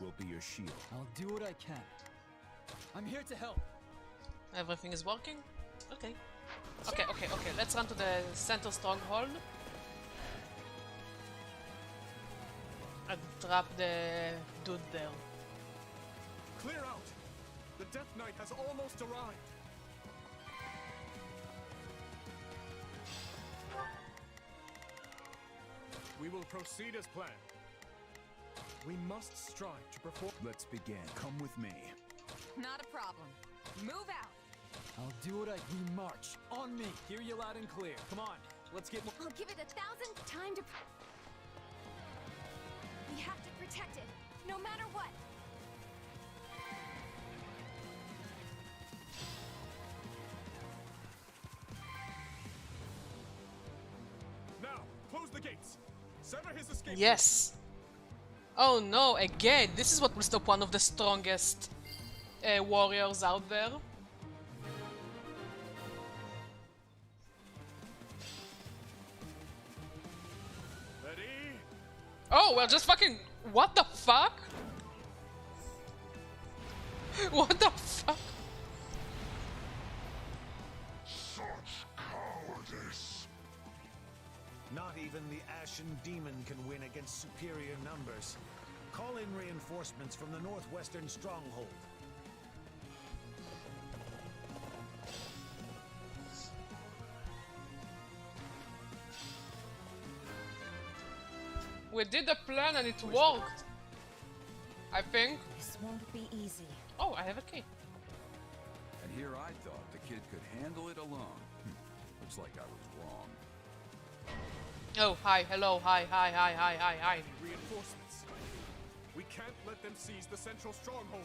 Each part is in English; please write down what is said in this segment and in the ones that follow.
will be your shield. I'll do what I can. I'm here to help. Everything is working? Okay. Okay. Let's run to the center stronghold. And drop the dude there. Clear out! The Death Knight has almost arrived. We will proceed as planned. We must strive to perform. Let's begin. Come with me. Not a problem. Move out. I'll do what we march. On me. Hear you loud and clear. Come on. Let's get more. I'll give it 1,000 time to. We have to protect it, no matter what. Now, close the gates. Sever his escape. Yes. Oh no, again, this is what will stop one of the strongest warriors out there. Ready? Oh, we're just fucking... What the fuck? What the fuck? Such cowardice. Not even the Ashen Demon can win against superior numbers. Call in reinforcements from the northwestern stronghold. We did the plan and it worked. I think. This won't be easy. Oh, I have a key. And here I thought the kid could handle it alone. Looks like I was wrong. Oh, hi, hello, hi. Reinforcements. We can't let them seize the central stronghold.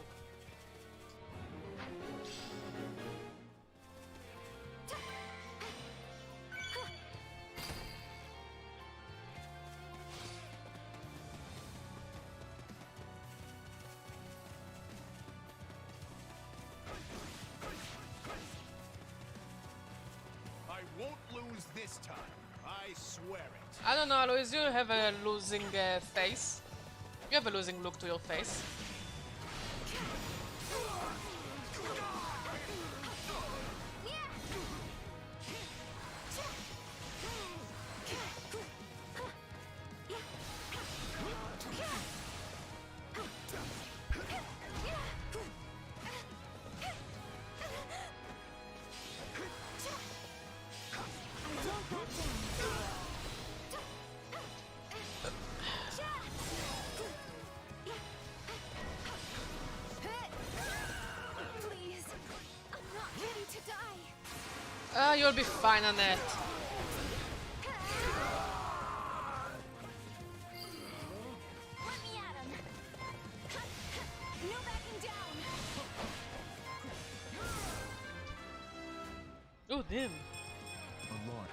I won't lose this time. I swear it. I don't know, Alois, you have a losing face. You have a losing look to your face. You'll be fine, Annette. Let me at him. No backing down. Oh, damn. Alone.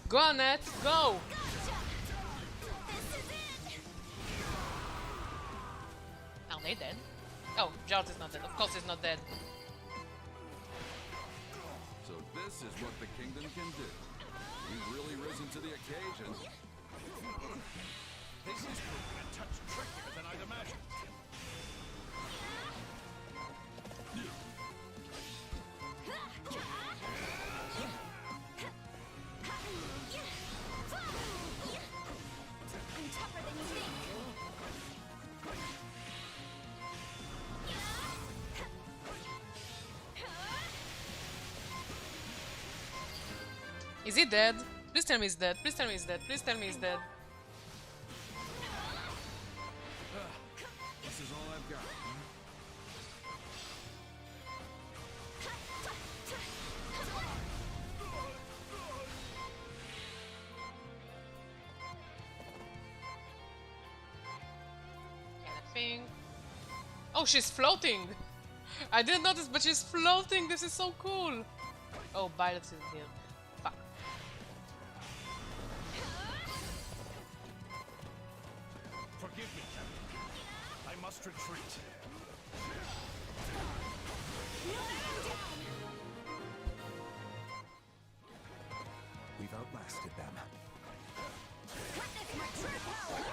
Go, Annette, go! Are they dead? Oh, George is not dead. Of course he's not dead. So this is what the kingdom can do. We've really risen to the occasion. This is proving a touch trickier than I'd imagined. I'm tougher than you think. Is he dead? Please tell me he's dead. Please tell me he's dead. Please tell me he's dead. This is all I've got. Anything? Oh, she's floating! I didn't notice, but she's floating! This is so cool! Oh, Violet's in here. Fuck. Forgive me, Captain. I must retreat. We've outlasted them. Witness my true power!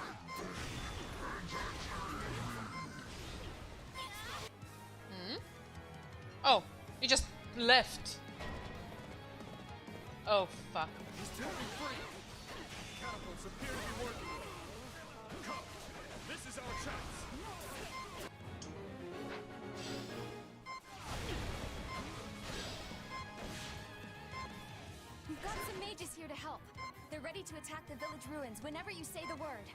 Oh, he just left. Oh, fuck. He's turning free. Catapults appear to be working. Come, this is our chance. We've got some mages here to help. They're ready to attack the village ruins whenever you say the word.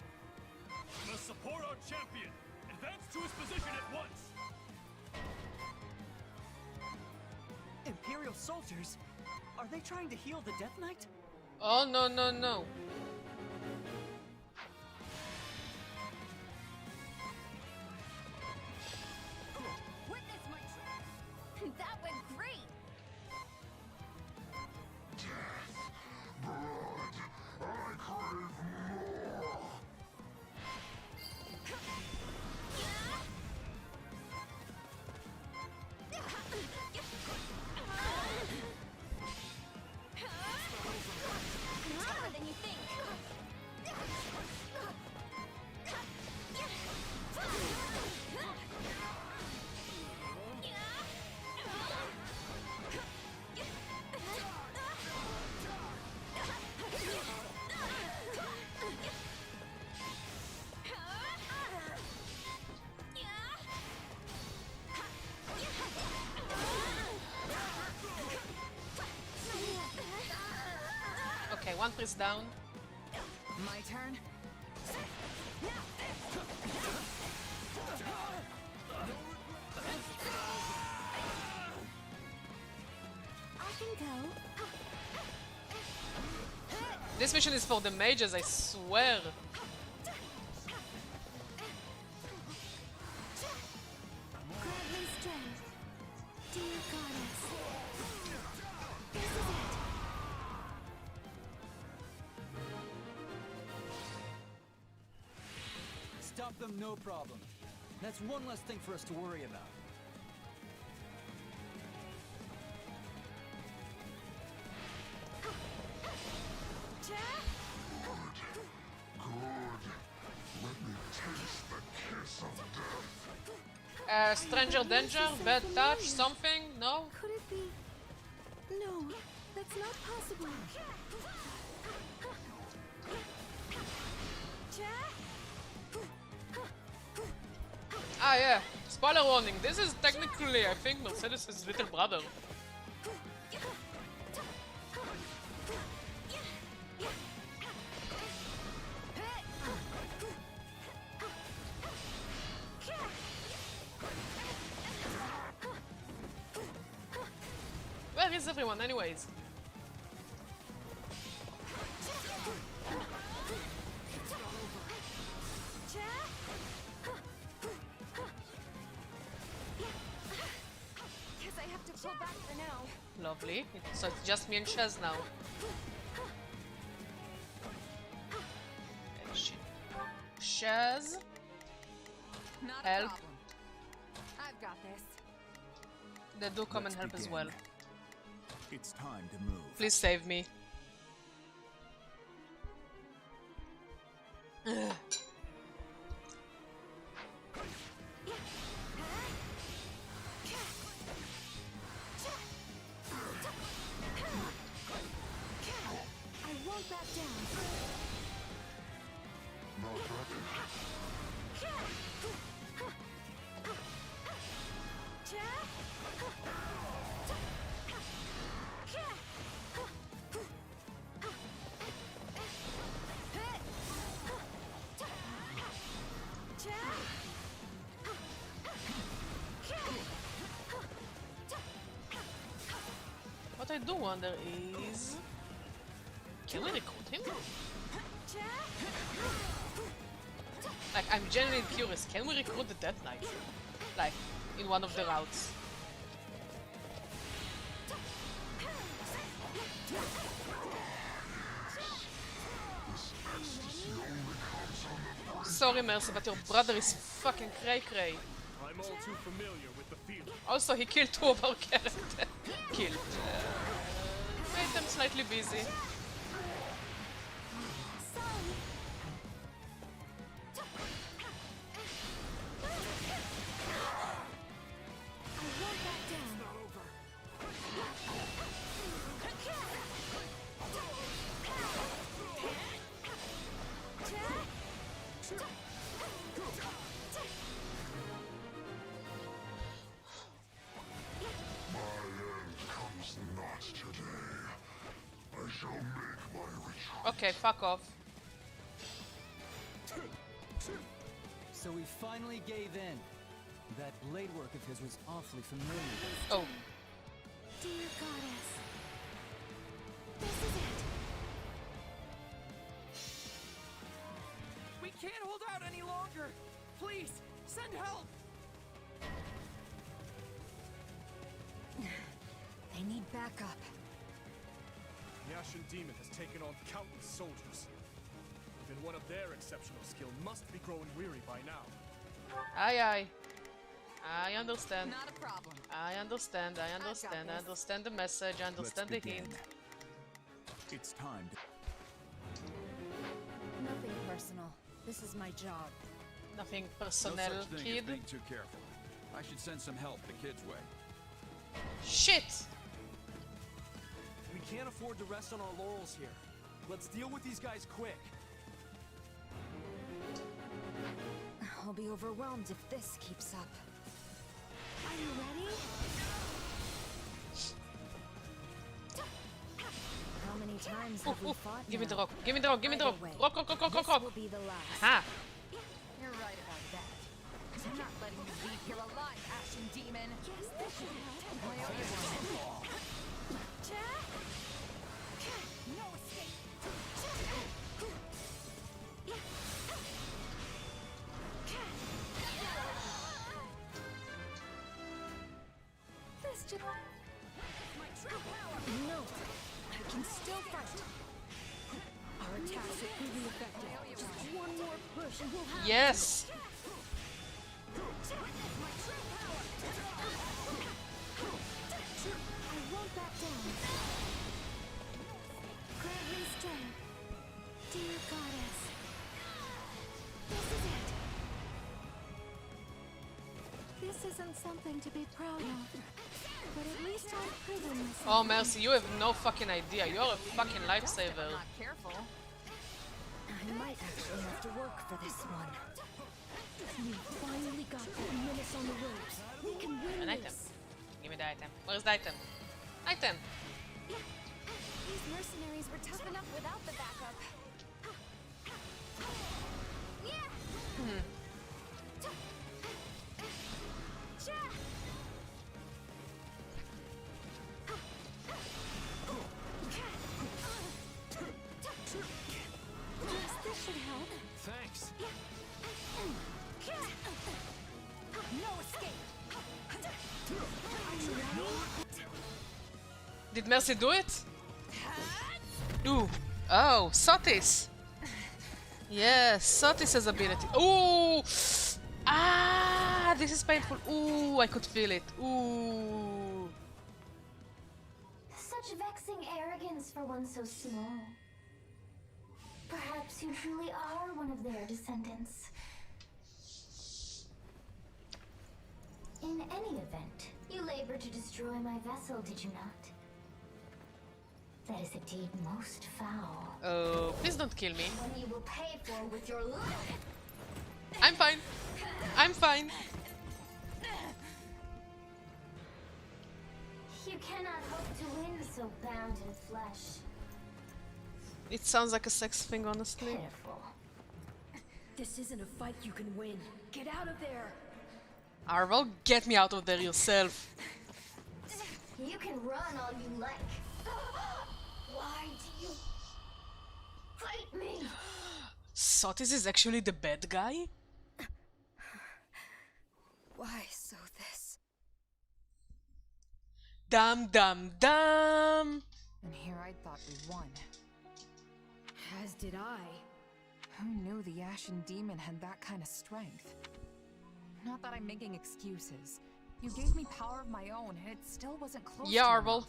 We must support our champion. Advance to his position at once. Imperial soldiers? Are they trying to heal the Death Knight? Oh, no, no, no. Witness my true... That went great! I crave more. Tougher than you think. Okay, one priest down. My turn. I can go. This mission is for the mages, I swear. Godly strength. Dear goddess. This is it. Stop them, no problem. That's one less thing for us to worry about. Let me taste the kiss of death. Stranger danger, bad touch, something? No? Could it be? No, that's not possible. Ah, yeah. Spoiler warning. This is technically, I think, Mercedes' little brother. Where is everyone, anyways? Guess I have to pull back for now. Lovely. So it's just me and Shaz now. Shaz? Not Help. a problem. I've got this. They do come and help as well. It's time to move. Please save me. I won't back down. Not ready. What I do wonder is... Can we recruit him? Like, I'm genuinely curious, can we recruit the Death Knight? Like, in one of the routes? This ecstasy only comes on the Sorry, Mercy, but your brother is fucking cray-cray. I'm all too familiar with the feeling. Also, he killed two of our characters. Killed. Made them slightly busy. My end comes not today. I shall make my retreat. Okay, fuck off. So we finally gave in. That blade work of his was awfully familiar. Oh. Dear goddess. This is it. We can't hold out any longer. Please, send help. They need backup. The Ashen Demon has taken on countless soldiers. Even one of their exceptional skill must be growing weary by now. Aye, aye. I understand. Not a problem. I understand. I understand. I understand the message. I understand the hint. It's time to... Nothing personal. This is my job. Nothing No personnel, such thing as kid. being too careful. I should send some help the kid's way. Shit! We can't afford to rest on our laurels here. Let's deal with these guys quick. I'll be overwhelmed if this keeps up. Are you ready? How many times have we fought Give me the now? rock. Give me the rock. Give me the rock. Either way, Rock, rock, rock, rock, rock, This rock. will be the last. Ha! You're right about that. I'm not letting you leave here alive, Ashen Demon. Yes, this should help. I owe you one. No escape. This should... My true power. No, I can still fight. Our attacks are proving effective. Just one more push and we'll have... Yes! I won't back down. Grant me strength, dear goddess. This is it. This isn't something to be proud of, but at least I've proven myself. Oh, Mercy, you have no fucking idea. You're a fucking lifesaver. Not careful. I might actually have to work for this one. We finally got that menace on the ropes. We can win An item. this. Give me the item. Where's the item? Item! These mercenaries were tough enough without the backup. Yes, this should help. Thanks. No escape. Are you ready? Did Mercy do it? Ooh. Oh, Sotis! Yes, Sotis' ability. Ooh! Ah! This is painful. Ooh, I could feel it. Ooh. Such vexing arrogance for one so small. Perhaps you truly are one of their descendants. In any event, you labored to destroy my vessel, did you not? That is a deed most foul. Oh, please don't kill me. One you will pay for with your life. I'm fine. I'm fine. You cannot hope to win so bound in flesh. It sounds like a sex thing, honestly. Pitiful. This isn't a fight you can win. Get out of there. Arval, get me out of there yourself. You can run all you like. Why do you fight me? Sotis is actually the bad guy? Why so this? Dum dum dum! And here I thought we won. As did I. Who knew the Ashen Demon had that kind of strength? Not that I'm making excuses. You gave me power of my own, and it still wasn't close Yeah, to Arval. enough.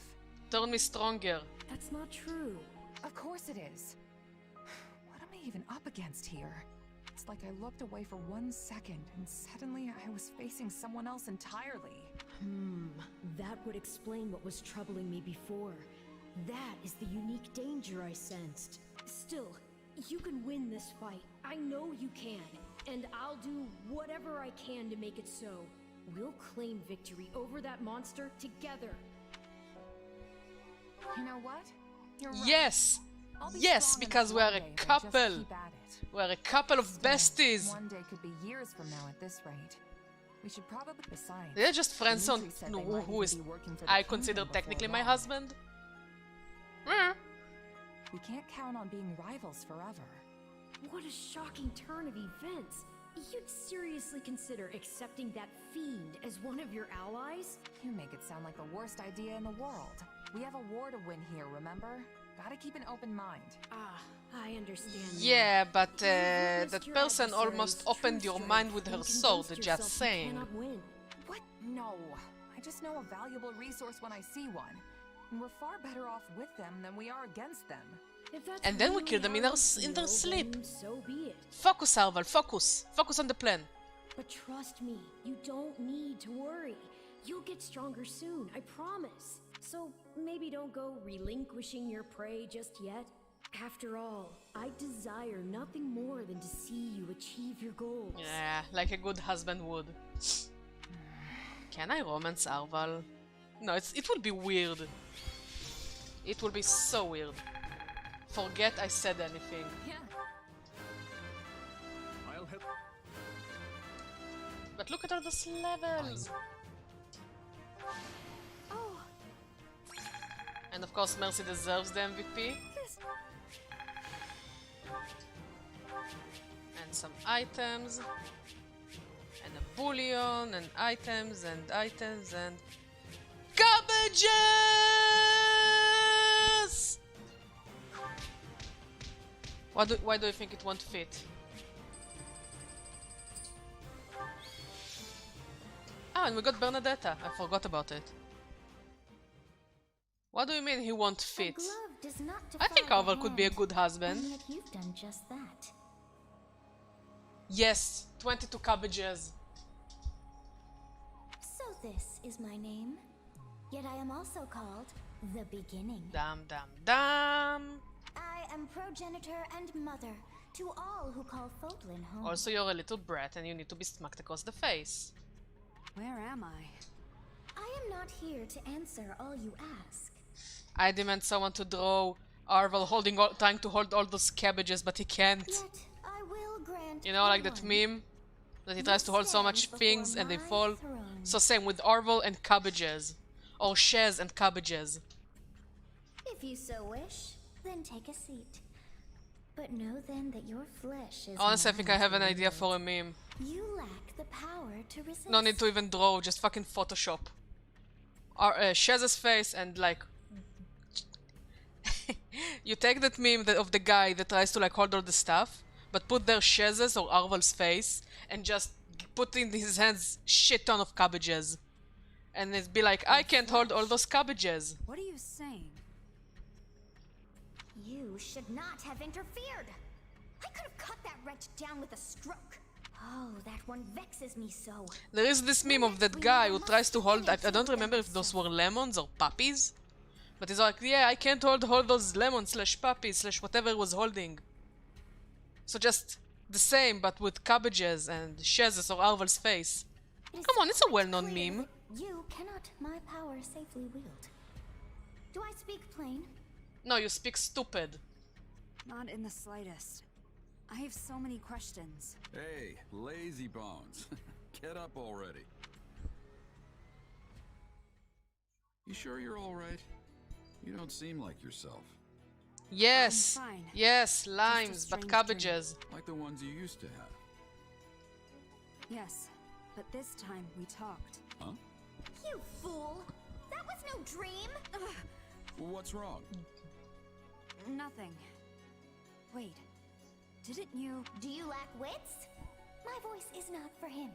Turn me stronger. That's not true. Of course it is. What am I even up against here? It's like I looked away for 1 second, and suddenly I was facing someone else entirely. That would explain what was troubling me before. That is the unique danger I sensed. Still, you can win this fight. I know you can. And I'll do whatever I can to make it so. We'll claim victory over that monster together. You know what? You're right. Yes! I'll be Yes, strong because enough we are one a day to just couple. keep at it. We're a couple of Still, besties. One day could be years from now at this rate. We should probably besides. They're just friends on Dimitri said they who might is even be working for the I kingdom consider before technically my long. husband. We can't count on being rivals forever. What a shocking turn of events. You'd seriously consider accepting that fiend as one of your allies? You make it sound like the worst idea in the world. We have a war to win here, remember? Gotta keep an open mind. Ah, I understand. now. Yeah, but You've witnessed that your person adversary's almost true opened your strength mind with and her sword, convinced just yourself you saying. cannot win. What? No. I just know a valuable resource when I see one. And we're far better off with them than we are against them. If that's And then we really kill them how in you their feel, sleep. then so be it. Focus, Arval, focus. Focus on the plan. But trust me, you don't need to worry. You'll get stronger soon, I promise. So maybe don't go relinquishing your prey just yet. After all, I desire nothing more than to see you achieve your goals. Yeah, like a good husband would. Can I romance Arval? No, it will be weird. It will be so weird. Forget I said anything. Yeah. I'll help. But look at all those levels! Oh, And of course Mercy deserves the MVP. this... And some items. And a bullion, and items, and items, and... Cabbages! Why do you think it won't fit? Ah, and we got Bernadetta. I forgot about it. What do you mean he won't A fit? glove does not I think defile the Arval could be a hand, good husband. and yet you've done just that. Yes, 22 cabbages. So this is my name. Yet I am also called the Beginning. Damn, damn, damn. I am progenitor and mother to all who call Fodlin home. Also, you're a little brat and you need to be smacked across the face. Where am I? I am not here to answer all you ask. I demand someone to draw Arval trying to hold all those cabbages, but he can't. Yet I will grant You know, like that one. meme? That he tries to hold so much Stand things before and they my fall. throne. So same with Arval and cabbages. Or Shez and cabbages. If you so wish, then take a seat. But know then that your flesh is Honestly, I think I mine have to an idea wield. for a meme. You lack the power to resist. No need to even draw, just fucking Photoshop. Shez's face and like... you take that meme of the guy that tries to like hold all the stuff, but put there Shez's or Arval's face and just put in his hands shit ton of cabbages. And it'd be like, I can't hold all those cabbages. What are you saying? You should not have interfered. I could have cut that wretch down with a stroke. Oh, that one vexes me so. There is this meme of that guy who tries to hold, I don't remember if those were lemons or puppies. But he's like, yeah, I can't hold those lemons slash puppies slash whatever he was holding. So just the same, but with cabbages and Shez's or Arval's face. It is Come on, it's a quite well-known clear meme. that You cannot my power safely wield. Do I speak plain? No, you speak stupid. Not in the slightest. I have so many questions. Hey, lazy bones. Get up already. You sure you're all right? You don't seem like yourself. Yes, I'm fine. yes, limes, Just a but strange cabbages. Like the ones you used to have. Yes, but this time we talked. Huh? You fool! That was no dream! Well, what's wrong? Nothing. Wait. didn't you... Do you lack wits? My voice is not for him.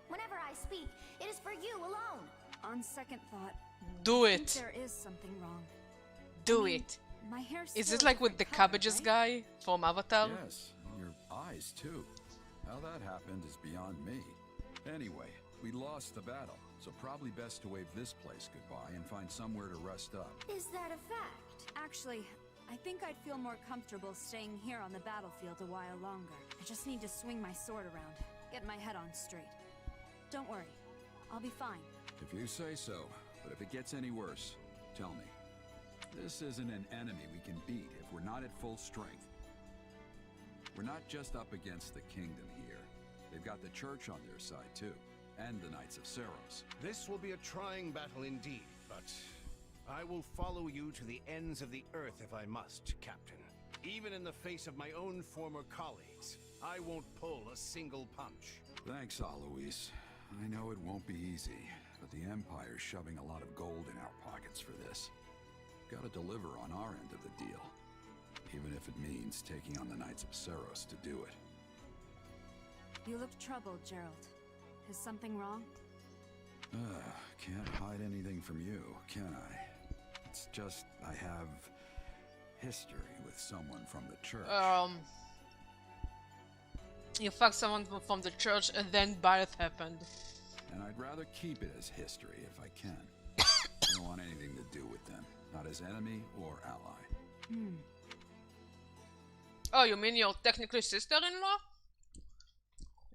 Whenever I speak, it is for you alone. On second thought, Do I think it. there is something wrong. Do it. My hair's Is still it a like with the different color, cabbages right? guy from Avatar? Yes, your eyes too. How that happened is beyond me. Anyway, we lost the battle, so probably best to wave this place goodbye and find somewhere to rest up. Is that a fact? Actually, I think I'd feel more comfortable staying here on the battlefield a while longer. I just need to swing my sword around, get my head on straight. Don't worry, I'll be fine. If you say so, but if it gets any worse, tell me. This isn't an enemy we can beat if we're not at full strength. We're not just up against the kingdom here. They've got the church on their side too, and the Knights of Seros. This will be a trying battle indeed, but I will follow you to the ends of the earth if I must, Captain. Even in the face of my own former colleagues, I won't pull a single punch. Thanks, Alois. I know it won't be easy, but the Empire's shoving a lot of gold in our pockets for this. Gotta deliver on our end of the deal, even if it means taking on the Knights of Seros to do it. You look troubled, Gerald. Is something wrong? Can't hide anything from you, can I? It's just I have history with someone from the church. You fucked someone from the church and then birth happened. And I'd rather keep it as history if I can. I don't want anything to do with them, not as enemy or ally. Oh, you mean you're technically sister-in-law?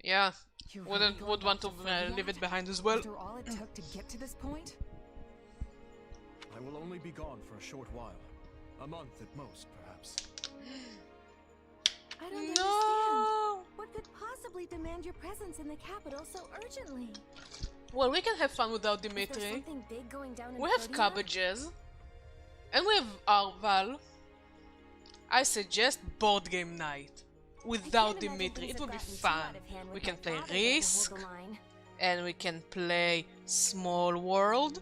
Yeah, would want to leave it behind as well. After all it took to get to this point? I will only be gone for a short while. A month at most, perhaps. I don't No! understand. What could possibly demand your presence in the capital so urgently? Well, we can have fun without Is there Dimitri. something big going down in We have Protea? cabbages. And we have Arval. I suggest board game night. Without I can't imagine Dimitri, things it have would be gotten too fun. out of hand We with can my play father there to hold Risk. the line. And we can play Small World.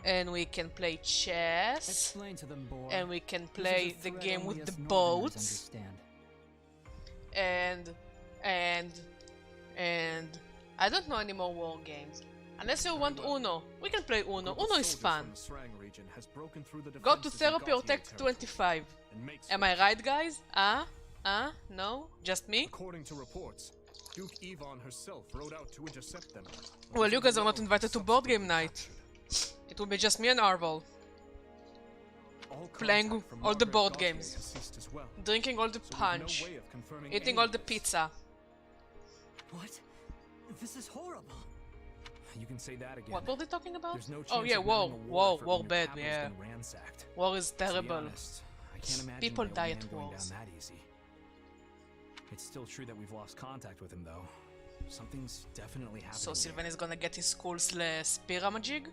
And we can play chess. Explain to them, boy. And we can This is play a the threat game only with the us Northerners boats. understand. And I don't know any more war games. Unless you want Uno. We can play Uno. Uno is fun. Go to therapy or take 25. Am I right, guys? No? Just me? According to reports, Duke Yvonne herself rode out to intercept them. Well, you guys are not invited to board game night. It will be just me and Arval. Playing all the board games. Drinking all the punch. Eating all the pizza. What? This is horrible. You can say that again. What were they talking about? There's no Oh chance yeah, of war. winning a war if War your bad, capital's yeah. been ransacked. War is To be terrible. honest, I can't imagine People my old die man at going wars. down that easy. It's still true that we've lost contact with him, though. Something's definitely happening. So Sylvan is gonna get his school's Spira Majig?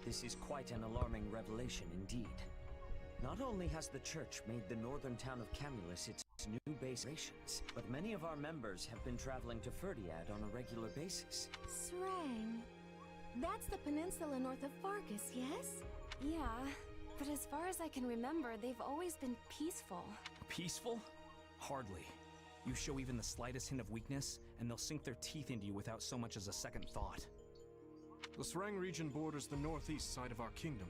This is quite an alarming revelation indeed. Not only has the church made the northern town of Camulus its new base, but many of our members have been traveling to Ferdiad on a regular basis. Srang. That's the peninsula north of Fargus, yes? Yeah, but as far as I can remember, they've always been peaceful. Peaceful? Hardly. You show even the slightest hint of weakness, and they'll sink their teeth into you without so much as a second thought. The Srang region borders the northeast side of our kingdom.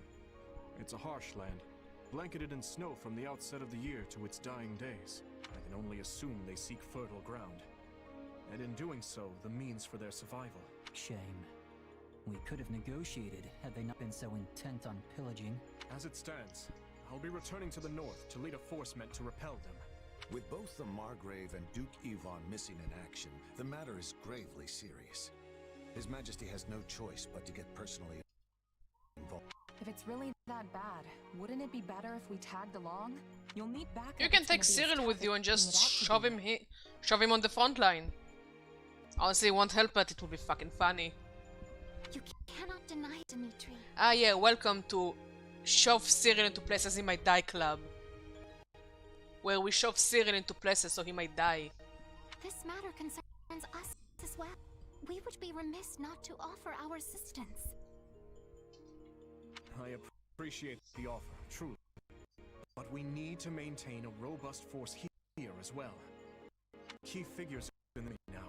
It's a harsh land, blanketed in snow from the outset of the year to its dying days. I can only assume they seek fertile ground, and in doing so, the means for their survival. Shame. We could have negotiated had they not been so intent on pillaging. As it stands, I'll be returning to the north to lead a force meant to repel them. With both the Margrave and Duke Yvonne missing in action, the matter is gravely serious. His Majesty has no choice but to get personally involved. If it's really that bad, wouldn't it be better if we tagged along? You'll need backup. You can It's gonna take be as Cyril tough with you as and just picking it out to be. shove him on the front line. Honestly, it won't help, but it will be fucking funny. You cannot deny Dimitri. Ah yeah, welcome to Shove Cyril into Places He Might Die Club. Where we shove Cyril into places so he might die. This matter concerns us as well. We would be remiss not to offer our assistance. I appreciate the offer, truly. But we need to maintain a robust force here as well. key figures in the now.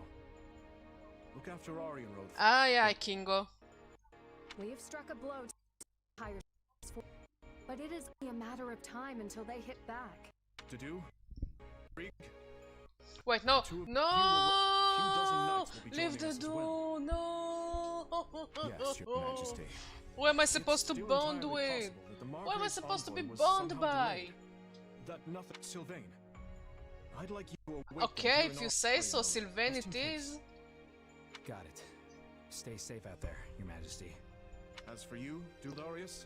Look after Aryan Road. Aye, aye, Kingo. We've struck a blow to higher, but it is only a matter of time until they hit back. Dedue? Freak? Wait, no! Few No! dozen knights will be Leave joining the us as door! No! Yes, Your Majesty. Who am I supposed to It's still bond entirely with? possible that the Who am I Margrave's supposed to be envoy was bound somehow by? delayed. That nothing, Sylvain. I'd like you to await them Okay, here if in you say so, Arval, Sylvain just in it case. is. Got it. Stay safe out there, Your Majesty. As for you, Dularius,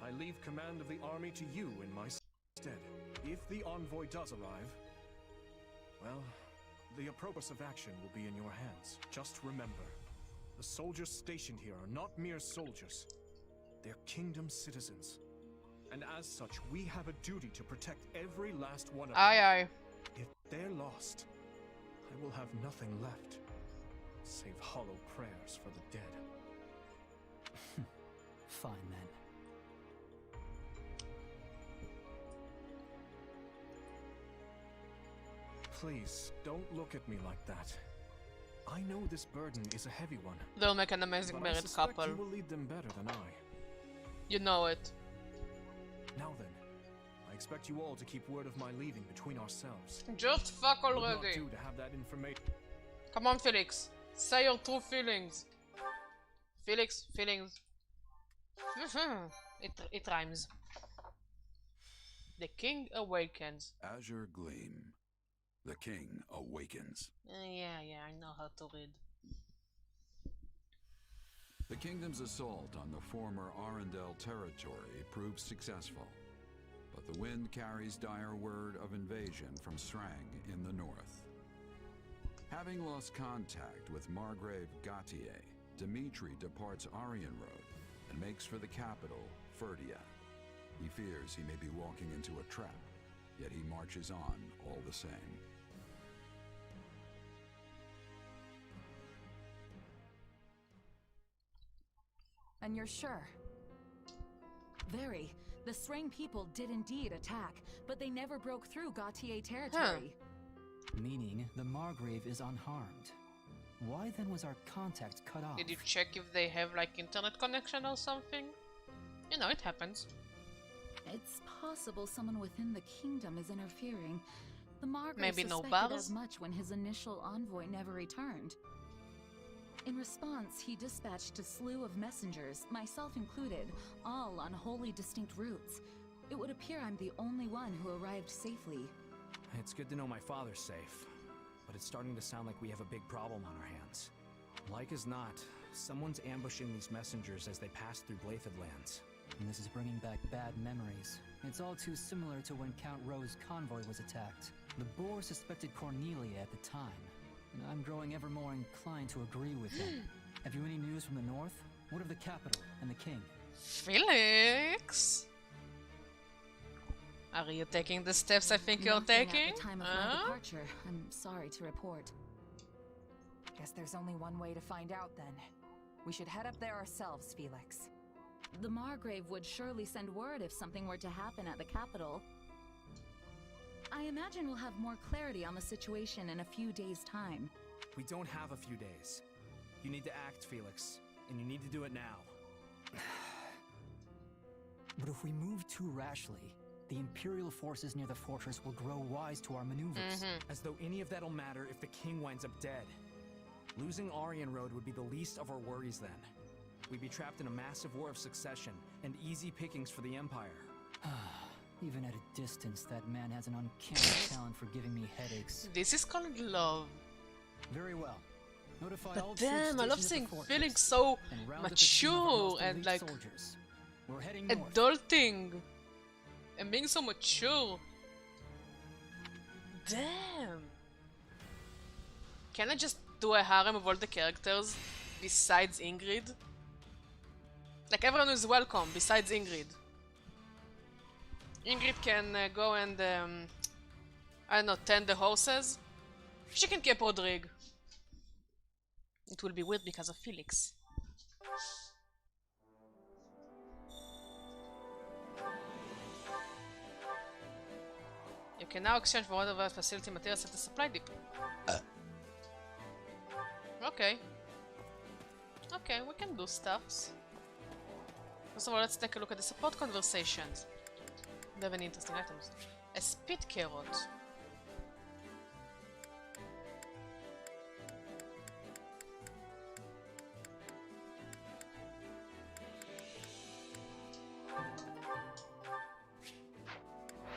I leave command of the army to you in my stead. If the envoy does arrive, well, the appropriate of action will be in your hands. Just remember, the soldiers stationed here are not mere soldiers. They're kingdom citizens. And as such, we have a duty to protect every last one of them. Aye, aye. If they're lost, I will have nothing left, save hollow prayers for the dead. Fine then. Please, don't look at me like that. I know this burden is a heavy one, They'll make an amazing but I married suspect couple. you will lead them better than I. You know it. Now then, I expect you all to keep word of my leaving between ourselves. Just fuck It would not already. do to have that information. Come on, Felix. Say your true feelings. Felix, feelings. it rhymes. The king awakens. Azure Gleam. The king awakens. Yeah, I know how to read. The kingdom's assault on the former Arendelle territory proved successful, but the wind carries dire word of invasion from Srang in the north. Having lost contact with Margrave Gautier, Dimitri departs Aryan Road and makes for the capital, Ferdia. He fears he may be walking into a trap, yet he marches on all the same. And you're sure? Very. The Srang people did indeed attack, but they never broke through Gautier territory. Meaning, the Margrave is unharmed. Why then was our contact cut off? Did you check if they have like internet connection or something? You know, it happens. It's possible someone within the kingdom is interfering. The Margrave Maybe no suspected bars? as much when his initial envoy never returned. In response, he dispatched a slew of messengers, myself included, all on wholly distinct routes. It would appear I'm the only one who arrived safely. It's good to know my father's safe, but it's starting to sound like we have a big problem on our hands. Like as not, someone's ambushing these messengers as they pass through Blaidd lands. And this is bringing back bad memories. It's all too similar to when Count Rowe's convoy was attacked. The Boar suspected Cornelia at the time, and I'm growing ever more inclined to agree with him. Have you any news from the north? What of the capital and the king? Felix? Are you taking the steps I think you're Nothing taking? At the time of my departure, I'm sorry to report. Guess there's only one way to find out then. We should head up there ourselves, Felix. The Margrave would surely send word if something were to happen at the capital. I imagine we'll have more clarity on the situation in a few days' time. We don't have a few days. You need to act, Felix, and you need to do it now. But if we move too rashly, the Imperial forces near the fortress will grow wise to our maneuvers. As though any of that'll matter if the king winds up dead. Losing Aryan Road would be the least of our worries then. We'd be trapped in a massive war of succession, and easy pickings for the Empire. Even at a distance, that man has an uncanny talent for giving me headaches. This is called love. Very well. Notify all But troops damn, I love stationed seeing at the fortress, Felix so and round up a team of our mature most and elite like soldiers. We're heading north. adulting and being so mature. Damn. Can I just do a harem of all the characters besides Ingrid? Like everyone is welcome besides Ingrid. Ingrid can go and I don't know, tend the horses. She can keep Rodrigue. It will be weird because of Felix. You can now exchange for whatever facility materials at the supply depot. Okay. Okay, we can do stuffs. First of all, let's take a look at the support conversations. They have any interesting items. A spit carrot.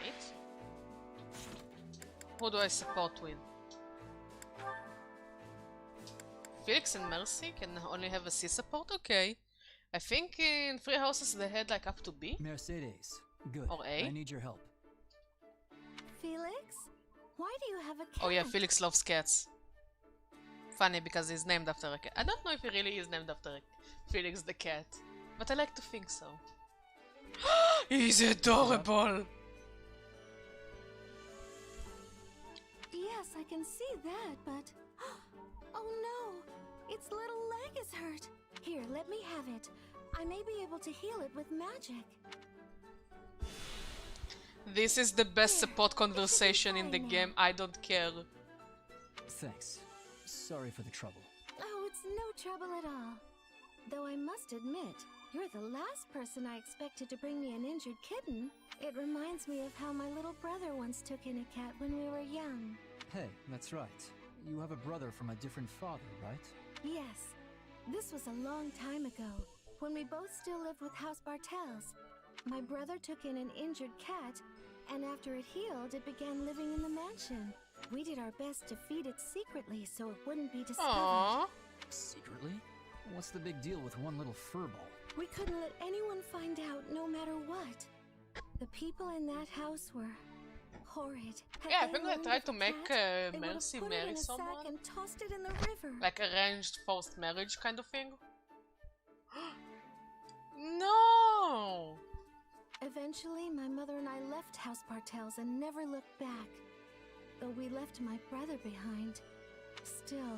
Wait. Who do I support with? Felix and Mercy can only have a C support? Okay. I think in Free Houses they had like up to B? Mercedes. Good. Or A? I need your help. Felix? Why do you have a cat? Oh yeah, Felix loves cats. Funny because he's named after a cat. I don't know if he really is named after Felix the cat. But I like to think so. He's adorable! Yes, I can see that, but... Oh no! Its little leg is hurt. Here, let me have it. I may be able to heal it with magic. This is the best support conversation in the game. I don't care. Thanks. Sorry for the trouble. Oh, it's no trouble at all. Though I must admit, you're the last person I expected to bring me an injured kitten. It reminds me of how my little brother once took in a cat when we were young. Hey, that's right. You have a brother from a different father, right? Yes. This was a long time ago, when we both still lived with House Bartels. My brother took in an injured cat, and after it healed, it began living in the mansion. We did our best to feed it secretly so it wouldn't be discovered. Aww. Secretly? What's the big deal with one little furball? We couldn't let anyone find out, no matter what. The people in that house were horrid. Yeah, I think they tried to make Mercy marry someone. And tossed it in the river. Like arranged forced marriage kind of thing. No! Eventually, my mother and I left House Bartels and never looked back. Though we left my brother behind. Still,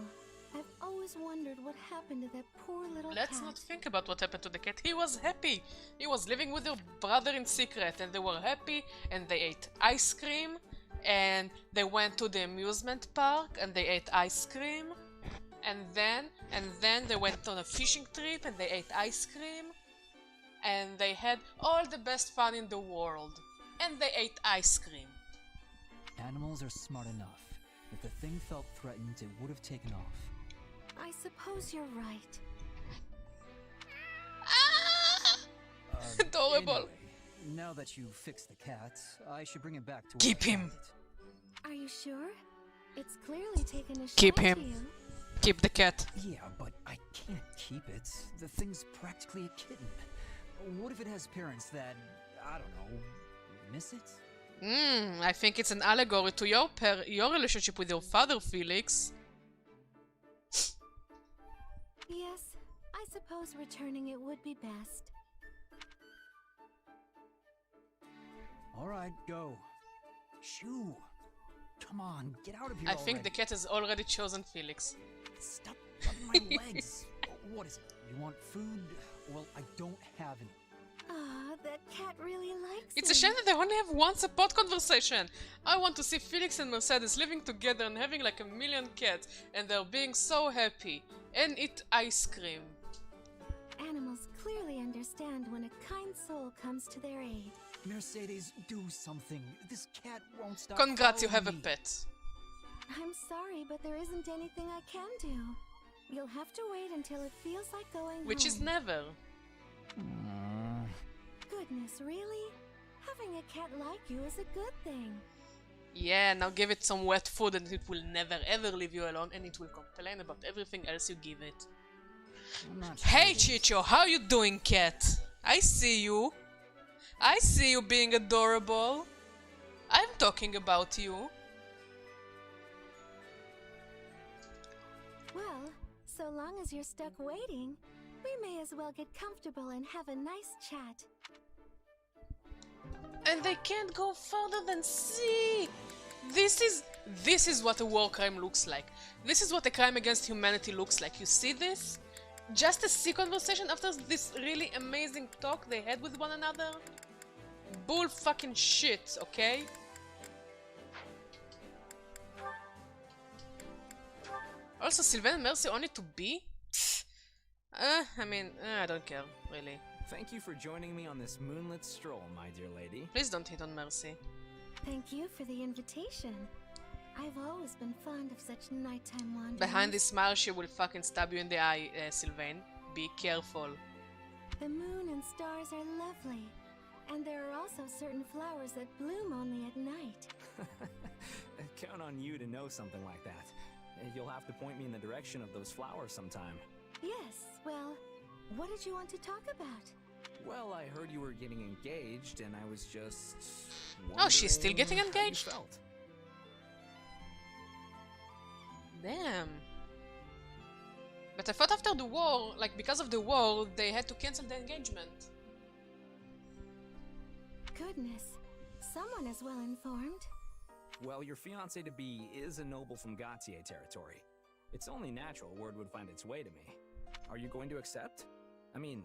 I've always wondered what happened to that poor little cat. Let's not think about what happened to the cat. He was happy. He was living with your brother in secret and they were happy and they ate ice cream and they went to the amusement park and they ate ice cream and then they went on a fishing trip and they ate ice cream and they had all the best fun in the world and they ate ice cream. Animals are smart enough. If the thing felt threatened, it would have taken off. I suppose you're right. Adorable. Anyway, now that you fixed the cat, I should bring it back to Keep where I him. found it. Are you sure? It's clearly taken a Keep shine him. to you. Keep the cat. Yeah, but I can't keep it. The thing's practically a kitten. What if it has parents that, I don't know, miss it? I think it's an allegory to your relationship with your father, Felix. Yes, I suppose returning it would be best. Alright, go. Shoo! Come on, get out of here I think the already. cat has already chosen Felix. Stop rubbing my legs! What is it? You want food? Well, I don't have any. Ah, that cat really likes It's a him. shame that they only have one support conversation. I want to see Felix and Mercedes living together and having like a million cats and they're being so happy and eat ice cream. Animals clearly understand when a kind soul comes to their aid. Mercedes, do something. This cat won't stop. Congrats, you following have a me. pet. I'm sorry, but there isn't anything I can do. You'll have to wait until it feels like going Which is home. never. Goodness, really? Having a cat like you is a good thing. Yeah, now give it some wet food and it will never ever leave you alone and it will complain about everything else you give it. I'm not Hey sure. Chicho, how you doing, cat? I see you. I see you being adorable. I'm talking about you. Well, so long as you're stuck waiting, we may as well get comfortable and have a nice chat. And they can't go further than C. This is what a war crime looks like. This is what a crime against humanity looks like. You see this? Just a C conversation after this really amazing talk they had with one another? Bull fucking shit, okay? Also, Sylvain and Mercy only to be? I mean, I don't care, really. Thank you for joining me on this moonlit stroll, my dear lady. Please don't hit on Mercy. Thank you for the invitation. I've always been fond of such nighttime wanderings. Behind this smile, she will fucking stab you in the eye, Sylvain. Be careful. The moon and stars are lovely. And there are also certain flowers that bloom only at night. Count on you to know something like that. You'll have to point me in the direction of those flowers sometime. Yes, well, what did you want to talk about? Well, I heard you were getting engaged, and I was just... Oh, she's still getting wondering how you engaged? felt. Damn. But I thought after the war, like because of the war, they had to cancel the engagement. Goodness, someone is well informed. Well, your fiancé-to-be is a noble from Gautier territory. It's only natural word would find its way to me. Are you going to accept? I mean,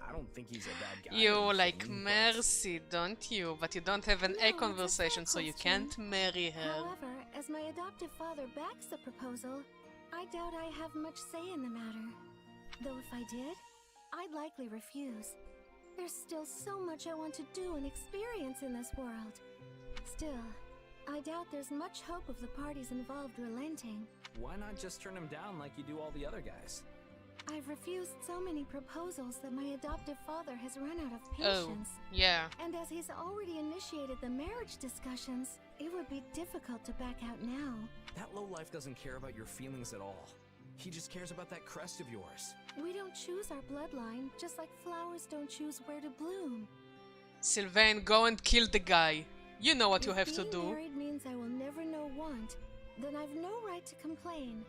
I don't think he's a bad guy. You or like anything, Mercy, don't you? But you don't have an No, A it's a conversation, fair so you question. can't marry her. However, as my adoptive father backs the proposal, I doubt I have much say in the matter. Though if I did, I'd likely refuse. There's still so much I want to do and experience in this world. Still, I doubt there's much hope of the parties involved relenting. Why not just turn him down like you do all the other guys? I've refused so many proposals that my adoptive father has run out of Oh, patience. yeah. And as he's already initiated the marriage discussions, it would be difficult to back out now. That lowlife doesn't care about your feelings at all. He just cares about that crest of yours. We don't choose our bloodline, just like flowers don't choose where to bloom. Sylvain, go and kill the guy. You know what you If have to being do. married means I will never know want, then I've no right to complain,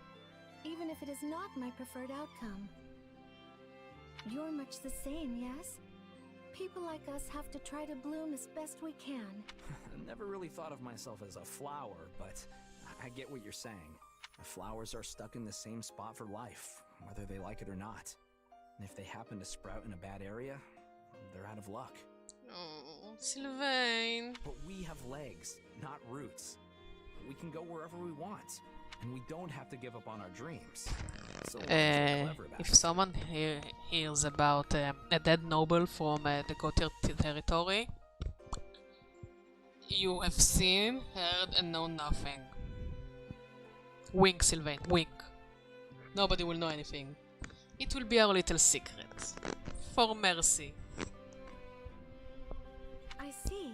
even if it is not my preferred outcome. You're much the same, yes? People like us have to try to bloom as best we can. I never really thought of myself as a flower, but I get what you're saying. Flowers are stuck in the same spot for life, whether they like it or not. And if they happen to sprout in a bad area, they're out of luck. Oh, Sylvain. But we have legs, not roots. We can go wherever we want, and we don't have to give up on our dreams. So let's get clever about If it. someone hears about a dead noble from the Gautier territory, you have seen, heard, and known nothing. Wink, Sylvain, wink. Nobody will know anything. It will be our little secret. For Mercy. I see.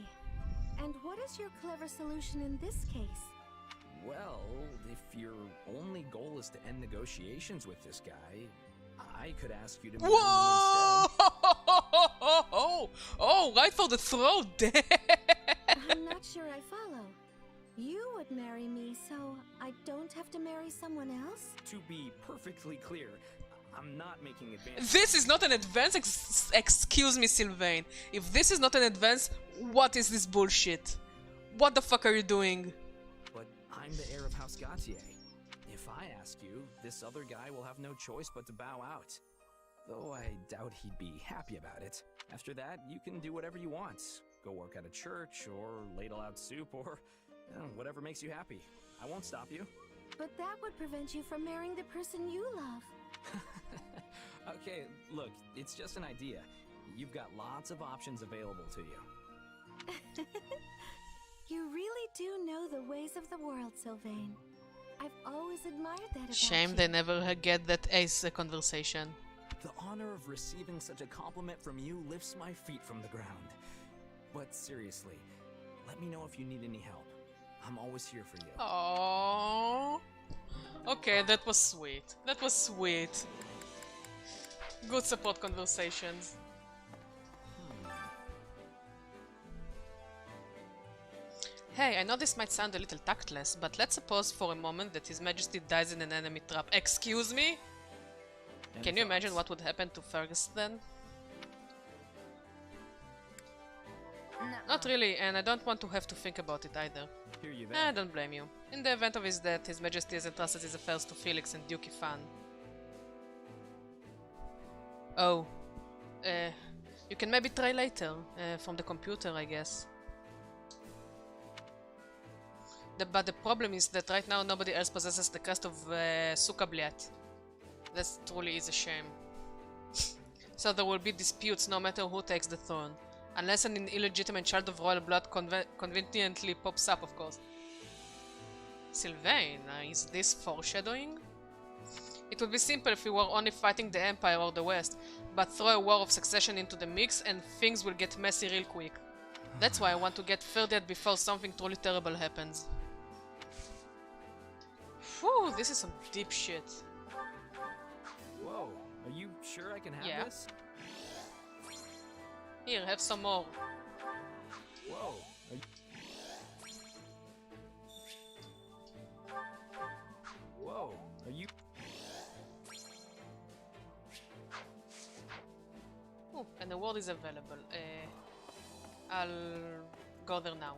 And what is your clever solution in this case? Well, if your only goal is to end negotiations with this guy, I could ask you to marry me Whoa! instead. Oh, right for the throat. I'm not sure I follow. You would marry me, so I don't have to marry someone else? To be perfectly clear, I'm not making advances. This is not an advance. Excuse me, Sylvain. If this is not an advance, what is this bullshit? What the fuck are you doing? But I'm the heir of House Gautier. If I ask you, this other guy will have no choice but to bow out. Though I doubt he'd be happy about it. After that, you can do whatever you want. Go work at a church, or ladle out soup, or whatever makes you happy. I won't stop you. But that would prevent you from marrying the person you love. Okay, look, it's just an idea. You've got lots of options available to you. You really do know the ways of the world, Sylvain. I've always admired that about Shame you. they never get that ace conversation. The honor of receiving such a compliment from you lifts my feet from the ground. But seriously, let me know if you need any help. I'm always here for you. Oh. Okay, that was sweet. That was sweet. Good support conversations. Hey, I know this might sound a little tactless, but let's suppose for a moment that His Majesty dies in an enemy trap. Excuse me? Can you imagine what would happen to Fergus then? Not really, and I don't want to have to think about it either. Hear you I there. don't blame you. In the event of his death, His Majesty has entrusted his affairs to Felix and Duke Fan. Oh. You can maybe try later, from the computer, I guess. But the problem is that right now nobody else possesses the crest of Sukabliat. That truly is a shame. So there will be disputes no matter who takes the throne. Unless an illegitimate child of royal blood conveniently pops up, of course. Sylvain, is this foreshadowing? It would be simple if we were only fighting the Empire or the West, but throw a war of succession into the mix and things will get messy real quick. That's why I want to get Ferdiad before something truly terrible happens. Whew, this is some deep shit. Whoa, are you sure I can have this? Here, have some more. Whoa, are you... Oh, and the word is available. I'll go there now.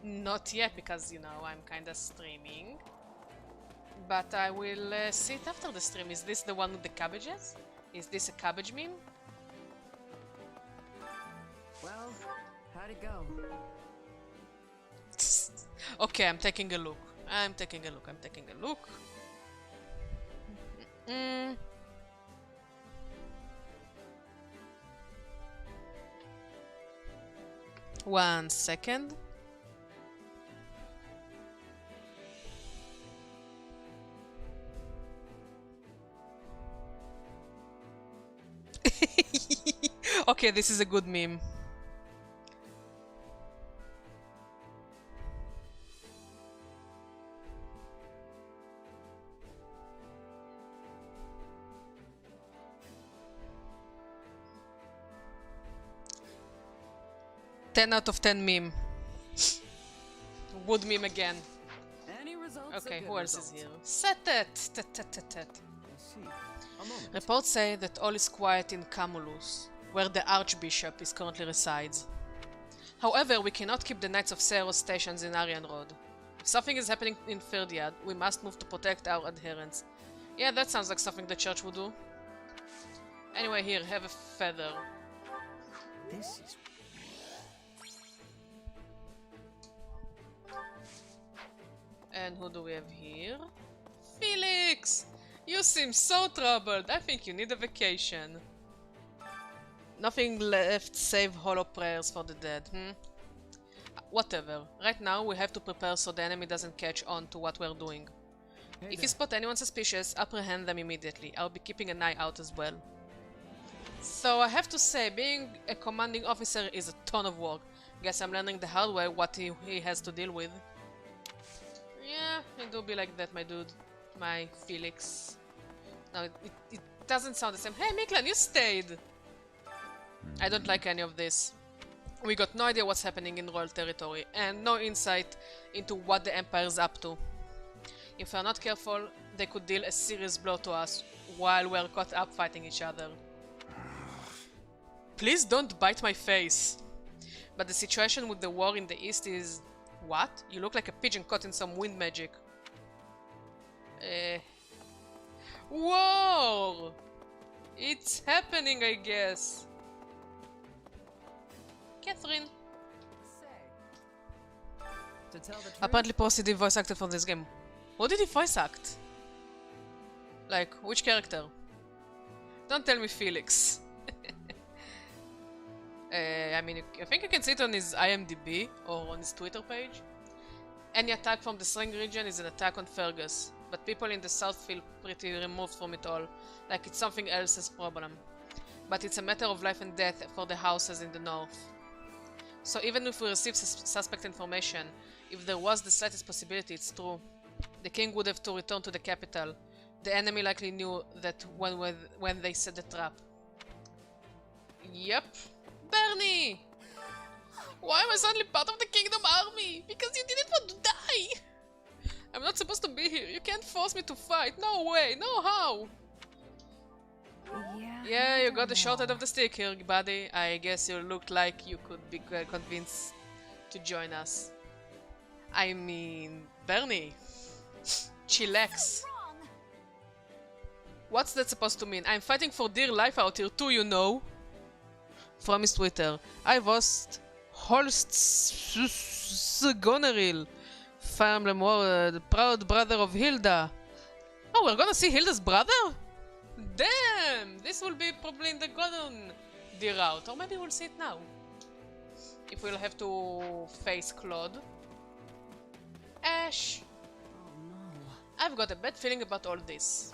Not yet, because, you know, I'm kinda streaming. But I will see it after the stream. Is this the one with the cabbages? Is this a cabbage meme? Well, how'd it go? Okay, I'm taking a look. I'm taking a look. 1 second. Okay, this is a good meme. Ten out of 10 meme. Wood meme again. Okay, who else is here? Setet! Reports say that all is quiet in Camulus, where the Archbishop is currently resides. However, we cannot keep the Knights of Seros stations in Arian Road. If something is happening in Ferdiad, we must move to protect our adherents. Yeah, that sounds like something the church would do. Anyway, here, have a feather. This is... And who do we have here? Felix! You seem so troubled. I think you need a vacation. Nothing left save hollow prayers for the dead, Whatever. Right now we have to prepare so the enemy doesn't catch on to what we're doing. If you spot anyone suspicious, apprehend them immediately. I'll be keeping an eye out as well. So I have to say, being a commanding officer is a ton of work. Guess I'm learning the hard way what he has to deal with. Yeah, it do be like that, my dude. My Felix. No, it doesn't sound the same. Hey, Miklan, you stayed! I don't like any of this. We got no idea what's happening in royal territory, and no insight into what the Empire's up to. If we're not careful, they could deal a serious blow to us while we're caught up fighting each other. Please don't bite my face. But the situation with the war in the east is... What? You look like a pigeon caught in some wind magic. Whoa! It's happening, I guess. Catherine. Apparently Posty voice acted for this game. What did he voice act? Like, which character? Don't tell me Felix. I mean, I think you can see it on his IMDb or on his Twitter page. Any attack from the String region is an attack on Fergus, but people in the south feel pretty removed from it all, like it's something else's problem. But it's a matter of life and death for the houses in the north. So even if we receive suspect information, if there was the slightest possibility it's true, the king would have to return to the capital. The enemy likely knew that when they set the trap. Yep. Bernie! Why am I suddenly part of the kingdom army? Because you didn't want to die! I'm not supposed to be here. You can't force me to fight. No way. No how. Yeah, you got the short end of the stick here, buddy. I guess you looked like you could be convinced to join us. I mean, Bernie. Chillax. What's that supposed to mean? I'm fighting for dear life out here too, you know. from his Twitter. I was Holst Emblem Warriors, the proud brother of Hilda. Oh, we're gonna see Hilda's brother? Damn! This will be probably in the Golden Deer route, or maybe we'll see it now. If we'll have to face Claude. Ash! Oh no. I've got a bad feeling about all this.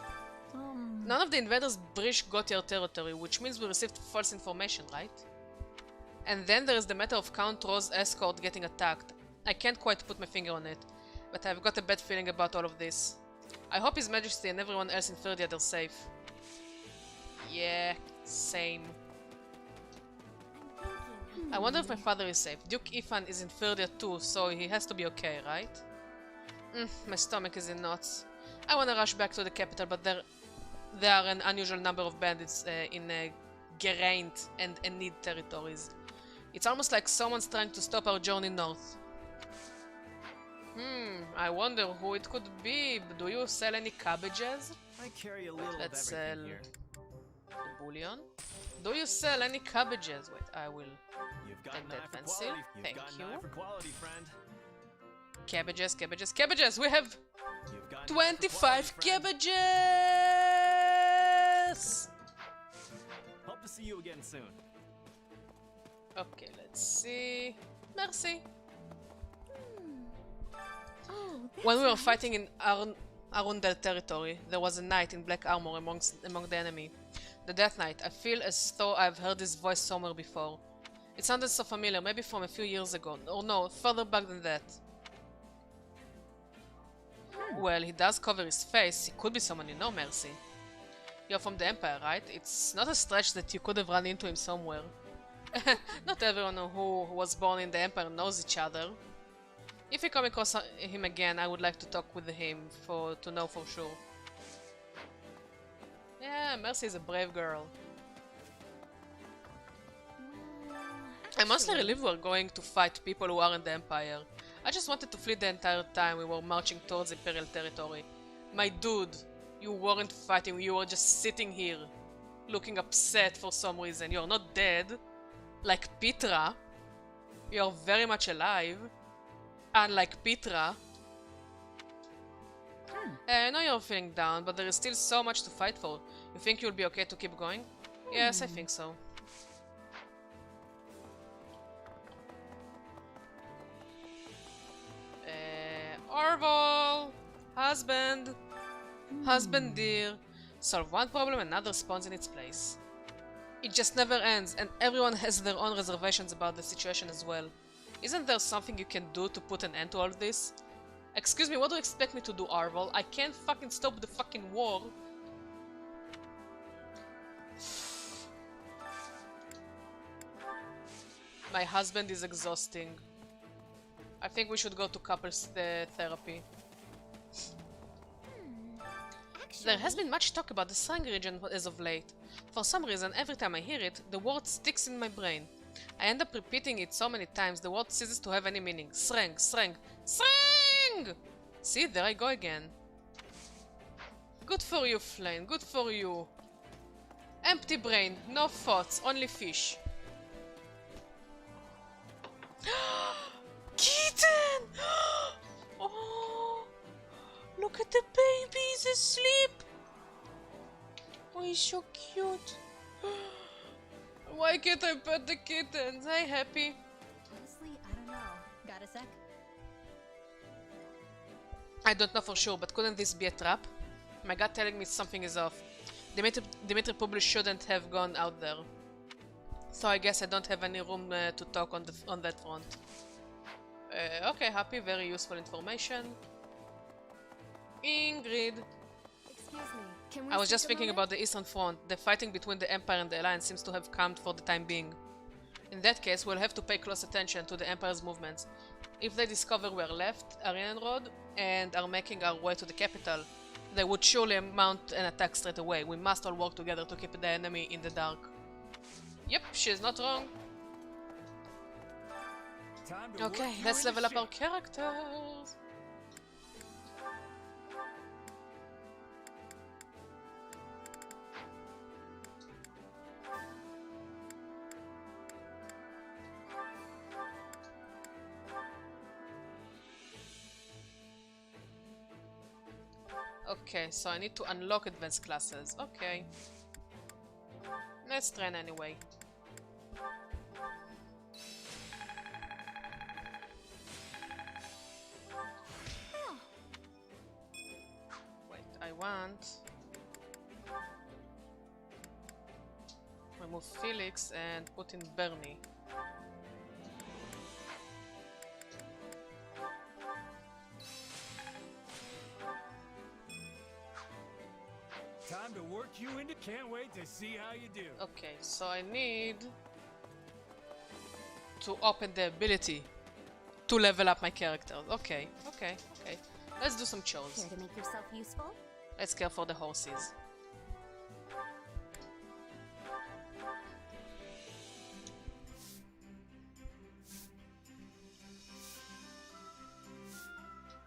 None of the invaders breached Gautier territory, which means we received false information, right? And then there is the matter of Count Rose's escort getting attacked. I can't quite put my finger on it, but I've got a bad feeling about all of this. I hope His Majesty and everyone else in Ferdia are safe. Yeah, same. I wonder if my father is safe. Duke Ifan is in Ferdia too, so he has to be okay, right? My stomach is in knots. I want to rush back to the capital, but there are an unusual number of bandits in Geraint and Enid territories. It's almost like someone's trying to stop our journey north. I wonder who it could be. Do you sell any cabbages? I carry a little Let's of everything sell here. the bullion. Do you sell any cabbages? Wait, I will You've got take an that eye for pencil. quality. You've Thank got an you. eye for quality, friend. Cabbages, cabbages, cabbages! We have You've got an eye for 25 quality, friend. cabbages! Hope to see you again soon. Okay, let's see. Merci. Oh, When we were fighting in Arundel territory, there was a knight in black armor among the enemy. The Death Knight. I feel as though I've heard his voice somewhere before. It sounded so familiar, maybe from a few years ago. Or no, further back than that. Well, he does cover his face. He could be someone you know, Mercy. You're from the Empire, right? It's not a stretch that you could have run into him somewhere. Not everyone who was born in the Empire knows each other. If you come across him again, I would like to talk with him to know for sure. Yeah, Mercy is a brave girl. I'm mostly relieved we're going to fight people who are in the Empire. I just wanted to flee the entire time we were marching towards Imperial territory. My dude, you weren't fighting, you were just sitting here, looking upset for some reason. You're not dead, like Petra. You're very much alive, unlike Petra. I know you're feeling down, but there is still so much to fight for. You think you'll be okay to keep going? Yes, I think so. Arval! Husband! Husband dear. Solve one problem, another spawns in its place. It just never ends, and everyone has their own reservations about the situation as well. Isn't there something you can do to put an end to all this? Excuse me, what do you expect me to do, Arval? I can't fucking stop the fucking war. My husband is exhausting. I think we should go to couples therapy. There has been much talk about the Srang region as of late. For some reason, every time I hear it, the word sticks in my brain. I end up repeating it so many times, the word ceases to have any meaning. Srang, Srang, Srang! See, there I go again. Good for you, Flame, good for you. Empty brain, no thoughts, only fish. Kitten! Oh, look at the baby, he's asleep. Oh, he's so cute. Why can't I pet the kittens? Hi, Happy. Honestly, I don't know. Got a sec? I don't know for sure, but couldn't this be a trap? My gut telling me something is off. Dimitri probably shouldn't have gone out there. So I guess I don't have any room to talk on that front. Okay, Happy, very useful information. Ingrid. Excuse me. Can we I was just speak a thinking moment? about the Eastern Front. The fighting between the Empire and the Alliance seems to have calmed for the time being. In that case, we'll have to pay close attention to the Empire's movements. If they discover we're left Arianrod and are making our way to the capital, they would surely mount an attack straight away. We must all work together to keep the enemy in the dark. Yep, she's not wrong. Okay, let's level up our characters. Okay, so I need to unlock advanced classes. Okay. Let's train anyway. Wait, I want... remove Felix and put in Bernie. Time to work you into. Can't wait to see how you do. Okay, so I need to open the ability to level up my characters. Okay. Let's do some chores. Care to make yourself useful? Let's care for the horses.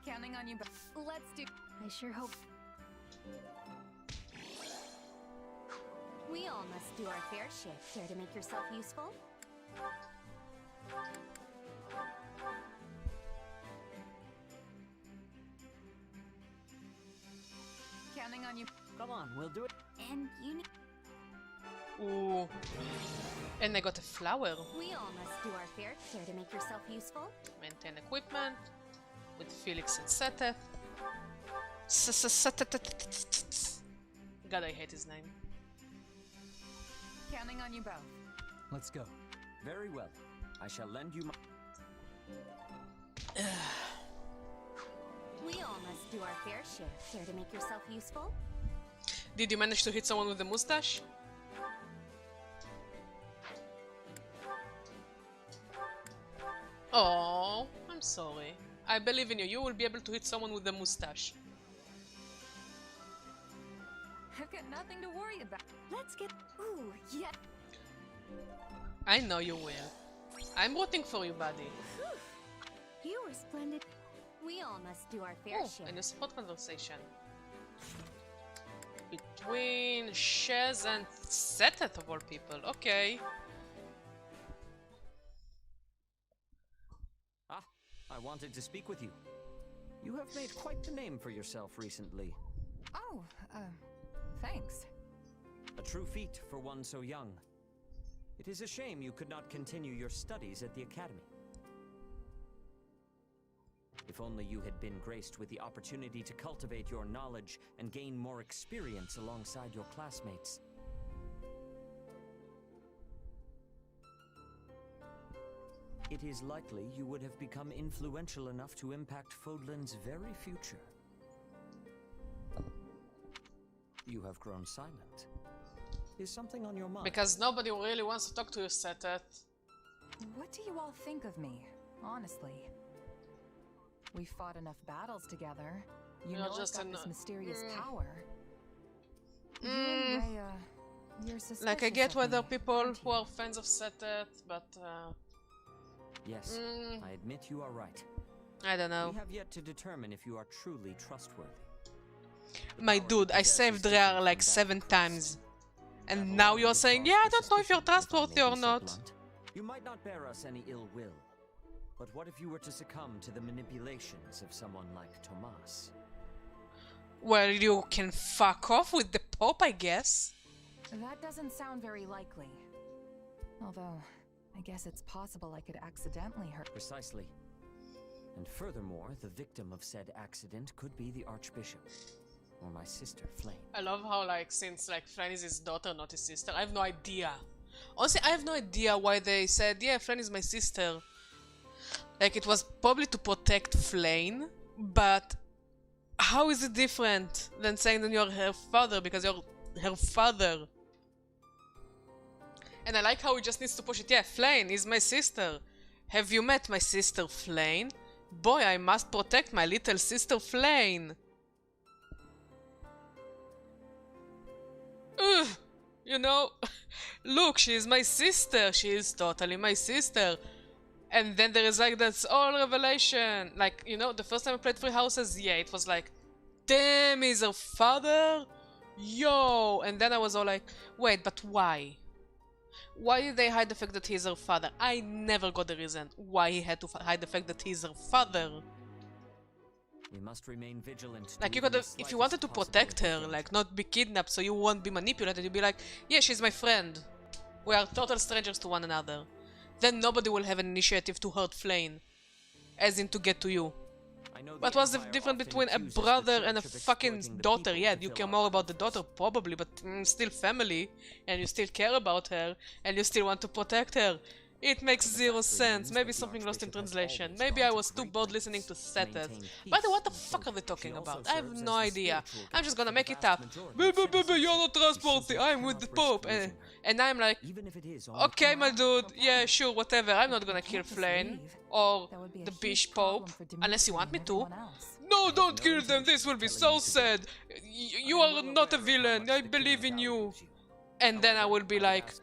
Counting on you, but let's do. I sure hope. We all must do our fair share. Care to make yourself useful? Counting on you. Come on, we'll do it. And you need. Ooh. And I got a flower. We all must do our fair. Care to make yourself useful? Maintain equipment with Felix and Seteth. God, I hate his name. Counting on you both. Let's go. Very well. I shall lend you my... We all must do our fair share. Care to make yourself useful? Did you manage to hit someone with the mustache? Oh, I'm sorry. I believe in you. You will be able to hit someone with the mustache. I've got nothing to worry about. Let's get. Ooh, yeah. I know you will. I'm rooting for you, buddy. You were splendid. We all must do our fair Oh, share. and a spot conversation between Shez and Seteth of all people. Okay. Ah, I wanted to speak with you. You have made quite the name for yourself recently. Oh, thanks. A true feat for one so young. It is a shame you could not continue your studies at the academy. If only you had been graced with the opportunity to cultivate your knowledge and gain more experience alongside your classmates. It is likely you would have become influential enough to impact Fodlan's very future. You have grown silent. Is something on your mind? Because nobody really wants to talk to you, Seteth. What do you all think of me, honestly? We fought enough battles together. You know just I've got this mysterious power. You Mm. and Rhea, you're suspicious Like, I get of why there are me, people aren't who you? are fans of Seteth, but Yes, I admit you are right. I don't know. We have yet to determine if you are truly trustworthy. My dude, I saved Rhea like 7 times. And now you're saying, yeah, I don't know if you're trustworthy or not. You might not bear us any ill will. But what if you were to succumb to the manipulations of someone like Tomas? Well, you can fuck off with the Pope, I guess. That doesn't sound very likely. Although, I guess it's possible I could accidentally hurt. Precisely. And furthermore, the victim of said accident could be the Archbishop. Or my sister, Flame. I love how, like, since, like, Flame is his daughter, not his sister, I have no idea. Honestly, I have no idea why they said, yeah, Flame is my sister. Like, it was probably to protect Flame, but how is it different than saying that you're her father because you're her father? And I like how he just needs to push it. Yeah, Flame is my sister. Have you met my sister Flame? Boy, I must protect my little sister Flame. Ugh, you know, look, she is my sister. She is totally my sister. And then there is like that's all revelation. Like, you know, the first time I played Three Houses, yeah, it was like, damn, he's her father? Yo! And then I was all like, wait, but why? Why did they hide the fact that he's her father? I never got the reason why he had to hide the fact that he's her father. We must remain vigilant. Like, you could have, if you wanted to protect her, like, not be kidnapped so you won't be manipulated, you'd be like, yeah, she's my friend. We are total strangers to one another. Then nobody will have an initiative to hurt Flame. As in to get to you. But what's the difference between a brother and a fucking daughter? Yeah, you care more about the daughter, probably, but still family. And you still care about her. And you still want to protect her. It makes zero sense. Maybe something lost in translation. Maybe I was too bored listening to Setheth. By the way, what the fuck are they talking about? I have no idea. I'm just gonna make it up. You're not trustworthy. I'm with the Pope. And I'm like, okay, my dude. Yeah, sure, whatever. I'm not gonna kill Flame or the Bishop unless you want me to. No, don't kill them. This will be so sad. You are not a villain. I believe in you. And then I will be like,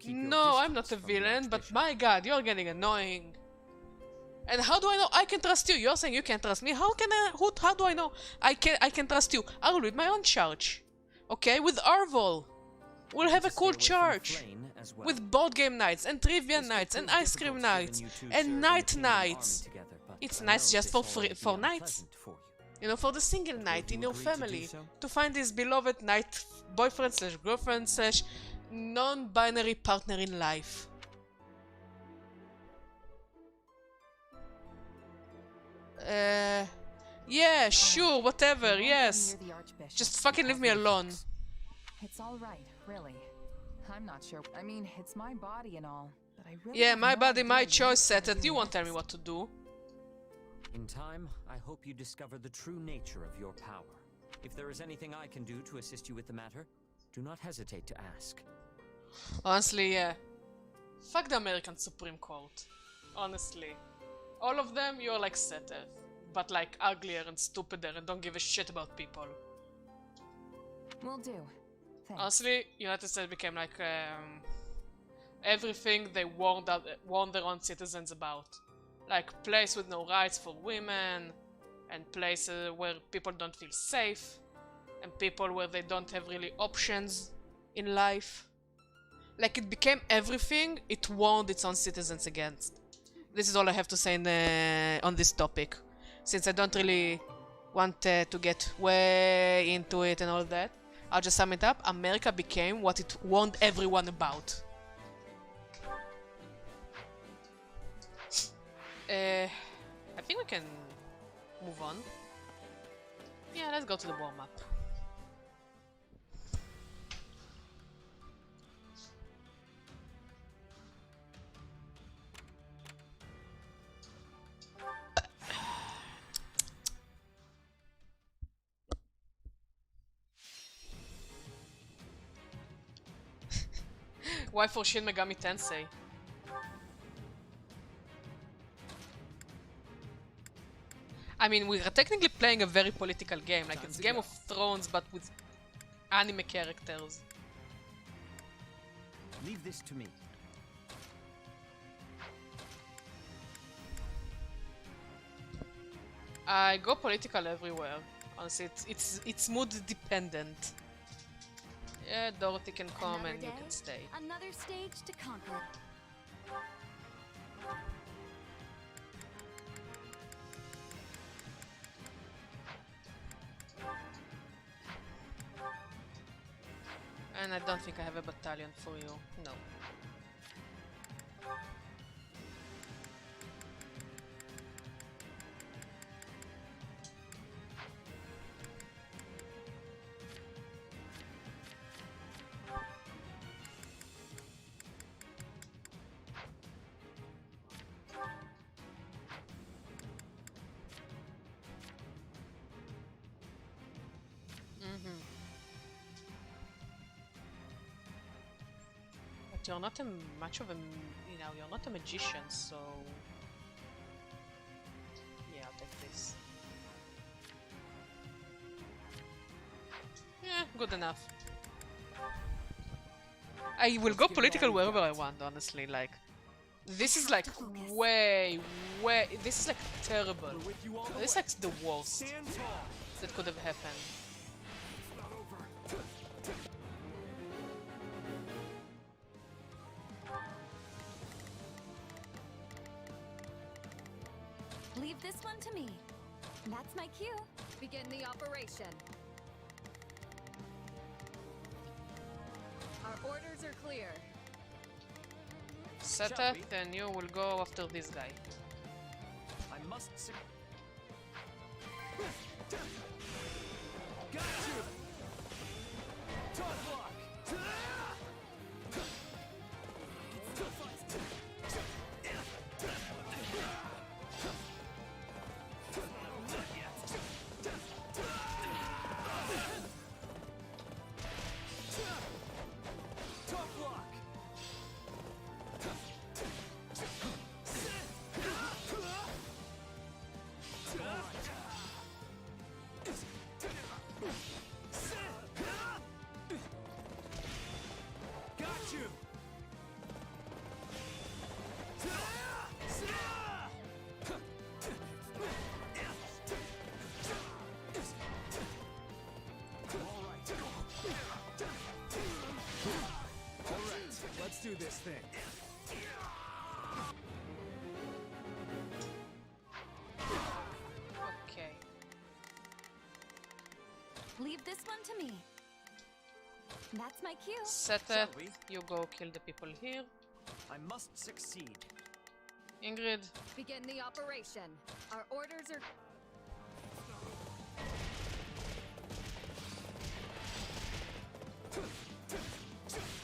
no, I'm not a villain, but my god, you're getting annoying. And how do I know I can trust you? You're saying you can't trust me. How can I, how do I know I can trust you? I'll read my own church. Okay, with Arval. We'll have a cool church. With board game nights, and trivia nights, and ice cream nights, and night nights. It's nice just for nights. You know, for the single night in your family. To find this beloved night boyfriend slash girlfriend slash non-binary partner in life. Yeah, sure, whatever, yes. Just fucking leave me alone. It's alright, really. I'm not sure. I mean, it's my body and all, but I really yeah, my body, my choice, Setheth. You won't tell me what to do. In time, I hope you discover the true nature of your power. If there is anything I can do to assist you with the matter, do not hesitate to ask. Honestly, yeah. Fuck the American Supreme Court. Honestly. All of them, you're like Setheth. But like uglier and stupider and don't give a shit about people. Will do. Thanks. Honestly, United States became like everything they warned their own citizens about. Like place with no rights for women, and places where people don't feel safe, and people where they don't have really options in life. Like it became everything it warned its own citizens against. This is all I have to say on this topic, since I don't really want to get way into it and all that. I'll just sum it up. America became what it warned everyone about. I think we can move on. Yeah, let's go to the warm-up. Why for Shin Megami Tensei? I mean, we are technically playing a very political game, like it's Game of Thrones but with anime characters. Leave this to me. I go political everywhere. Honestly, it's mood dependent. Yeah, Dorothy can come and you can stay. Another stage to conquer. And I don't think I have a battalion for you. No. But you're not much of a, you're not a magician, so yeah, I'll take this. Yeah, good enough. I will go political wherever I want, honestly, like this is like way, this is like terrible. This is like the worst that could have happened. Leave this one to me. That's my cue. Begin the operation. Our orders are clear. Set it, and you will go after this guy. I must. Got you. Tough luck. Let's do this thing. Okay. Leave this one to me. That's my cue. Set it. You go kill the people here. I must succeed. Ingrid. Begin the operation. Our orders are...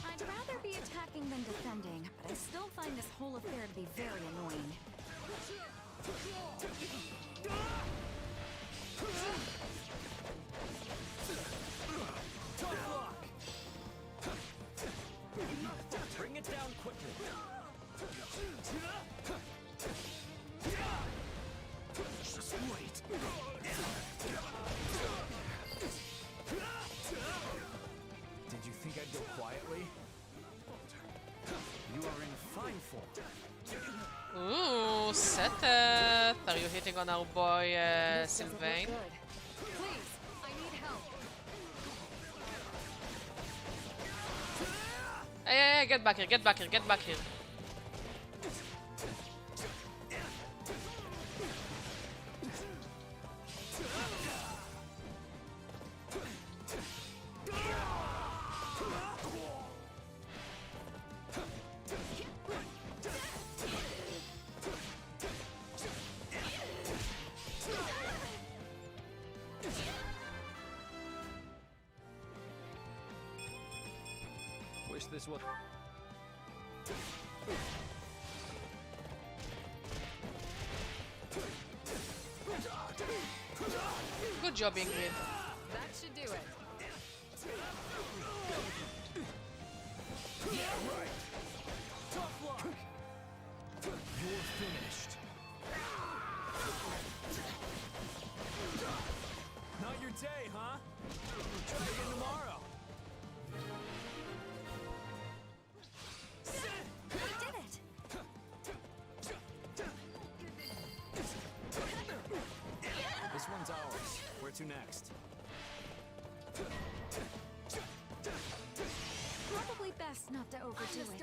I'd rather be attacking than defending, but I still find this whole affair to be very annoying. Tough luck. Bring it down quickly. Just wait. Did you think I'd go quietly? You are in fine form. Ooh, set it. Are you hitting on our boy Sylvain? Please, I need help. Hey, get back here, get back here, get back here. Wish this was... Good job, Ingrid. That should do it. Yeah, right. Tough luck. You're finished. Not your day, huh? Try again tomorrow. We did it. This one's ours. Where to next? Probably best not to overdo it.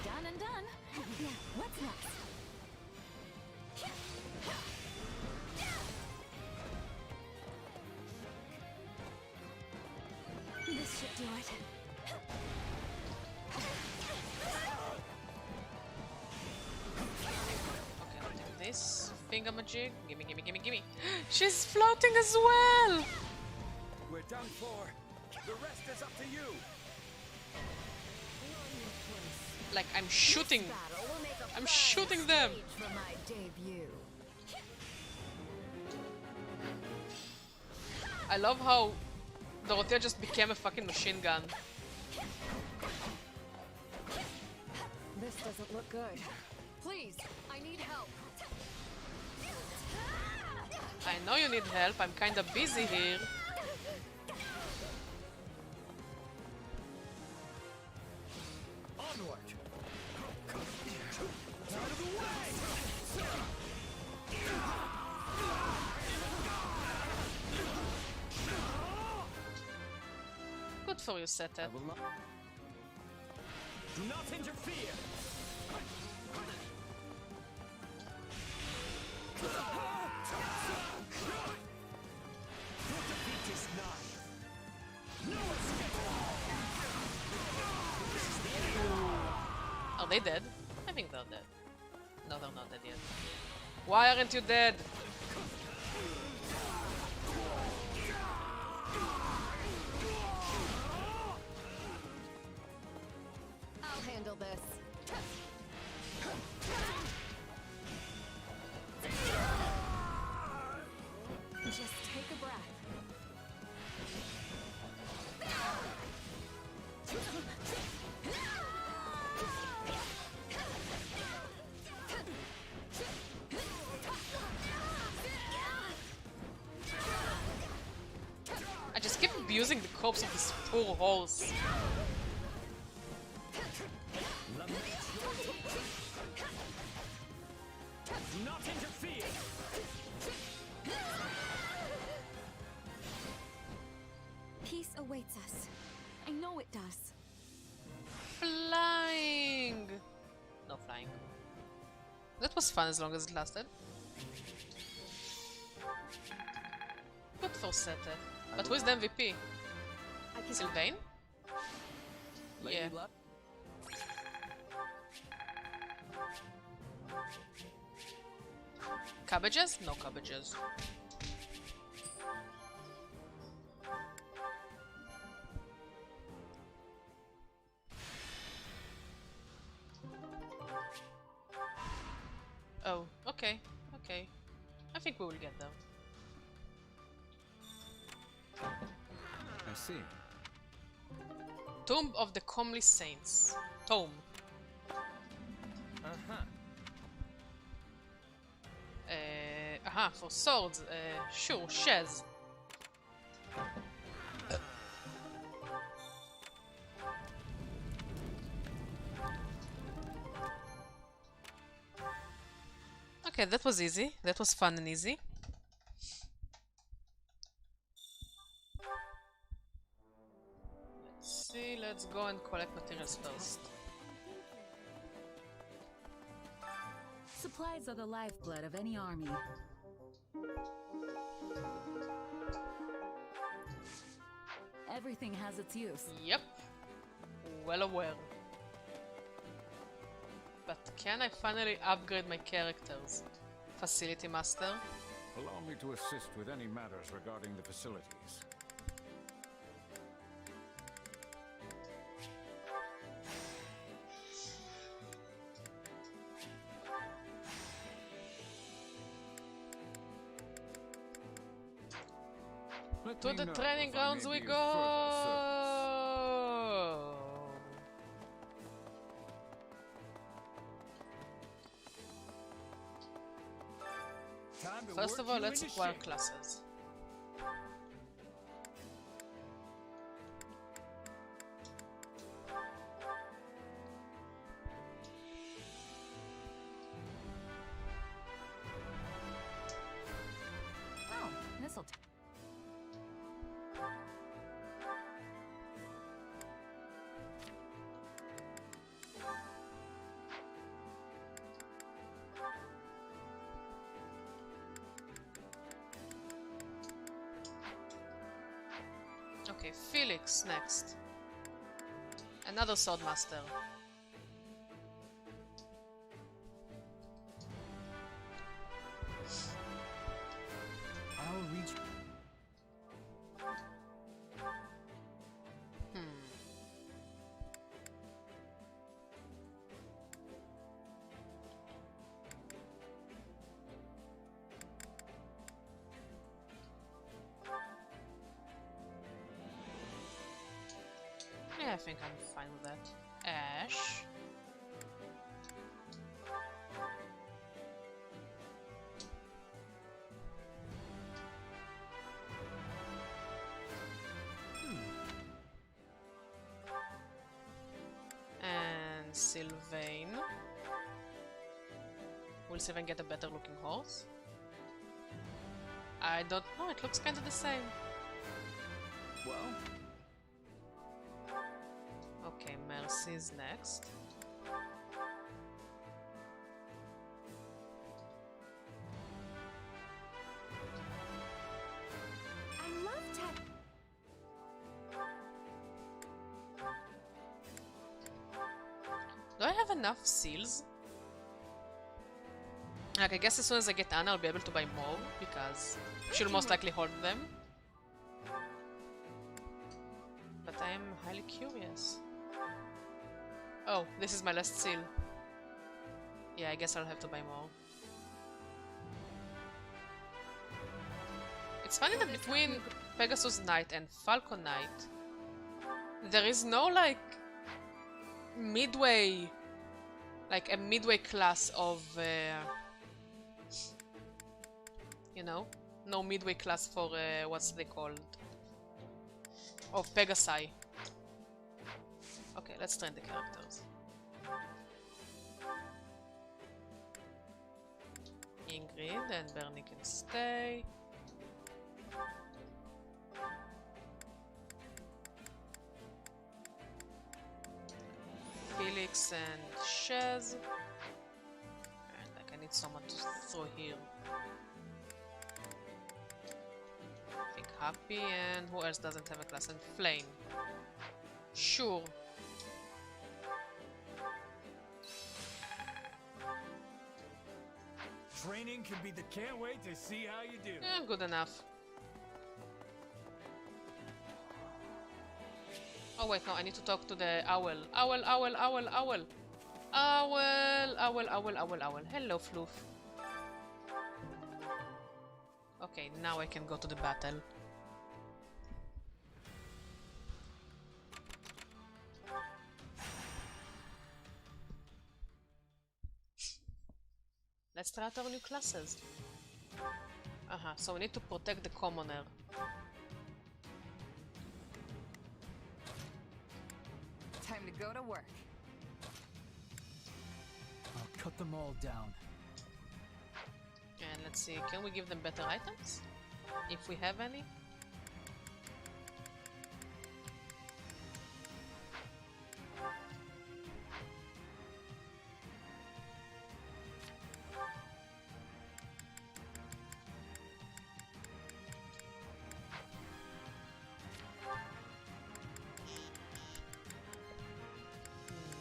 Done and done. Yeah, what's next? This should do it. Okay, I'll do this thingamajig. Gimme, gimme, gimme, gimme. She's floating as well! We're done for. The rest is up to you. Like, I'm shooting. I'm shooting them. For my debut. I love how Dorothea just became a fucking machine gun. This doesn't look good. Please, I need help. I know you need help. I'm kinda busy here. Onward. Out of the way. before you set it. Do not interfere! Your defeat is nigh. No escape! Are they dead? I think they're dead. No, they're not dead yet. Why aren't you dead? I'll handle this. Just take a breath. I just keep abusing the corpse of this poor horse. Do not interfere! Peace awaits us. I know it does. Flying! No flying. That was fun as long as it lasted. Good for Sete. But who is the MVP? Sylvain? Yeah. Cabbages? No cabbages. Oh, okay, okay. I think we will get them. I see. Tomb of the Comely Saints. Tome. For swords. Sure, Shez. Okay, that was easy. That was fun and easy. Let's see, let's go and collect materials first. Supplies are the lifeblood of any army. Everything has its use. Yep. Well aware. But can I finally upgrade my characters? Facility Master? Allow me to assist with any matters regarding the facilities. To the training grounds we go! First of all, let's acquire classes. Oh, this'll Okay, Felix next. Another swordmaster. I'll reach. Yeah, I think I'm fine with that. Ash. And Sylvain. Will Sylvain get a better looking horse? I don't know, it looks kind of the same. Well, Pharmacies next. I love tech. Do I have enough seals? Like, I guess as soon as I get Anna, I'll be able to buy more, because she'll most likely hold them. But I am highly curious. Oh, this is my last seal. Yeah, I guess I'll have to buy more. It's funny that between Pegasus Knight and Falcon Knight, there is no, like, midway... like, a midway class of... you know? No midway class for, what's they called? Of Pegasi. Okay, let's train the characters. Ingrid and Bernie can stay. Felix and Shez. And like, I need someone to throw here. I think Happy, and who else doesn't have a class? And Flame. Sure. Training can be the can't wait to see how you do. Good enough. Oh wait, no, I need to talk to the owl. Owl, owl, owl, owl. Owl, owl, owl, owl, owl. Hello, Floof. Okay, now I can go to the battle. Let's try out our new classes. So we need to protect the commoner. Time to go to work. I'll cut them all down. And let's see, can we give them better items? If we have any?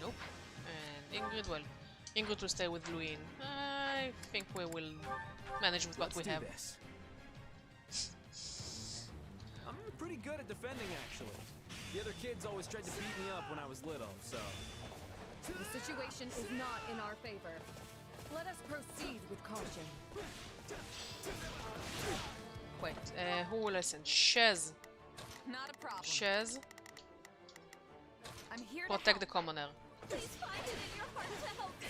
Nope. And Ingrid, well, Ingrid will stay with Luin. I think we will manage with what we have. This. I'm pretty good at defending, actually. The other kids always tried to beat me up when I was little, so... The situation is not in our favor. Let us proceed with caution. Wait, who will I send? Shez. Not a problem. Shez. I'm here to Protect help. the commoner. Please find it in your heart to help, dude.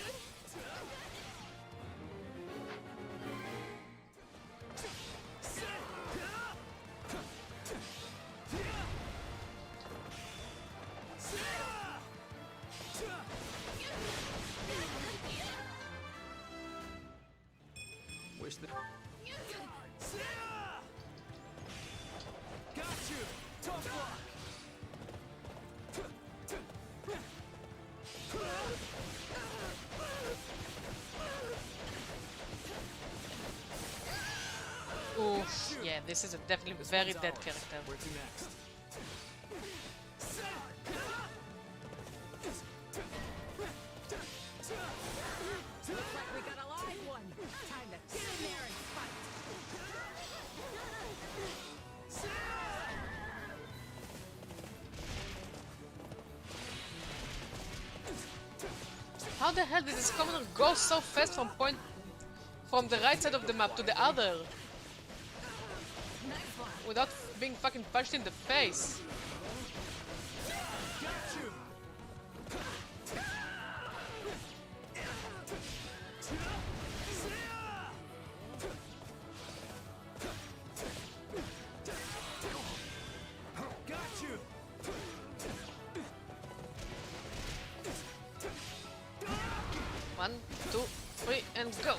Wish that... Got you! Tough luck! Oof, yeah, this is a definitely very dead character. Where to next? Looks like we got a live one. Time to get in there and fight. How the hell did this commoner go so fast from the right side of the map to the other? Without being fucking punched in the face. One, two, three, and go!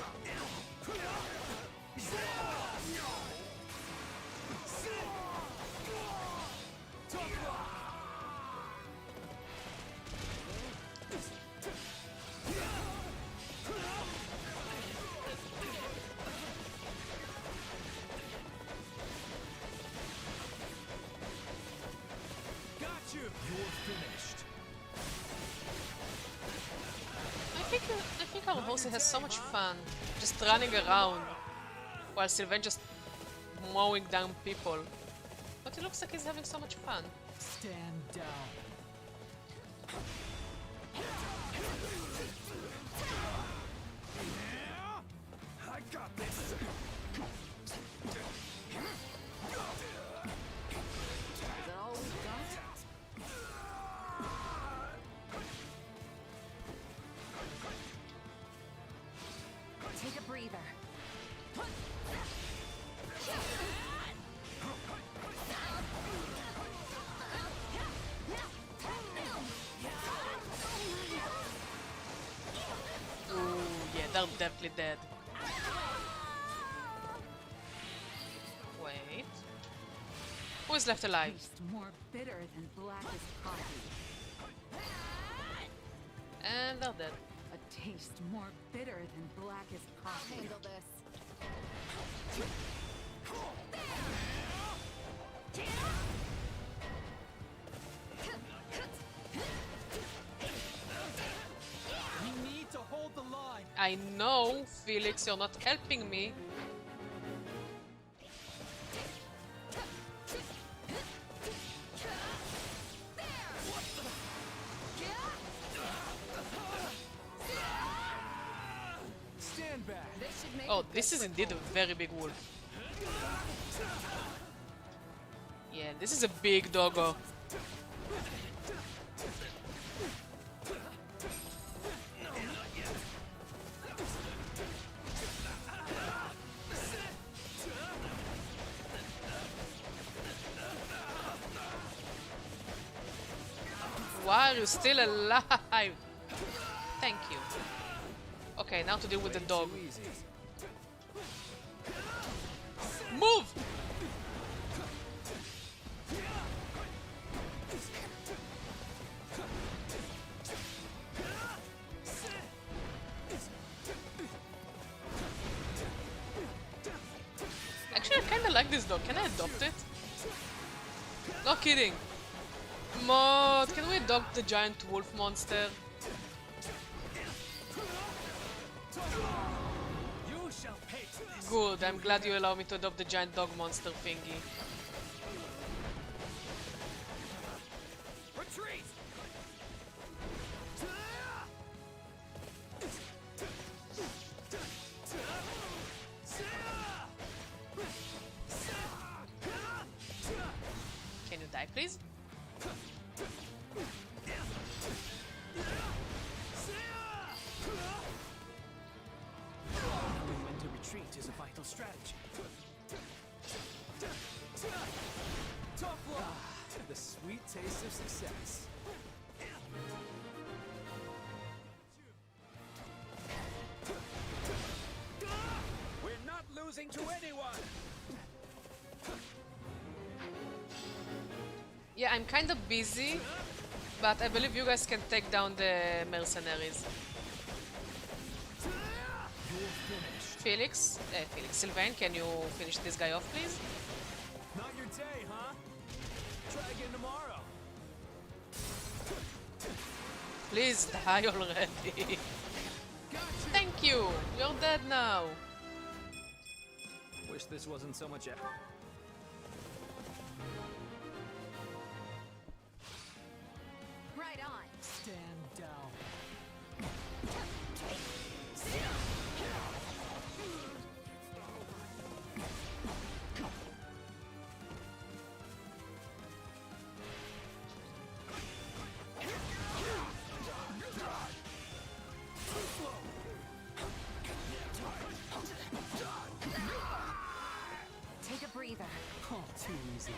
finished. I think our host has so much fun just running around while Sylvain just mowing down people. But it looks like he's having so much fun. Stand down. I got this. Is that all we've got? Take a breather. Ooh, yeah, they're definitely dead. Wait. Who is left alive? Taste more bitter than blackest coffee. And they're dead. A taste more bitter than blackest coffee. Handle this. We need to hold the line. I know, Felix, you're not helping me. Stand back. This should make Oh, a good this is indeed a very big wolf. Yeah, this is a big doggo. Why are you still alive? Thank you. Okay, now to deal with the dog. Move! Actually, I kinda like this dog. Can I adopt it? Not kidding. Mod, can we adopt the giant wolf monster? You shall pay for this. Good, I'm glad you allow me to adopt the giant dog monster thingy. Retreat. Can you die, please? Knowing when to retreat is a vital strategy. Tough luck. The sweet taste of success. We're not losing to anyone. Yeah, I'm kind of busy, but I believe you guys can take down the mercenaries. Felix, Sylvain, can you finish this guy off, please? Not your day, huh? Try again tomorrow. Please die already. Thank you. You're dead now. Wish this wasn't so much. right on. Stand down. Take a breather. Oh, too easy.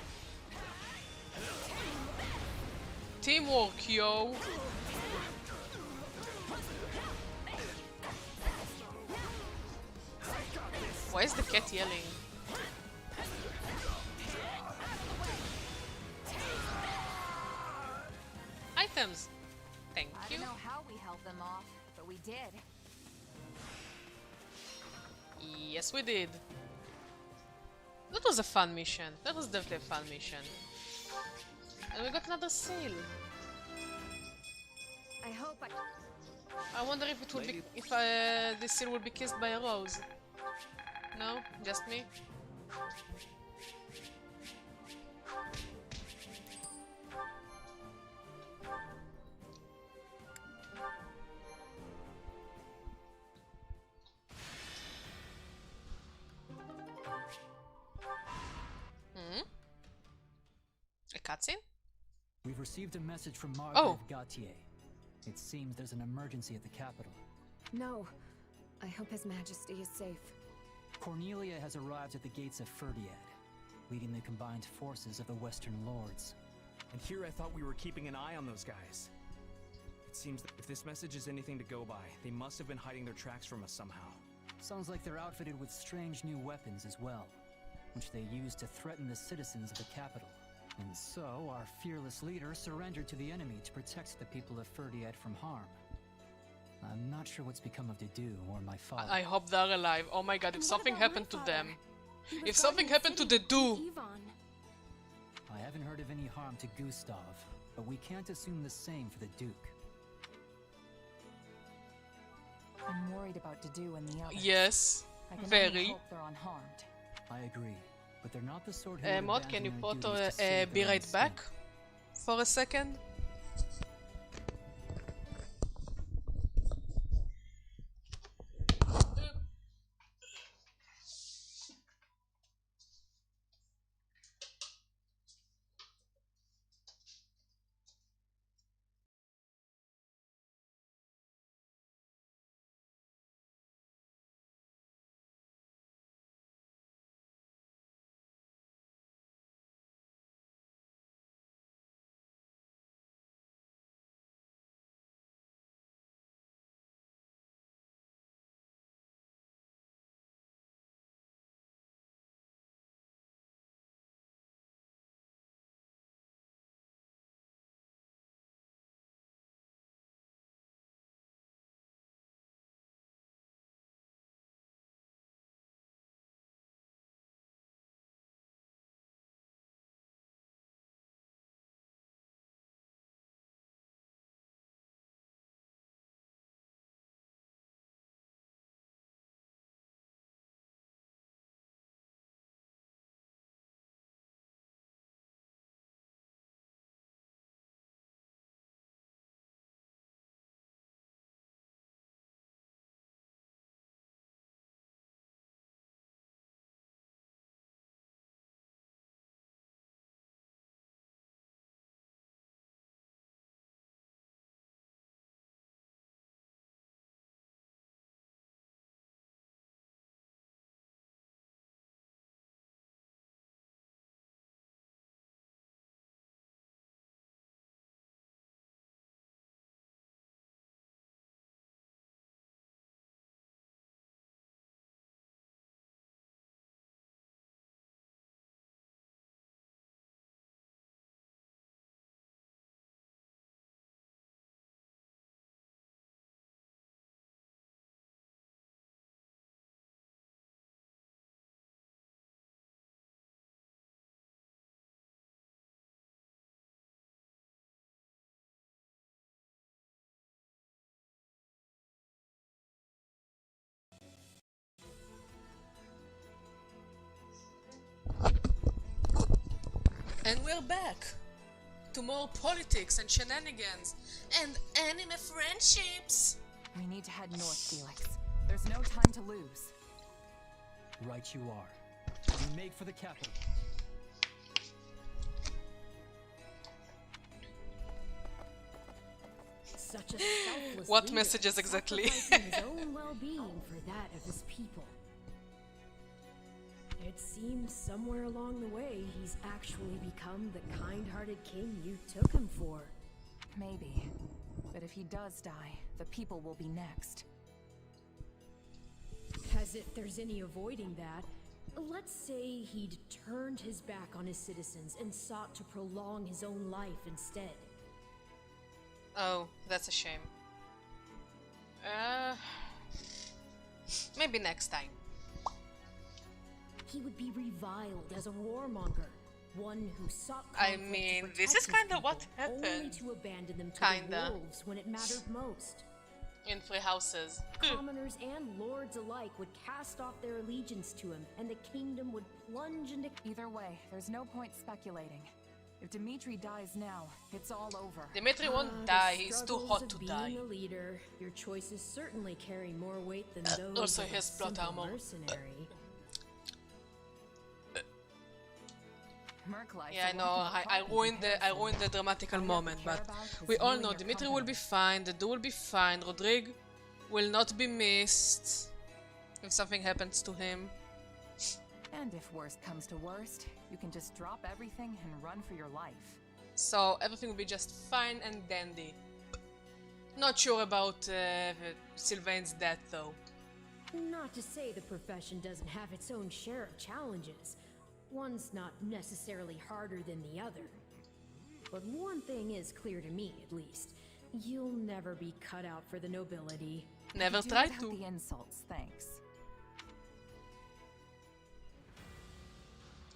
Teamwork, yo. Why is the cat yelling? Items. Thank I you. don't know how we held them off, but we did. Yes, we did. That was a fun mission. That was definitely a fun mission. And we got another seal. I hope I wonder if it would be if this seal will be kissed by a rose. No, just me. A cutscene? We've received a message from Margrave Oh. Gautier. It seems there's an emergency at the capital. No. I hope His Majesty is safe. Cornelia has arrived at the gates of Ferdiad, leading the combined forces of the Western Lords. And here I thought we were keeping an eye on those guys. It seems that if this message is anything to go by, they must have been hiding their tracks from us somehow. Sounds like they're outfitted with strange new weapons as well, which they use to threaten the citizens of the capital. And so, our fearless leader surrendered to the enemy to protect the people of Ferdiad from harm. I'm not sure what's become of Dedue or my father. I hope they're alive. Oh my god, if And what something about my happened to father? them. He was If something guarding happened to the city Dedue. with Yvonne. I haven't heard of any harm to Gustav, but we can't assume the same for the Duke. I'm worried about Dedue and the others. Yes, I can only very. hope they're unharmed. I agree, but they're not the sort who would Mod, can you abandon put their duties to save be their own right skin. back for a second? And we're back to more politics and shenanigans and anime friendships. We need to head north, Felix. There's no time to lose. Right you are. We make for the capital. Such a selfless What leader, messages exactly? sacrificing his own well-being for that of his people. It seems somewhere along the way he's actually become the kind-hearted king you took him for. Maybe. But if he does die, the people will be next. As if there's any avoiding that. Let's say he'd turned his back on his citizens and sought to prolong his own life instead. Oh, that's a shame. Maybe next time. He would be reviled as a warmonger, one who sought I conflict to mean, protect this is his kinda what people, only happened. to abandon them to Kinda. the wolves when it mattered most. In Three Houses. Commoners and lords alike would cast off their allegiance to him, and the kingdom would plunge into... Either way, there's no point speculating. If Dimitri dies now, it's all over. Dimitri won't die, he's too hot to die. Being a leader, your choices certainly carry more weight than those Also, of he has a plot simple armor. mercenary. Yeah, I know. I ruined the dramatical moment, but we all know Dimitri will be fine, Dedue will be fine, Rodrigue will not be missed if something happens to him. And if worst comes to worst, you can just drop everything and run for your life. So everything will be just fine and dandy. Not sure about Sylvain's death though. Not to say the profession doesn't have its own share of challenges. One's not necessarily harder than the other. But one thing is clear to me, at least. You'll never be cut out for the nobility. Never try to. The insults, thanks.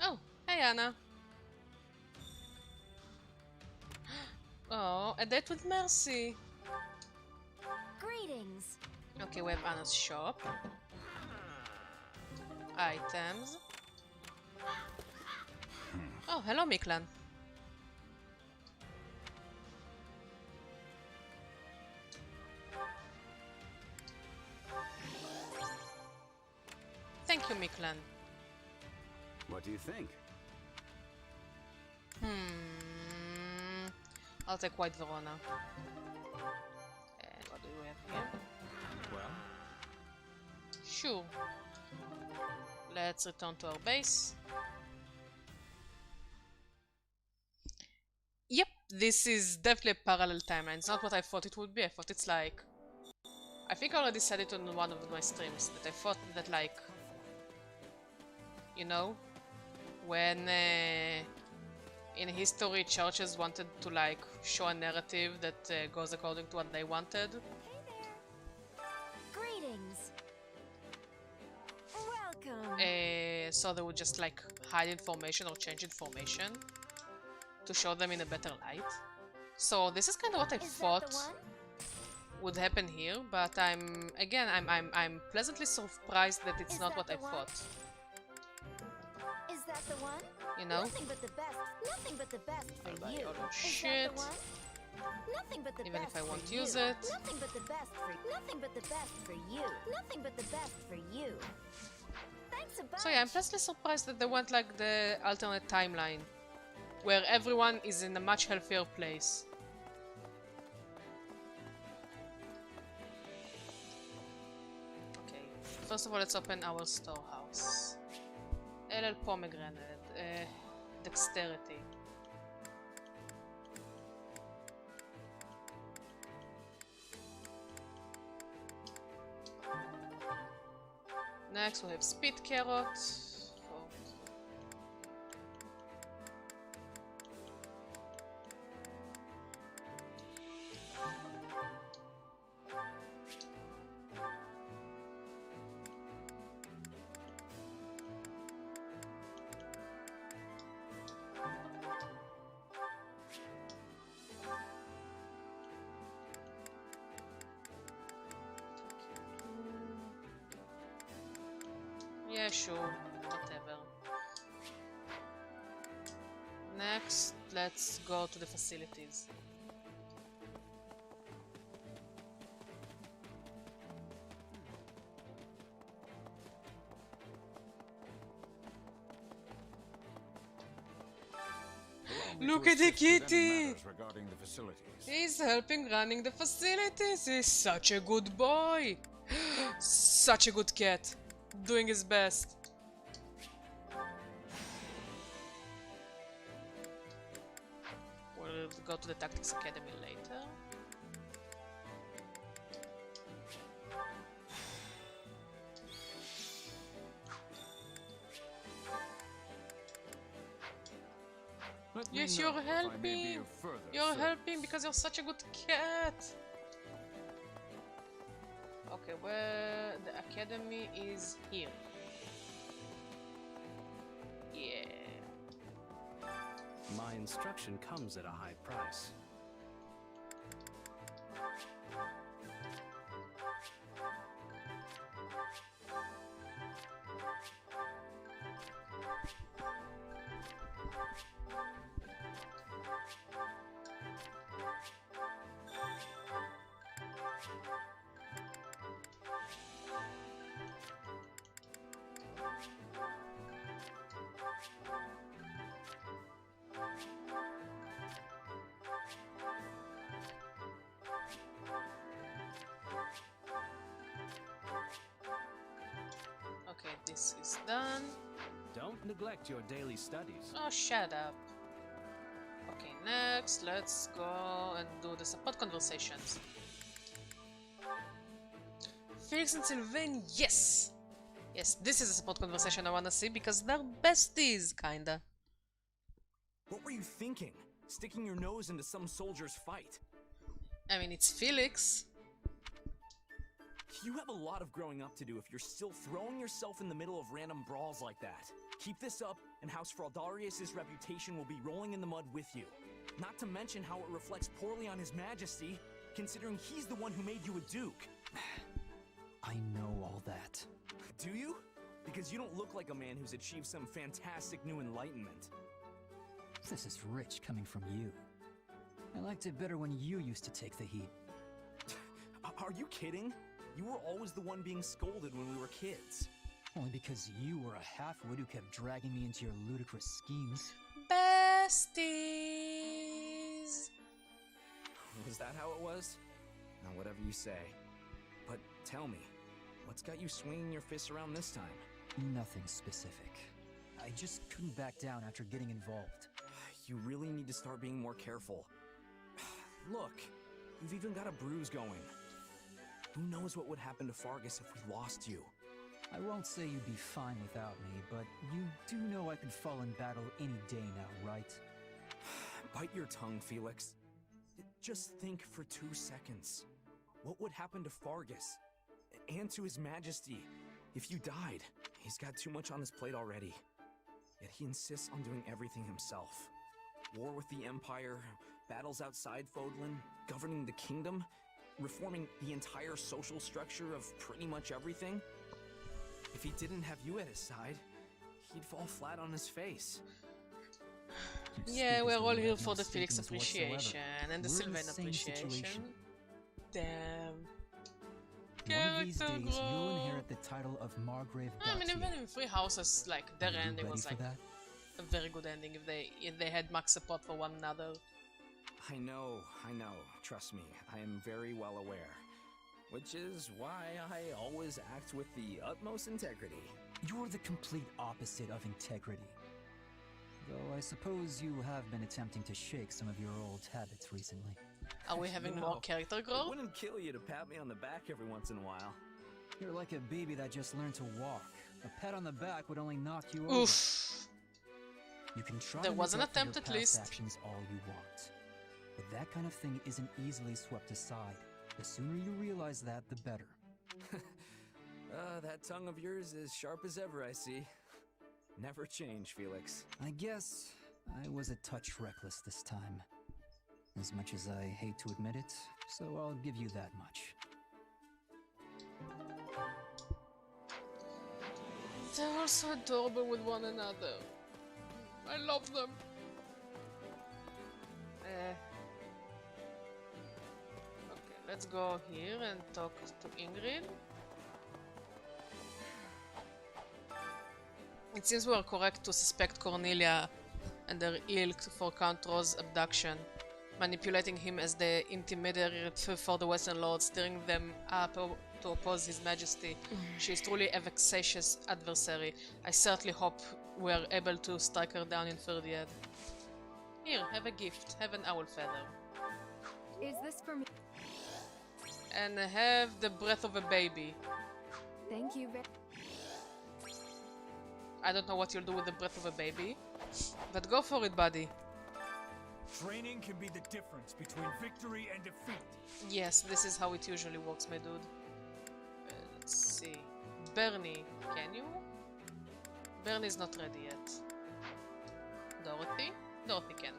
Oh, hey Anna. Oh, a date with Mercy. Greetings. Okay, we have Anna's shop. Items. Oh, hello Miklan. Thank you, Miklan. What do you think? I'll take White Verona. And what do we have here? Well? Sure. Let's return to our base. Yep, this is definitely a parallel timeline. It's not what I thought it would be. I thought it's like... I think I already said it on one of my streams, that I thought that like... You know? When in history churches wanted to like show a narrative that goes according to what they wanted. Greetings. Welcome. So they would just like hide information or change information to show them in a better light. So this is kind of what I thought would happen here, but I'm pleasantly surprised that it's not what I thought. Is that the one? You know? Nothing but the best. Nothing but the best for you. Oh Is shit. that the one? Nothing but the Even best if I won't for use you. it. Nothing but the best for nothing but the best for you. Nothing but the best for you. Thanks a bunch. So yeah, I'm pleasantly surprised that they went like the alternate timeline, where everyone is in a much healthier place. Okay, first of all, let's open our storehouse. LL Pomegranate, Dexterity. Next we have Speed Carrot. Yeah, sure, whatever. Next, let's go to the facilities. Look at the kitty! Regarding the facilities. He's helping running the facilities. He's such a good boy. Such a good cat. Doing his best. We'll go to the Tactics Academy later. Yes, you're helping. You're helping because you're such a good cat. Okay, where the academy is here. Yeah. instruction comes at a high price. Okay, this is done. Don't neglect your daily studies. Oh, shut up. Okay, next, let's go and do the support conversations. Felix and Sylvain, yes! Yes, this is a support conversation I wanna see because they're besties, kinda. What were you thinking? Sticking your nose into some soldier's fight? I mean, it's Felix. You have a lot of growing up to do if you're still throwing yourself in the middle of random brawls like that. Keep this up, and House Fraldarius' reputation will be rolling in the mud with you. Not to mention how it reflects poorly on His Majesty, considering he's the one who made you a duke. I know all that. Do you? Because you don't look like a man who's achieved some fantastic new enlightenment. This is rich coming from you. I liked it better when you used to take the heat. Are you kidding? You were always the one being scolded when we were kids. Only because you were a half-wit who kept dragging me into your ludicrous schemes. Besties! Was that how it was? Now, whatever you say. But tell me, what's got you swinging your fists around this time? Nothing specific. I just couldn't back down after getting involved. You really need to start being more careful. Look, you've even got a bruise going. Who knows what would happen to Fargus if we lost you? I won't say you'd be fine without me, but you do know I could fall in battle any day now, right? Bite your tongue, Felix. Just think for 2 seconds. What would happen to Fargus? And to His Majesty if you died? He's got too much on his plate already. Yet he insists on doing everything himself. War with the Empire, battles outside Fodlan, governing the kingdom, reforming the entire social structure of pretty much everything. If he didn't have you at his side, he'd fall flat on his face. Yeah, we're all here for the Felix appreciation and the Sylvain appreciation. Damn. One of these days, you'll inherit the title of Margrave. I mean, even in Three Houses, like their ending was like a very good ending if they had max support for one another. I know. Trust me, I am very well aware. Which is why I always act with the utmost integrity. You're the complete opposite of integrity. Though I suppose you have been attempting to shake some of your old habits recently. Are we having more character growth? It wouldn't kill you to pat me on the back every once in a while. You're like a baby that just learned to walk. A pat on the back would only knock you over. Oof. You can try there to was an make up attempt for at your least. past actions all you want. But that kind of thing isn't easily swept aside. The sooner you realize that, the better. That tongue of yours is sharp as ever, I see. Never change, Felix. I guess I was a touch reckless this time. As much as I hate to admit it, so I'll give you that much. They're all so adorable with one another. I love them. Okay, let's go here and talk to Ingrid. It seems we are correct to suspect Cornelia and their ilk for Count Rose's abduction, manipulating him as the intermediary for the Western Lords, stirring them up to oppose His Majesty. She is truly a vexatious adversary. I certainly hope we are able to strike her down in Ferdiad. Here, have a gift. Have an owl feather. Is this for me? And have the breath of a baby. Thank you. I don't know what you'll do with the breath of a baby, but go for it, buddy. Training can be the difference between victory and defeat. Yes, this is how it usually works, my dude. Let's see. Bernie, can you? Bernie's not ready yet. Dorothy? Dorothy can.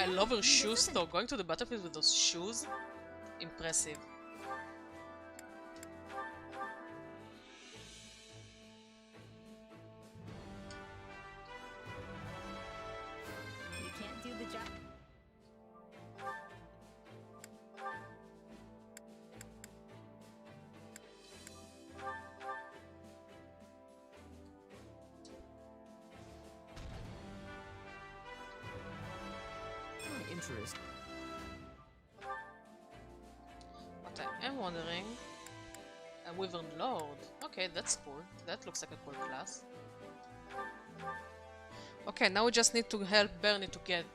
I love her shoes though. Going to the battlefield with those shoes? Impressive. You can't do the job. Interest. What I am wondering... A Wyvern Lord. Okay, that's cool. That looks like a cool class. Okay, now we just need to help Bernie to get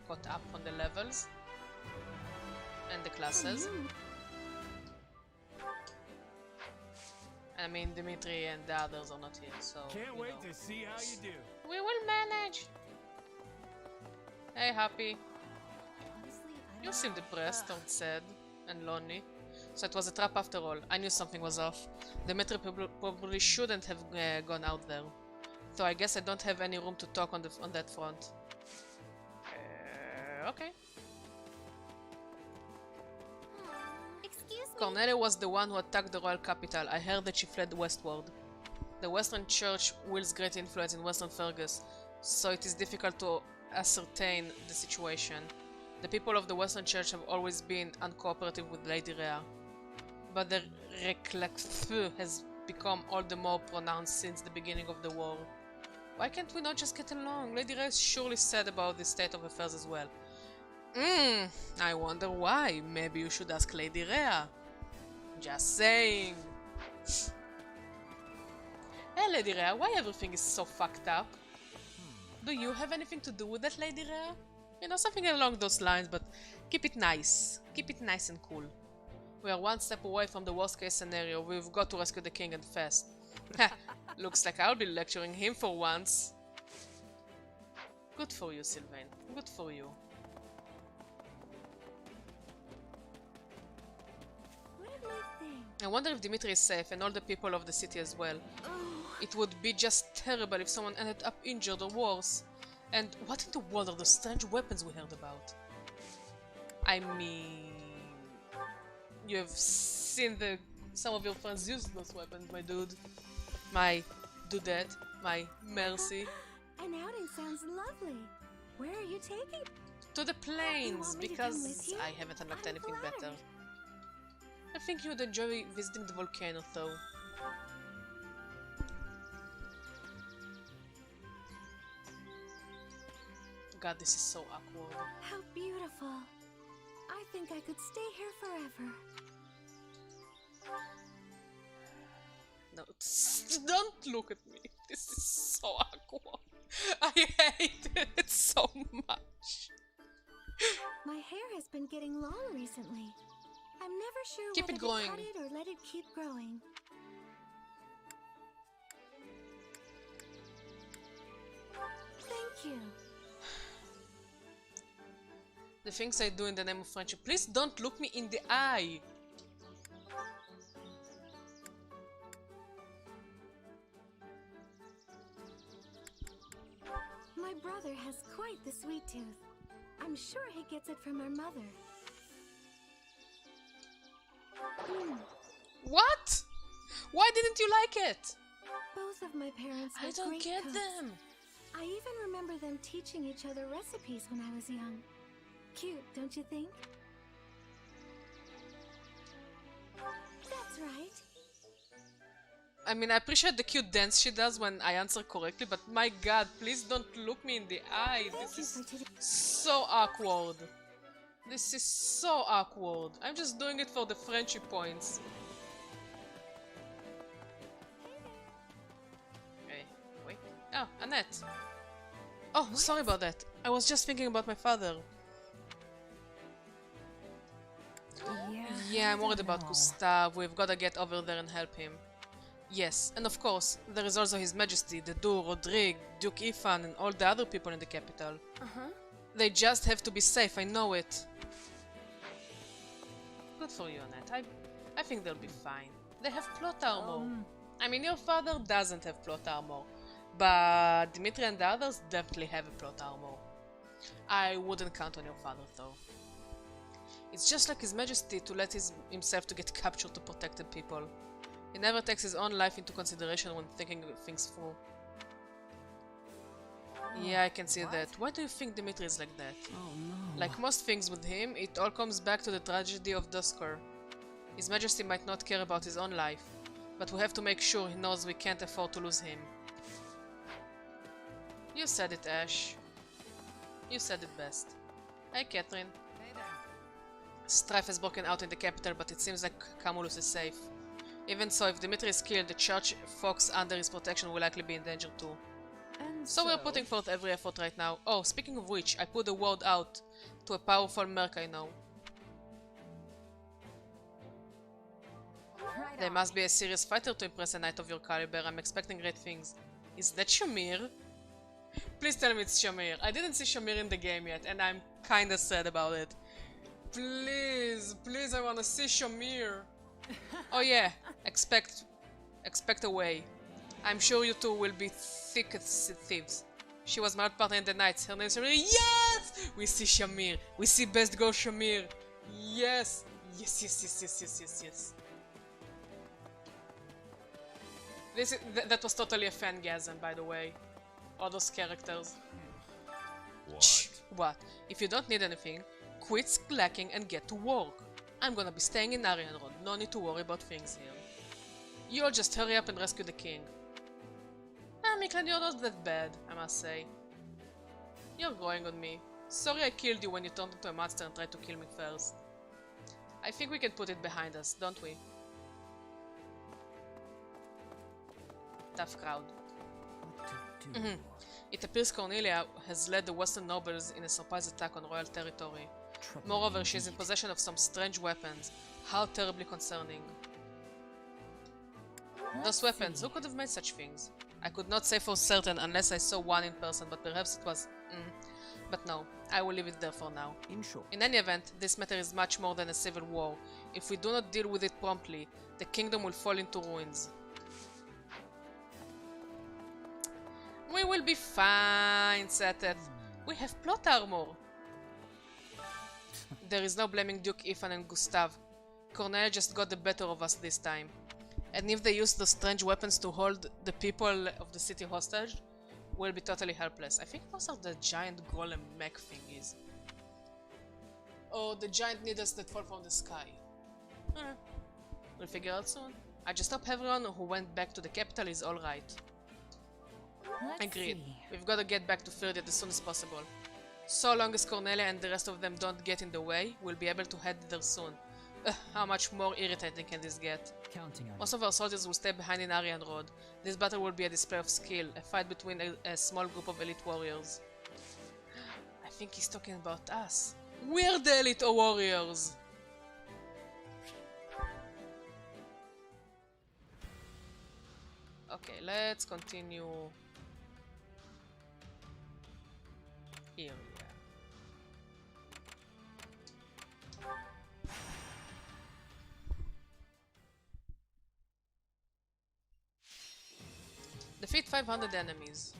caught up on the levels. And the classes. I mean, Dimitri and the others are not here, so... Can't wait to see how you do. We will manage! Hey, Happy. You seem depressed or sad and lonely. So it was a trap after all. I knew something was off. Dimitri probably shouldn't have gone out there. So I guess I don't have any room to talk on that front. Okay. Excuse me. Cornelia was the one who attacked the royal capital. I heard that she fled westward. The Western Church wields great influence in Western Fergus, so it is difficult to ascertain the situation. The people of the Western Church have always been uncooperative with Lady Rhea, but the reclaims has become all the more pronounced since the beginning of the war. Why can't we not just get along? Lady Rhea is surely sad about the state of affairs as well. I wonder why. Maybe you should ask Lady Rhea. Just saying. Hey Lady Rhea, why everything is so fucked up? Do you have anything to do with that, Lady Rhea? You know, something along those lines, but keep it nice. Keep it nice and cool. We are one step away from the worst case scenario. We've got to rescue the king and fast. Looks like I'll be lecturing him for once. Good for you, Sylvain. Good for you. I wonder if Dimitri is safe and all the people of the city as well. It would be just terrible if someone ended up injured or worse. And what in the world are the strange weapons we heard about? I mean... You have seen some of your friends use those weapons, my dude. My dudette. My mercy. An outing sounds lovely. Where are you taking? To the plains, because I haven't unlocked anything better. I think you would enjoy visiting the volcano, though. God, this is so awkward. How beautiful. I think I could stay here forever. No, don't look at me. This is so awkward. I hate it so much. My hair has been getting long recently. I'm never sure Keep whether it going. to cut it or let it keep growing. Thank you. The things I do in the name of friendship. Please don't look me in the eye. My brother has quite the sweet tooth. I'm sure he gets it from our mother. What? Why didn't you like it? Both of my parents were I don't great get cooks. them. I even remember them teaching each other recipes when I was young. Cute, don't you think? That's right. I mean, I appreciate the cute dance she does when I answer correctly, but my god, please don't look me in the eye. This is so awkward. This is so awkward. I'm just doing it for the friendship points. Hey, wait. Oh, Annette. Oh, sorry about that. I was just thinking about my father. Yeah, I'm worried about Gustav. We've gotta get over there and help him. Yes, and of course, there is also His Majesty, Dedue, Rodrigue, Duke Ifan, and all the other people in the capital. They just have to be safe, I know it. Good for you, Annette. I think they'll be fine. They have plot armor. I mean, your father doesn't have plot armor, but Dimitri and the others definitely have a plot armor. I wouldn't count on your father, though. It's just like His Majesty to let himself to get captured to protect the people. He never takes his own life into consideration when thinking things through. Yeah, I can see that. Why do you think Dimitri is like that? Oh no. Like most things with him, it all comes back to the tragedy of Dusker. His Majesty might not care about his own life, but we have to make sure he knows we can't afford to lose him. You said it, Ash. You said it best. Hey, Catherine. Hey there. Strife has broken out in the capital, but it seems like Camulus is safe. Even so, if Dimitri is killed, the church folks under his protection will likely be in danger too. And So we're putting forth every effort right now. Oh, speaking of which, I put a word out to a powerful merc I know. Right There on. must be a serious fighter to impress a knight of your caliber. I'm expecting great things. Is that Shamir? Please tell me it's Shamir. I didn't see Shamir in the game yet, and I'm kinda sad about it. Please, please, I wanna see Shamir. Oh yeah, expect away. I'm sure you two will be thick as thieves. She was my partner in the nights. Her name's Shamir. Yes! We see Shamir. We see best girl Shamir. Yes! Yes, yes, yes, yes, yes, yes, yes. That was totally a fangasm, by the way. All those characters. What? What? If you don't need anything, quit slacking and get to work. I'm gonna be staying in Arian Road. No need to worry about things here. You all just hurry up and rescue the king. Miklan, you're not that bad, I must say. You're growing on me. Sorry I killed you when you turned into a monster and tried to kill me first. I think we can put it behind us, don't we? Tough crowd. It appears Cornelia has led the western nobles in a surprise attack on royal territory. Moreover, she is in possession of some strange weapons. How terribly concerning. Those weapons, who could have made such things? I could not say for certain unless I saw one in person, but perhaps it was... But no, I will leave it there for now. In any event, this matter is much more than a civil war. If we do not deal with it promptly, the kingdom will fall into ruins. We will be fine, Satet. We have plot armor. There is no blaming Duke Ethan and Gustav. Cornelia just got the better of us this time. And if they use those strange weapons to hold the people of the city hostage, we'll be totally helpless. I think those are the giant golem mech thingies. Oh, the giant needles that fall from the sky. We'll figure out soon. I just hope everyone who went back to the capital is alright. Agreed. We've got to get back to Firdiat as soon as possible. So long as Cornelia and the rest of them don't get in the way, we'll be able to head there soon. How much more irritating can this get? Counting on Most of our soldiers will stay behind in Arian Road. This battle will be a display of skill, a fight between a small group of elite warriors. I think he's talking about us. We're the elite warriors! Okay, let's continue here. Defeat 500 enemies.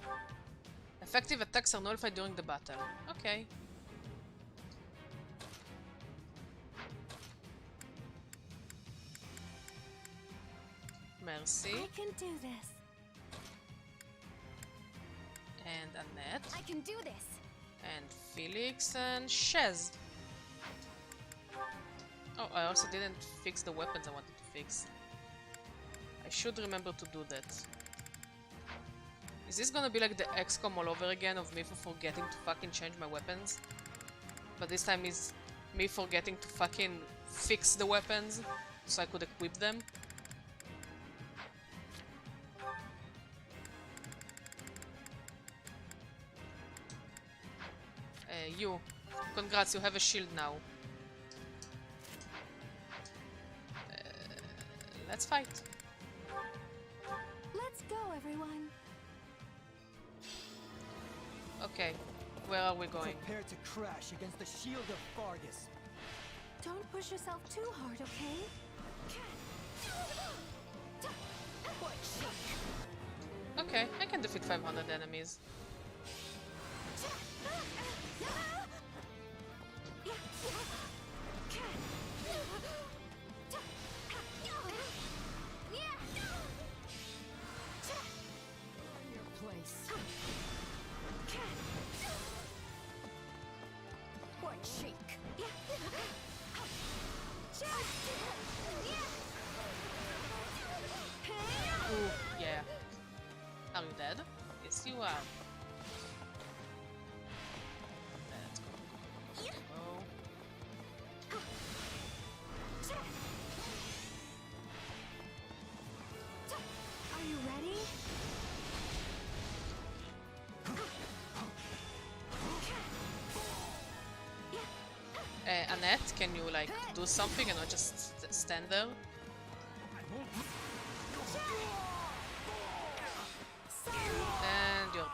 Effective attacks are nullified during the battle. Okay. Mercy. I can do this. And Annette. I can do this. And Felix and Shez. Oh, I also didn't fix the weapons I wanted to fix. I should remember to do that. Is this gonna be like the XCOM all over again of me for forgetting to fucking change my weapons? But this time is me forgetting to fucking fix the weapons so I could equip them? You. Congrats, you have a shield now. Let's fight. Let's go, everyone. Okay, where are we going? Prepare to crash against the shield of Fargus. Don't push yourself too hard, okay? Okay, I can defeat 500 enemies. One shake. Ooh, yeah. Are you dead? Yes, you are. Let's go. Are you ready? Annette, can you like do something and not just stand there? And you're dead.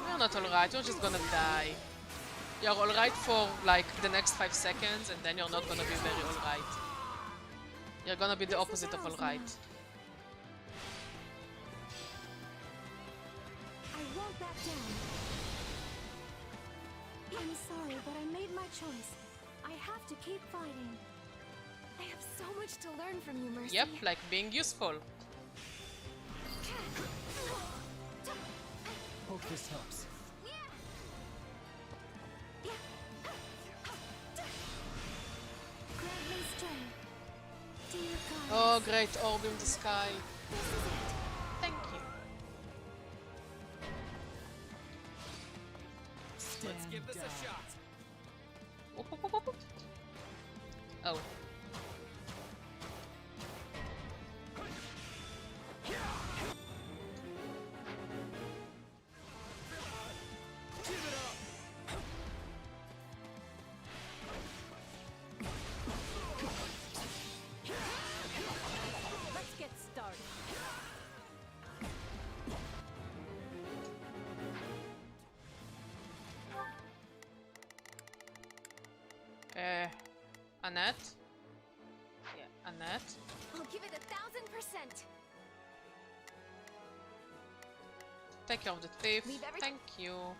You're not alright, you're just gonna die. You're alright for like the next 5 seconds and then you're not gonna be very alright. You're gonna be the opposite of alright. I won't back down. I'm sorry, but I made my choice. I have to keep fighting. I have so much to learn from you, Mercy. Yep, like being useful. Hope this helps. Grant me strength. Dear God. Oh great, orb in the sky. Thank you. Let's give this a shot. Whoop, whoop, whoop, whoop. Oh. Let's get started. Annette? Yeah, Annette. I'll give it 1000%. Take care of the thief. Leave everything- Thank you.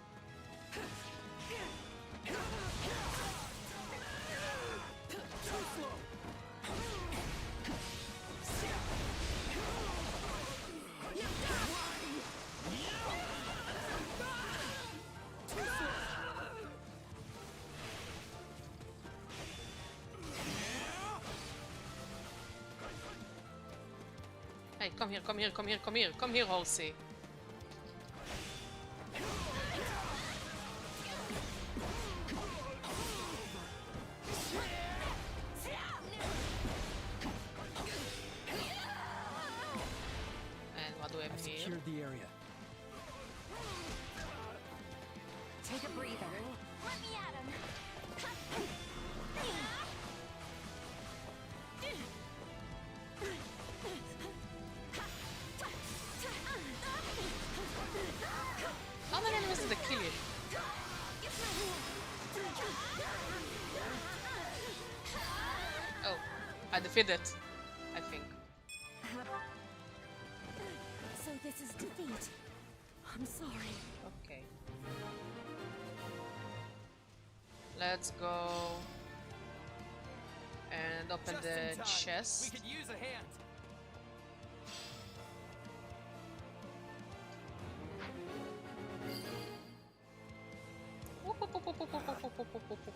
Hey, come here, come here, come here, come here, come here, horsey. And what do we have here? Secured the area. Take a breather. Let me at him. How many enemies did I kill you? Oh, I defeated, I think. So this is defeat. I'm sorry. Okay. Let's go and open Just in the time. chest. We could use a hand.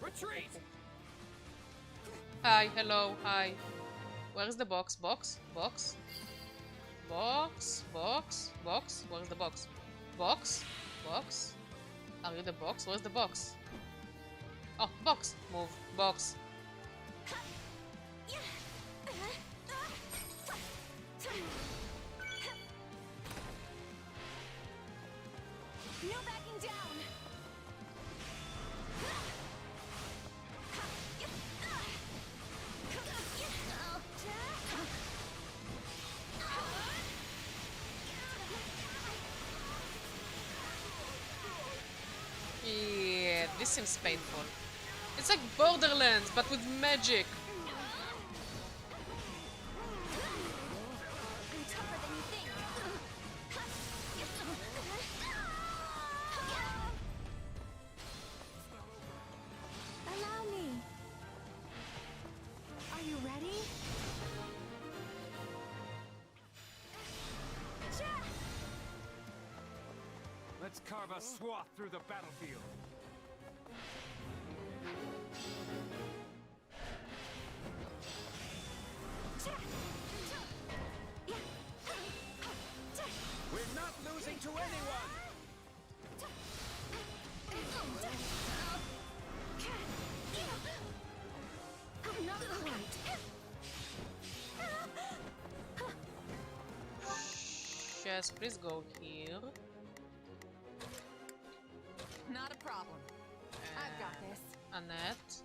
Retreat. Hi, hello, hi. Where is the box? Box? Box? Box? Box? Box? Where is the box? Box? Box? Are you the box? Where's the box? Oh, box! Move. Box. Yeah, this seems painful. It's like Borderlands, but with magic. I'm tougher than you think. Allow me. Are you ready? Let's carve a swath through the battlefield. We're not losing to anyone! Not quite. Yes, please go here. Not a problem. I've got this. Annette.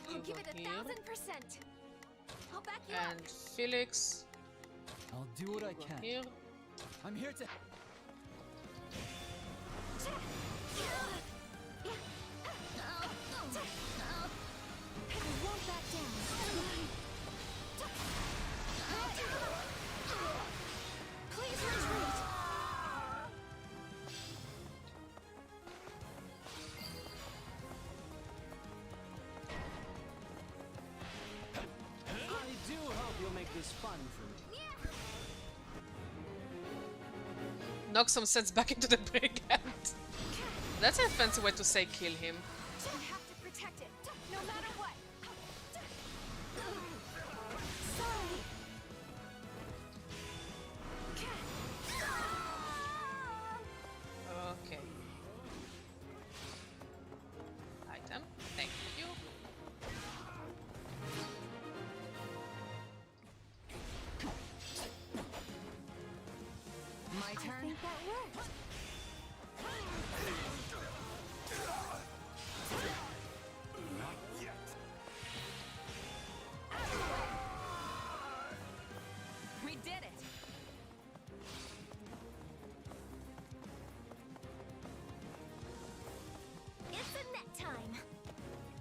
I'll You give go it here. 1000%. I'll back you And Felix. I'll do what I Go can. here. I'm here to. I won't back down. Please retreat. I do hope you'll make this fun for me. Knock some sense back into the brigand. That's a fancy way to say kill him. You have to protect it, no matter what. Sorry. Okay. Item. Thank you. My I turn. think that worked. Not yet. We did it. It's a net time.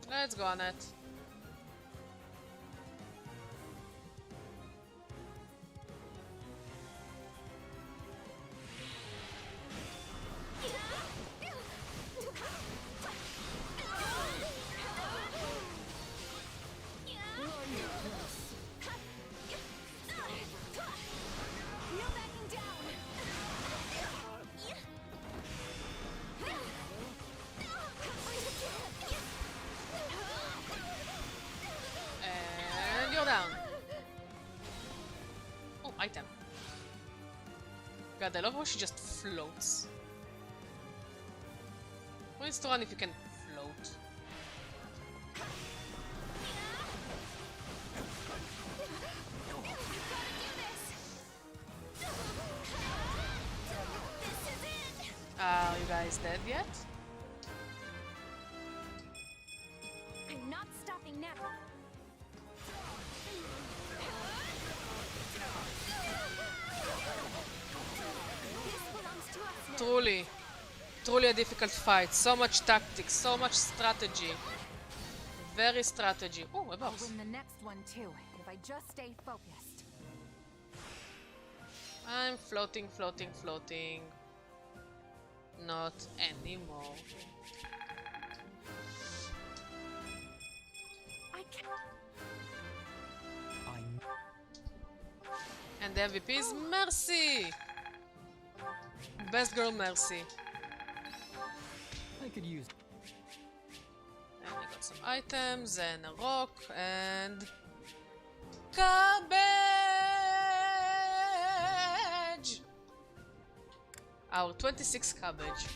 Let's go on it. No backing down. And you're down. Oh, item. God, I love how she just floats. Well, it's to run if you can float. Are you guys dead yet? I'm not stopping now. This belongs to us now. Truly. Truly a difficult fight. So much tactics, so much strategy. Very strategy. Oh, a I'll box. win the next one too, if I just stay focused. I'm floating, floating, floating. Not anymore. I can't. And the MVP is Mercy! Best girl Mercy. I could use. And I got some items and a rock and cabbage! Our 26 cabbage.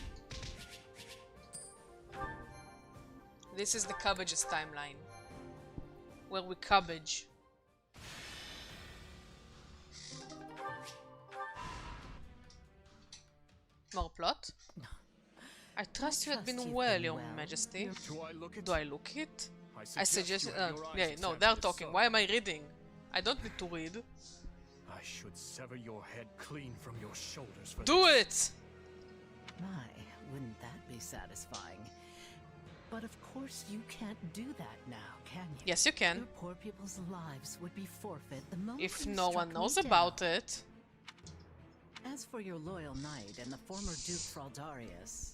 This is the cabbage's timeline. Where we cabbage. More plot? I trust you have been well, Your Majesty. Do I look it? Do I look it? I I suggest. you have your eyes Yeah, no, examined they're if talking. so. Why am I reading? I don't need to read. I should sever your head clean from your shoulders for Do this. it! My, Wouldn't that be satisfying? But of course you can't do that now, can you? Yes, you can. Your poor people's lives would be forfeit the moment If you no struck one me knows down. about it. As for your loyal knight and the former Duke Fraldarius,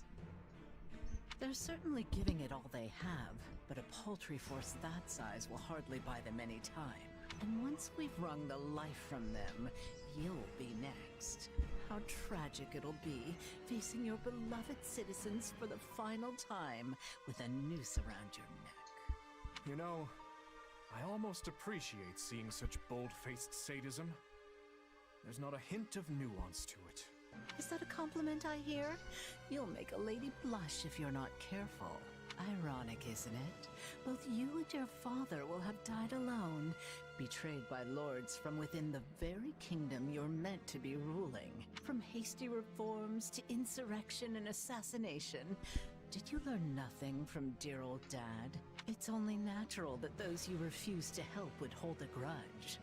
they're certainly giving it all they have, but a paltry force that size will hardly buy them any time. And once we've wrung the life from them, you'll be next. How tragic it'll be, facing your beloved citizens for the final time with a noose around your neck. You know, I almost appreciate seeing such bold-faced sadism. There's not a hint of nuance to it. Is that a compliment I hear? You'll make a lady blush if you're not careful. Ironic, isn't it? Both you and your father will have died alone, betrayed by lords from within the very kingdom you're meant to be ruling. From hasty reforms to insurrection and assassination. Did you learn nothing from dear old Dad? It's only natural that those you refuse to help would hold a grudge.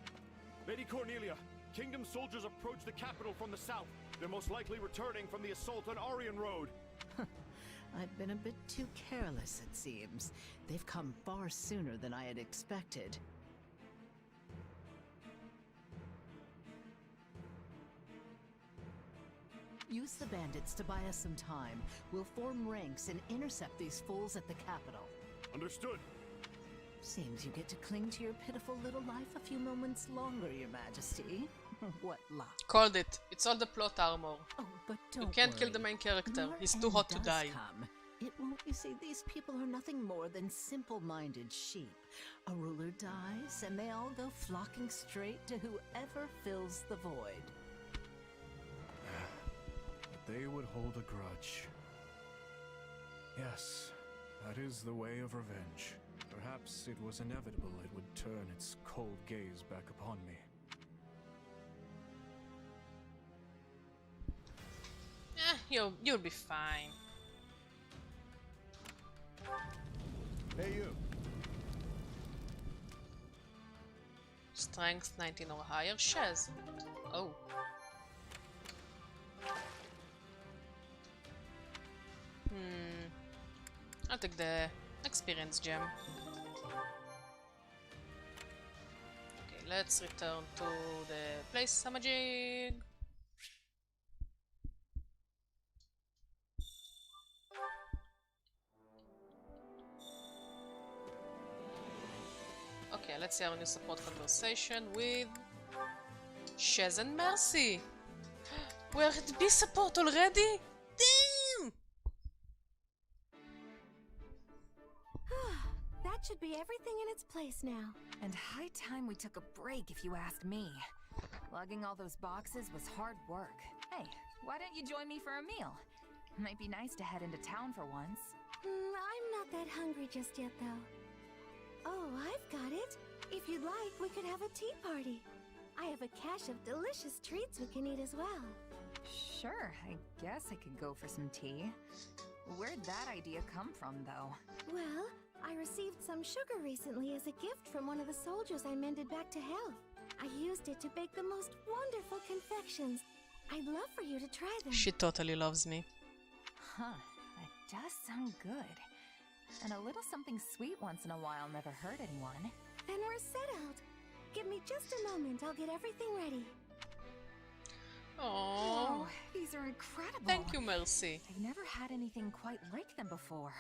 Lady Cornelia, Kingdom soldiers approach the capital from the south. They're most likely returning from the assault on Arian Road. I've been a bit too careless, it seems. They've come far sooner than I had expected. Use the bandits to buy us some time. We'll form ranks and intercept these fools at the capital. Understood. Seems you get to cling to your pitiful little life a few moments longer, Your Majesty. What luck. Called it. It's all the plot armor. Oh, but don't You can't kill worry. the main character. Your He's too end hot to does die. come. It won't, you see, these people are nothing more than simple-minded sheep. A ruler dies, and they all go flocking straight to whoever fills the void. But they would hold a grudge. Yes, that is the way of revenge. Perhaps it was inevitable it would turn its cold gaze back upon me. You'll be fine. Hey, you. Strength 19 or higher. Shez. Oh. I'll take the experience gem. Okay, let's return to the place Samajig. Okay, let's see our new support conversation with Shez and Mercy. We're at B support already? Damn! That should be everything in its place now. And high time we took a break, if you ask me. Lugging all those boxes was hard work. Hey, why don't you join me for a meal? Might be nice to head into town for once. I'm not that hungry just yet, though. Oh, I've got it. If you'd like, we could have a tea party. I have a cache of delicious treats we can eat as well. Sure, I guess I could go for some tea. Where'd that idea come from, though? Well, I received some sugar recently as a gift from one of the soldiers I mended back to health. I used it to bake the most wonderful confections. I'd love for you to try them. She totally loves me. Huh, that does sound good. And a little something sweet once in a while never hurt anyone. Then we're settled. Give me just a moment, I'll get everything ready. Oh, these are incredible. Thank you, Mercy. I've never had anything quite like them before.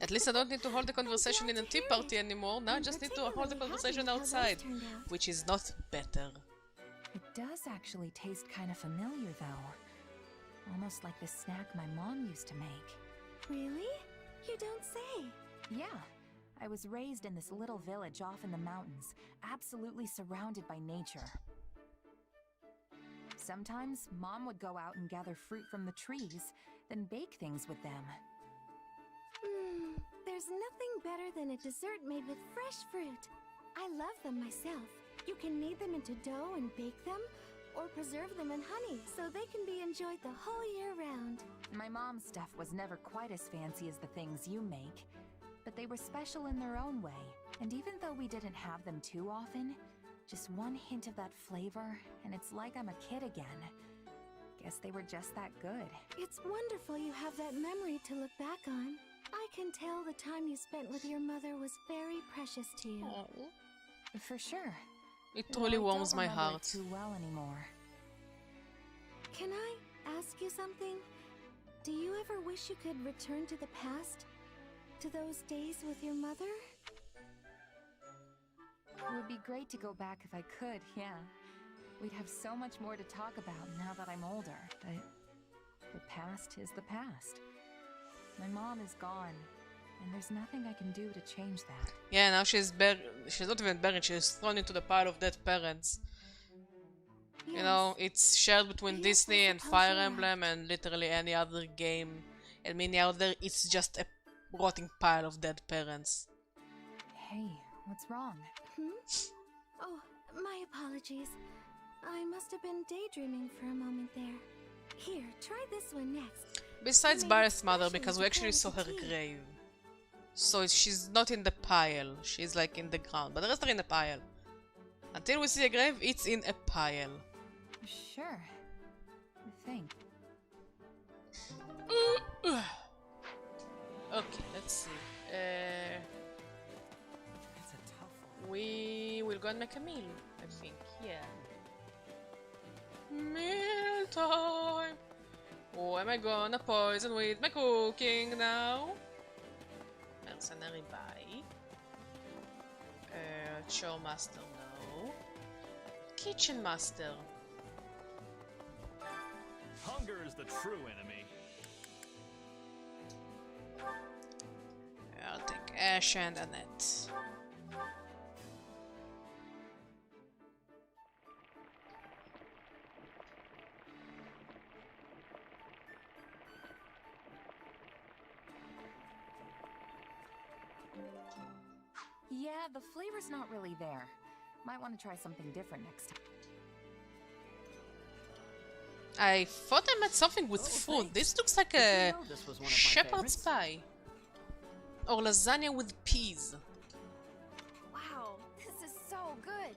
At least I don't need to hold the conversation in a tea party anymore. Now I just need to hold the conversation outside, which is not better. It does actually taste kind of familiar, though. Almost like the snack my mom used to make. Really? You don't say. Yeah. I was raised in this little village off in the mountains, absolutely surrounded by nature. Sometimes, Mom would go out and gather fruit from the trees, then bake things with them. There's nothing better than a dessert made with fresh fruit. I love them myself. You can knead them into dough and bake them, or preserve them in honey so they can be enjoyed the whole year round. My mom's stuff was never quite as fancy as the things you make, but they were special in their own way. And even though we didn't have them too often, just one hint of that flavor, and it's like I'm a kid again. Guess they were just that good. It's wonderful you have that memory to look back on. I can tell the time you spent with your mother was very precious to you. For sure. It truly warms my heart. Too well anymore. Can I ask you something? Do you ever wish you could return to the past? To those days with your mother? It would be great to go back if I could, yeah. We'd have so much more to talk about now that I'm older, but the past is the past. My mom is gone, and there's nothing I can do to change that. Yeah, now she's not even buried, she's thrown into the pile of dead parents. Yes. You know, it's shared between Disney and Fire Emblem and literally any other game. And many out there, it's just a rotting pile of dead parents. Hey, what's wrong? Oh, my apologies. I must have been daydreaming for a moment there. Here, try this one next. Besides Barrett's mother, because we actually saw her grave. So she's not in the pile, she's like in the ground, but the rest are in the pile. Until we see a grave, it's in a pile. Sure. I think. Okay, let's see. That's a tough one. We will go and make a meal, I think, yeah. Meal time! Oh, am I gonna poison with my cooking now? Mercenary buy. Chore master, no. Kitchen master. Hunger is the true enemy. I'll take Ash and Annette. Yeah, the flavor's not really there. Might want to try something different next time. I thought I met something with food. This looks like a shepherd's pie. Or lasagna with peas. Wow, this is so good.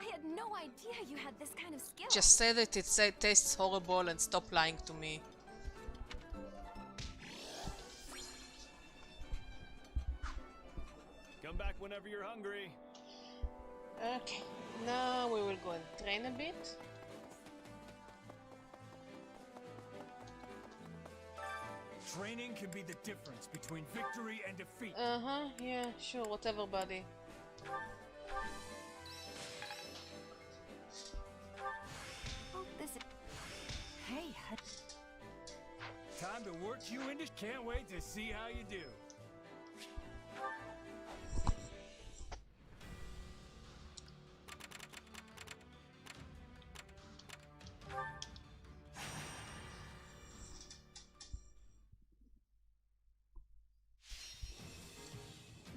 I had no idea you had this kind of skill. Just say that it tastes horrible and stop lying to me. Come back whenever you're hungry. Okay, now we will go and train a bit. Training can be the difference between victory and defeat. Uh-huh, yeah, sure, whatever, buddy. Oh, this is... Hey, time to work you into... Can't wait to see how you do.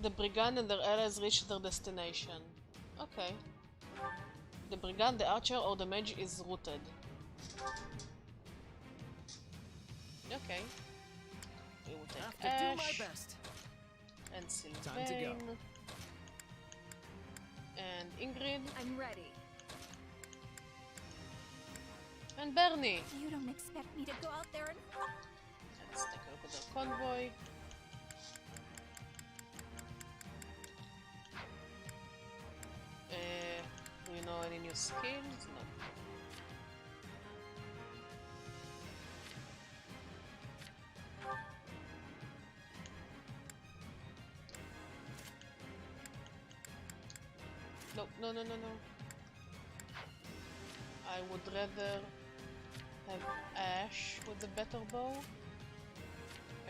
The brigand and their allies reach their destination. Okay. The brigand, the archer, or the mage is rooted. Okay. We will take Ash. And Sylvain. And Ingrid. I'm ready. And Bernie. You don't expect me to go out there and... Let's take a look at their convoy. Do you know any new skills? No. No, no. I would rather have Ash with the better bow.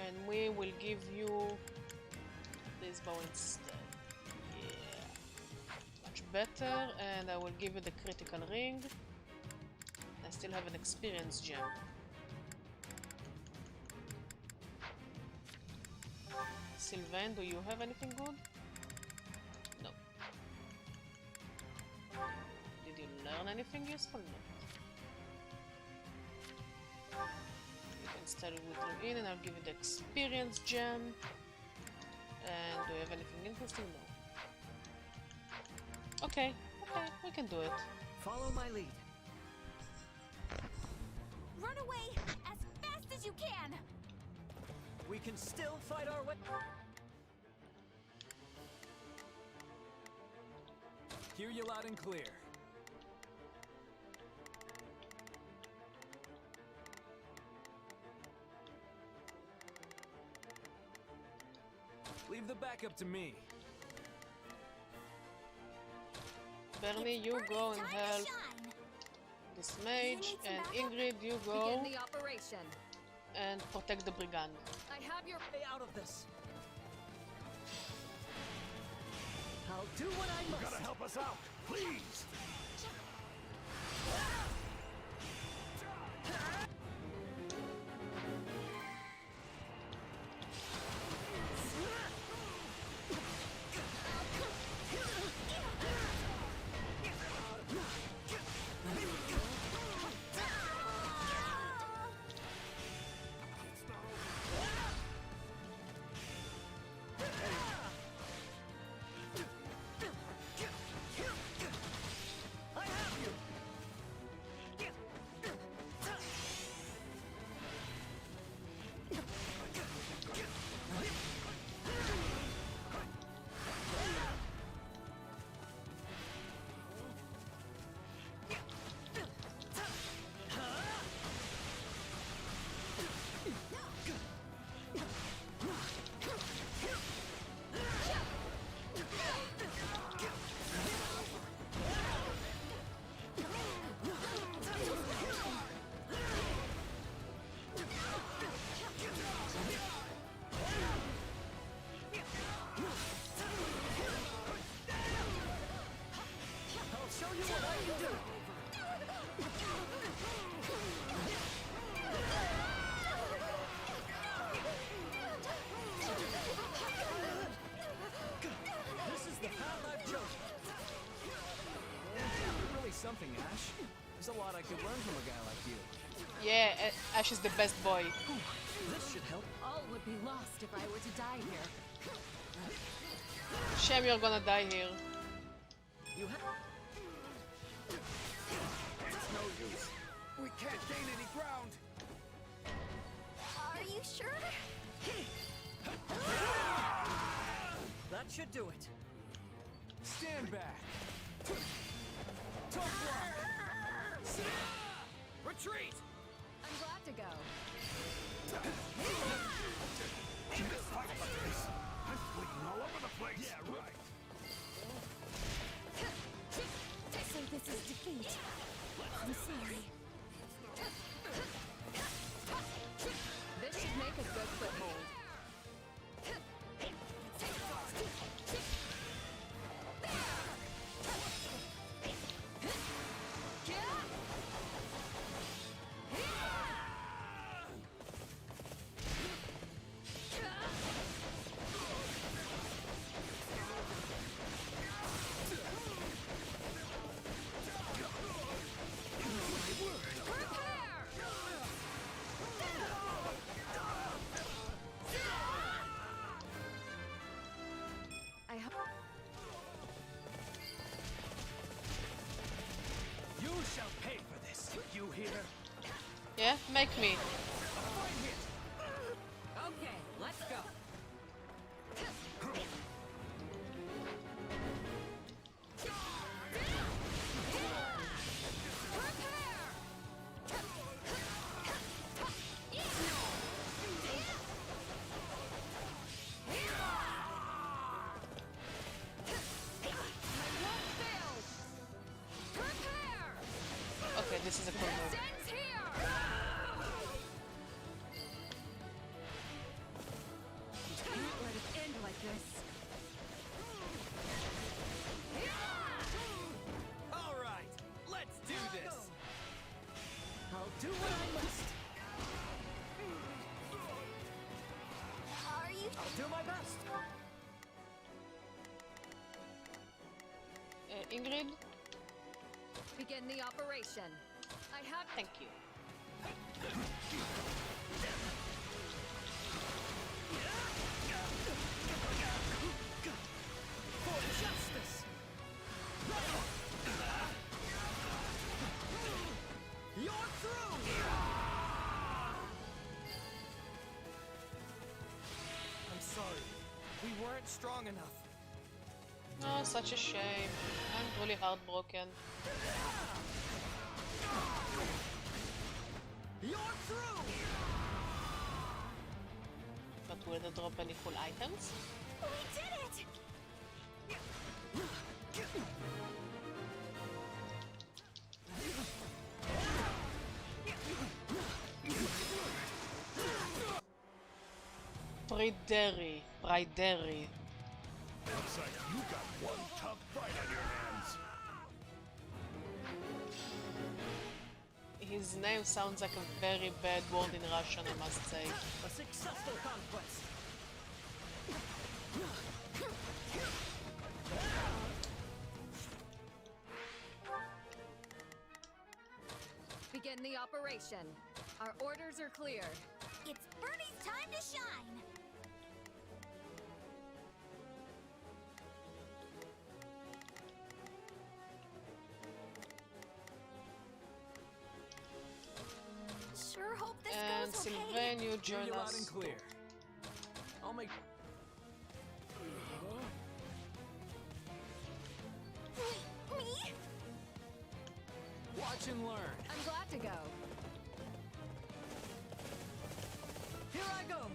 And we will give you this bow instead. Better, and I will give you the critical ring. I still have an experience gem. Sylvain, do you have anything good? No. Did you learn anything useful? No. You can start with you in and I'll give you the experience gem. And do you have anything interesting? No. Okay, we can do it. Follow my lead. Run Run away as fast as you can! We can still fight our way. Hear you loud and clear. Leave the backup to me. Bernie, you go and help this mage, and Ingrid, you go Begin the operation. and protect the brigand. I have your way out of this. I'll do what I must. You gotta help us out, please. Something, Ash. There's a lot I could learn from a guy like you. Yeah, Ash is the best boy. This should help. All would be lost if I were to die here. Shame you're gonna die here. You have. It's no use. We can't gain any ground. Are you sure? That should do it. Stand back. Retreat! I'm glad to go. I'm bleeding all over the place. Yeah, right. So this is defeat. I'm sorry. This should make a good foothold. You shall pay for this. You hear? Yeah, make me. Okay, let's go. Okay, this is a cool move. Can't let it end like this. All right, let's do this. I'll do what I must. Are you? I'll do my best. Ingrid? Begin the operation. I have. Thank you. For justice. You're through. sorry. We weren't strong enough. Oh, such a shame. I'm really heartbroken. You're through! But will they drop any cool items? We did it! Brideri. Looks like you got one tough fight on your hands. His name sounds like a very bad word in Russian, I must say. A successful conquest. Begin the operation. Our orders are clear. It's Bernie's time to shine! Sure hope this And goes okay. Sylvain, you Hear join you loud us. and clear. I'll make... Me? Watch and learn. I'm glad to go. Here I go!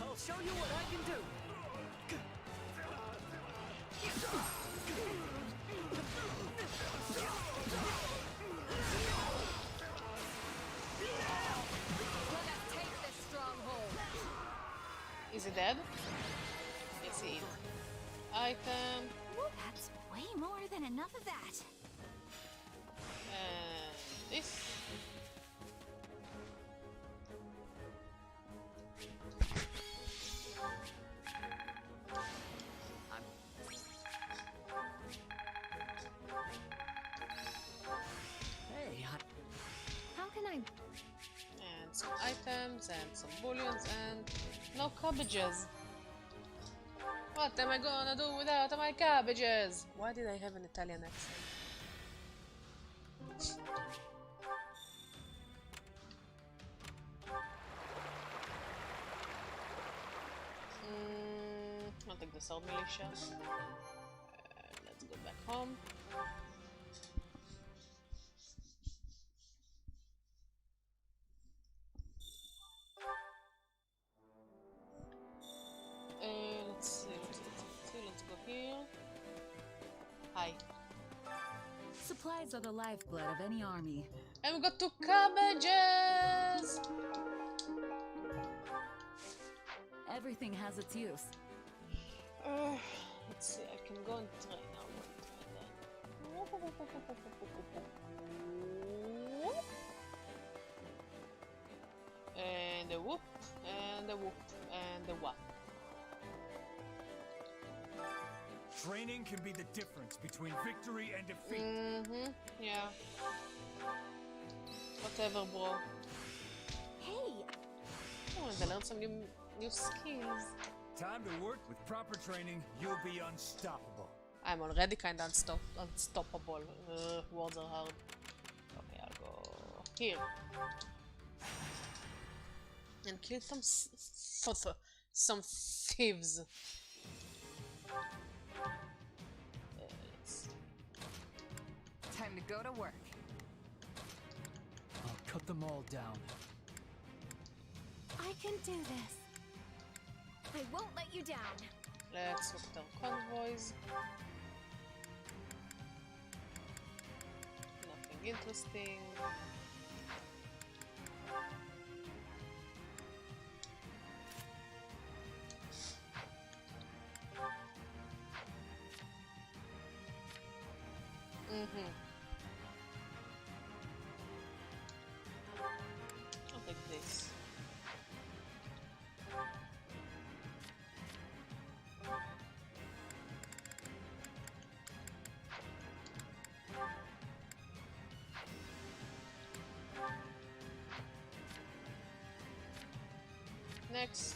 I'll show you what I can do! Let us take this stronghold. Is he dead? Yes, he is. Item. That's way more than enough of that. And this. Hey, How can I... And some items and some bullions and no cabbages. What am I gonna do without my cabbages? Why did I have an Italian accent? I'll take the sword militia. Let's go back home. Let's go here. Hi. Supplies are the lifeblood of any army. And we got 2 cabbages! Everything has its use. Let's see, I can go and try now. And a whoop, and a whoop, and a whop. Training can be the difference between victory and defeat. Yeah. Whatever, bro. Hey! Oh, and I learned some new skills. Time to work. With proper training, you'll be unstoppable. I'm already kinda unstoppable. Words are hard. Okay, I'll go here. And kill some thieves. Time to go to work. I'll cut them all down. I can do this. I won't let you down. Let's look at our convoys. Nothing interesting. I'll take this. Next.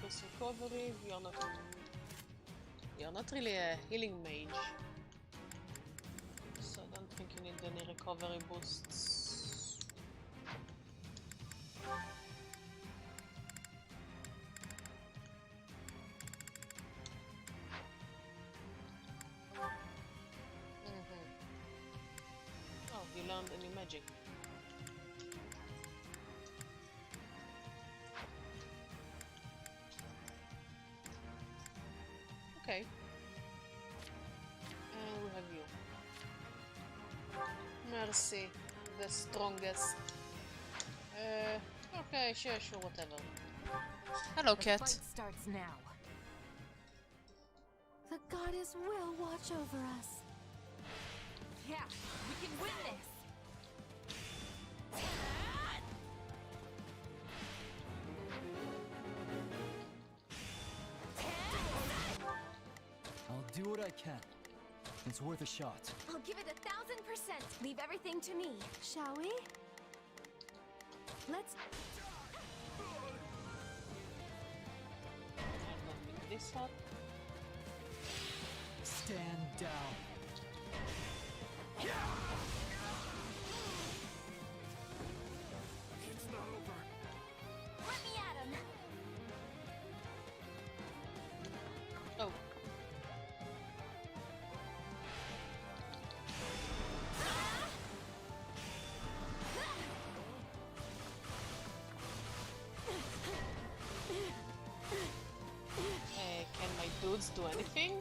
Plus recovery. You're not really a healing mage. So I don't think recovery boosts. Oh, you learned a new magic. Okay. And we have you. Mercy, the strongest. Okay, sure, whatever. Hello, cat. The fight starts now. The goddess will watch over us. Yeah, we can win this. I'll do what I can. It's worth a shot. I'll give it 1000%. Leave everything to me, shall we? Let's. This up. Stand down. It's not over. Let me at him. Oh. Can my dudes do anything?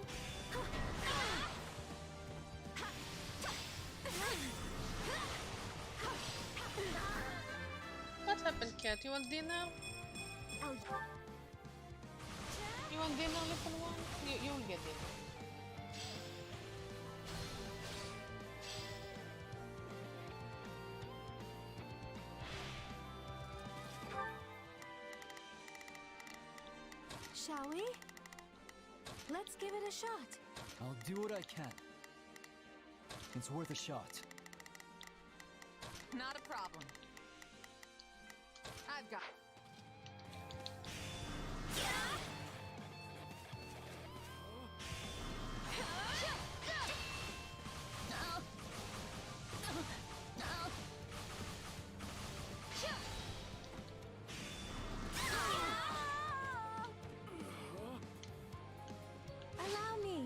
What happened, cat? You want dinner? You want dinner, little one? You will get dinner. Shall we? Let's give it a shot. I'll do what I can. It's worth a shot. Not a problem. I've got. Allow me.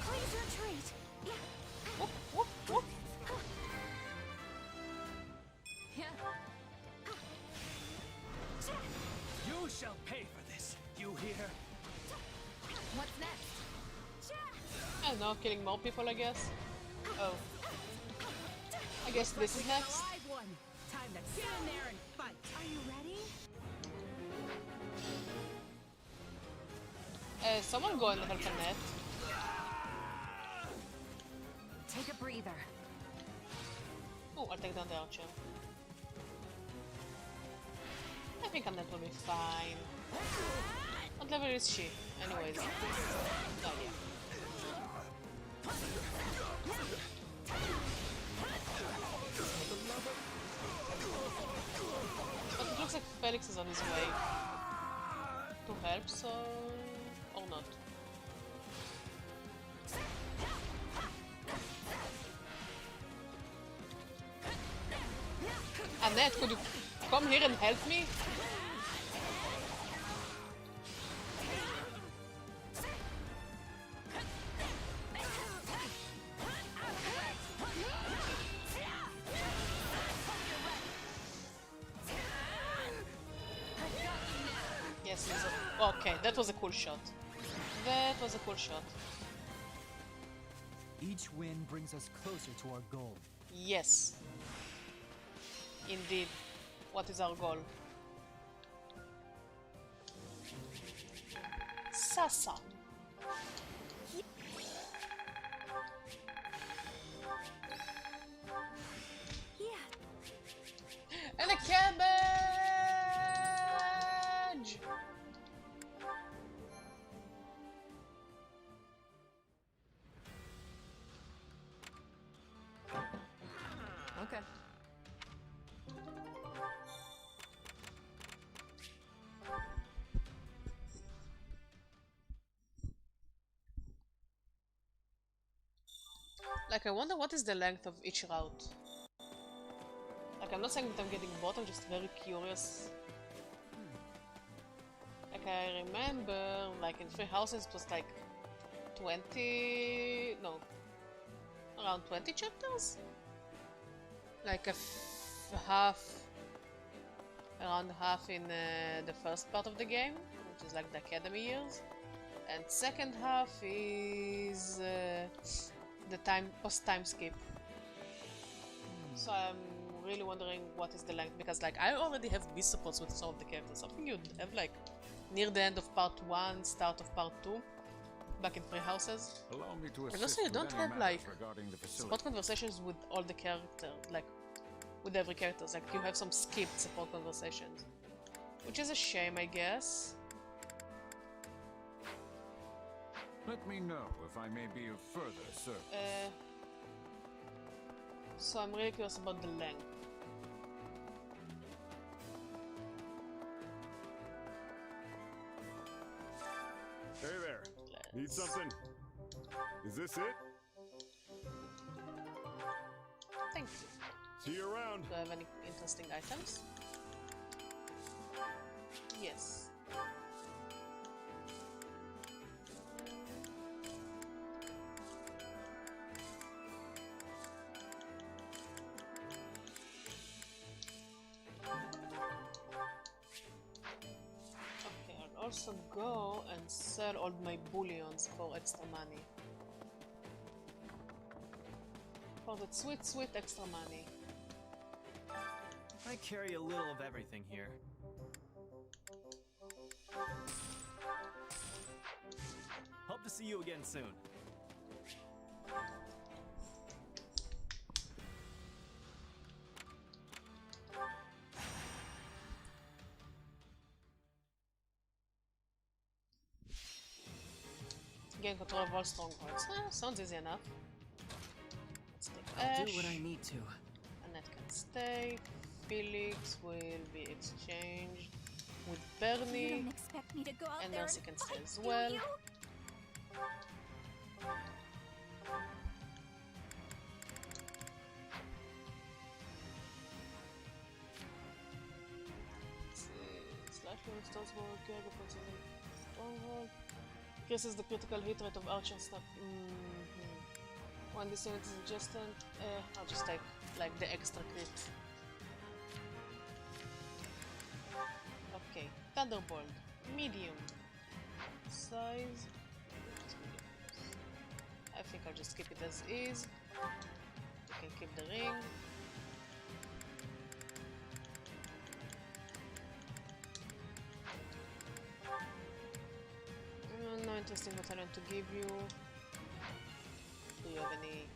Please retreat. Whoop, whoop, whoop. You shall pay for this. You hear? What's next? I don't know, killing more people, I guess. Oh. I guess this is next. One. Time to get in there and fight. Are you ready? Someone go and help Annette. Take a breather. Oh, I'll take down the archer. I think Annette will be fine. What level is she? Anyways. No idea. But it looks like Felix is on his way to help, so... or not. Annette, could you come here and help me? Yes, okay, that was a cool shot. That was a cool shot. Each win brings us closer to our goal. Yes. Indeed. What is our goal? Sasa. And a cabbage! Okay. Like, I wonder what is the length of each route. Like, I'm not saying that I'm getting bored, I'm just very curious. Like, I remember, like, in Three Houses it was like 20... no. Around 20 chapters? Like half... around half in the first part of the game, which is like the academy years. And second half is the post-time skip. So I'm really wondering what is the length, because like I already have B supports with some of the characters. Something you'd have like near the end of part 1, start of part 2, back in Three Houses. Allow me to And assist also you with don't any have matters like regarding the support facility. conversations with all the characters, like with every character. Like you have some skipped support conversations, which is a shame, I guess. Let me know if I may be of further service. So I'm really curious about the length. Hey there. Need something? Is this it? Thank you. See you around. Do I have any interesting items? Yes. Okay, I'll also go and sell all my bullions for extra money. For that sweet, sweet extra money. I carry a little of everything here. Hope to see you again soon. Gain control of all strongholds. Sounds easy enough. Let's take I'll Ash. do what I need to. Annette can stay. Felix will be exchanged with Bernie. You don't expect me to go out And there Mercy and can stay fight, as do well. you? Slightly restores more care upon stronghold. Increases the critical hit rate of archer stuff. When this unit is adjusted, I'll just take like the extra crit. Okay, Thunderbolt, medium size. I think I'll just keep it as is. You can keep the ring. No interesting battalion to give you. Do you have any?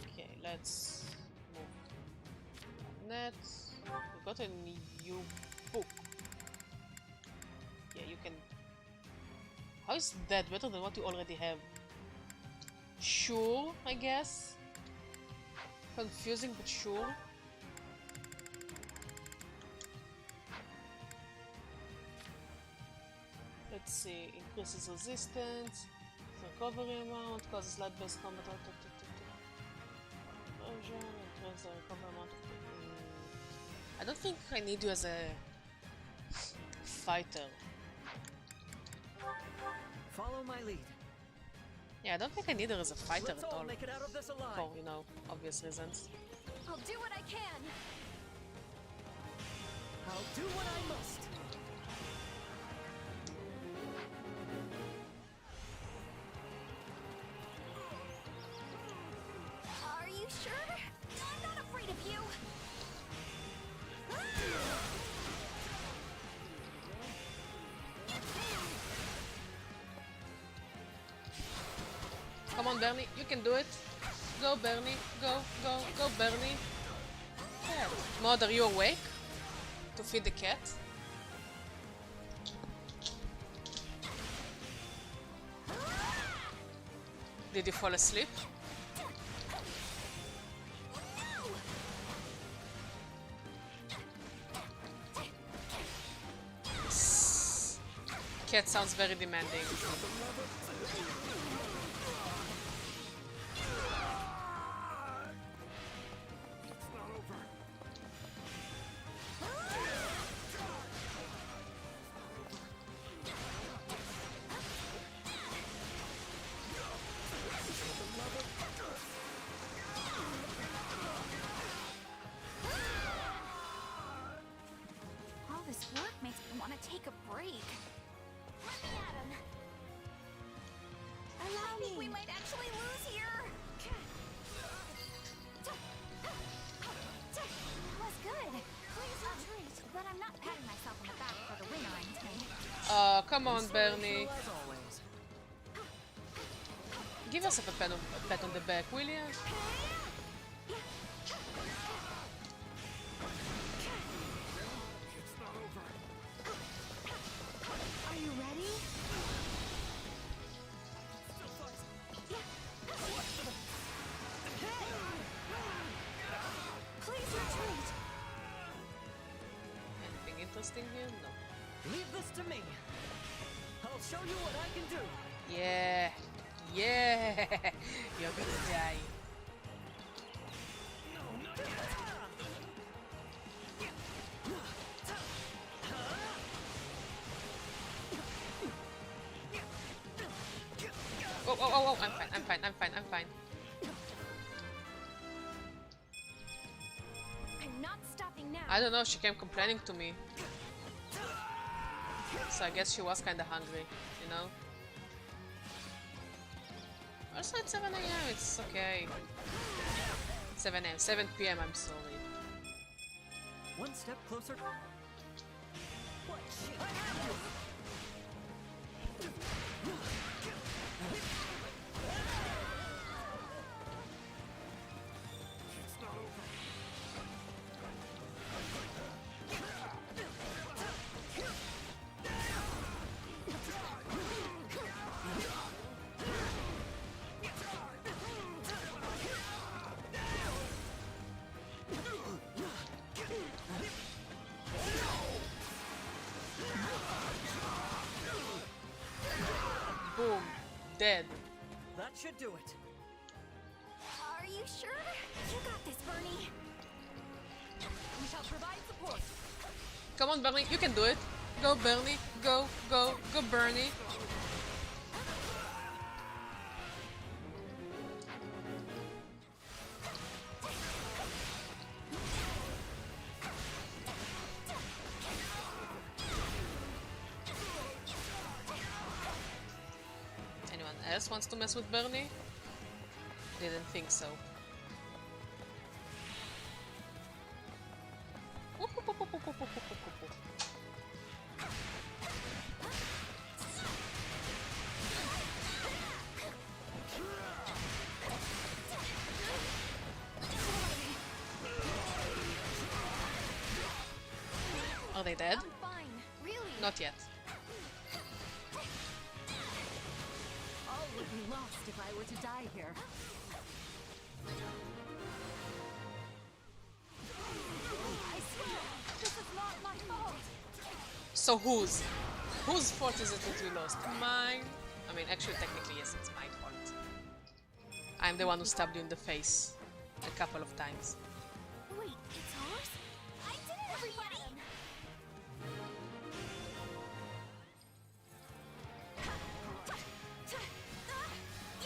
Okay, let's move. Net. We got a new book. Yeah, you can. How is that better than what you already have? Sure, I guess. Confusing, but sure. Let's see, increases resistance, recovery amount, causes light-based combat version, increases the recovery amount of I don't think I need you as a fighter. Follow my lead. Yeah, I don't think I need her as a fighter Let's at all all. make it out of this alive. For, you know, obvious reasons. I'll do what I can. I'll do what I must. Are you sure? I'm not afraid of you. Come on, Bernie, you can do it. Go, Bernie. Go, go, go, Bernie. Yeah. Maud, are you awake? To feed the cat? Did you fall asleep? cat sounds very demanding. All this work makes me want to take a break. Let me at him. Allow I think me. we might actually lose here. That was good. Please retreat. But I'm not patting myself on the back for the win or anything. Oh, come on, Bernie. Give yourself a pat on the back, will you? Are you ready? Please retreat. Anything interesting here? No. Leave this to me. I'll show you what I can do. Yeah. Yeah. You're gonna die. Oh, I'm fine. I'm not stopping now. I don't know, she came complaining to me. So I guess she was kinda hungry, you know? Also it's 7 AM, it's okay. 7 AM, 7 PM, I'm sorry. One step closer. What shit? I have you. It's not over. Boom. Dead. That should do it. Are you sure? You got this, Bernie. We shall provide support. Come on, Bernie, you can do it. Go, Bernie. Go, Bernie. Anyone else wants to mess with Bernie? Didn't think so. Are they dead? I'm fine. Really? Not yet. All would be lost if I were to die here. I swear, this is not my fault. So whose fault is it that we lost? Mine? I mean, actually, technically, yes, it's my fault. I'm the one who stabbed you in the face a couple of times. Wait, it's ours? I did it, everybody!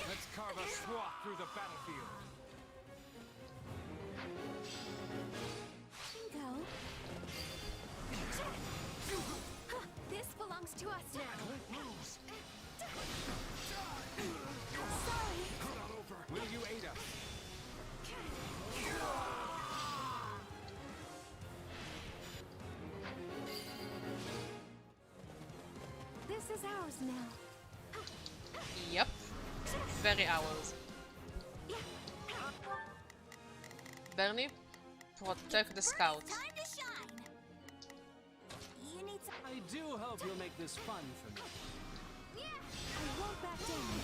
Let's carve a swath through the battlefield. Bingo. This belongs to us now. Sorry. Will you aid us? This is ours now. Yep. Very ours. Bernie, protect the scout. Time to shine. You need some. I do hope you'll make this fun for me. Yeah. I won't back down.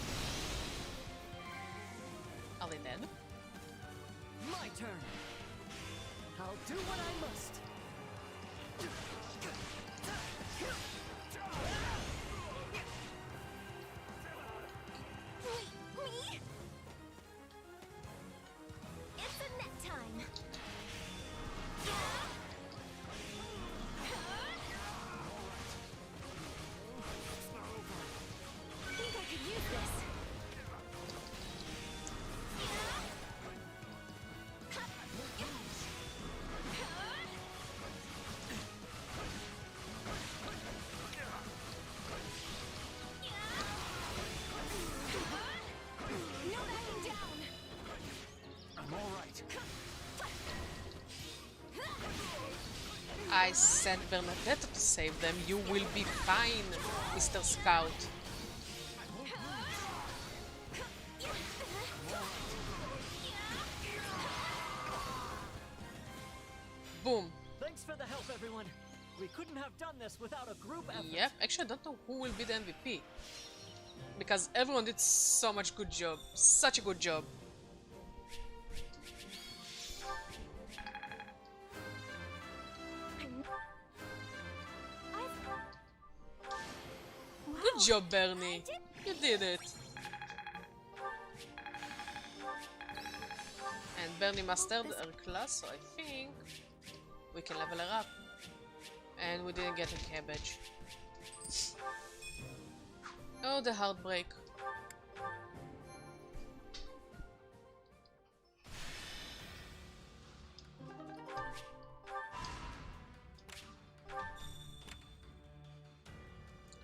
Are they dead? My turn. I'll do what I must. I sent Bernadette to save them. You will be fine, Mr. Scout. Boom. Thanks for the help, everyone. We couldn't have done this without a group effort. Yep, actually I don't know who will be the MVP. Because everyone did so much good job. Such a good job. Good job, Bernie. You did it. And Bernie mastered her class, so I think we can level her up. And we didn't get a cabbage. Oh, the heartbreak.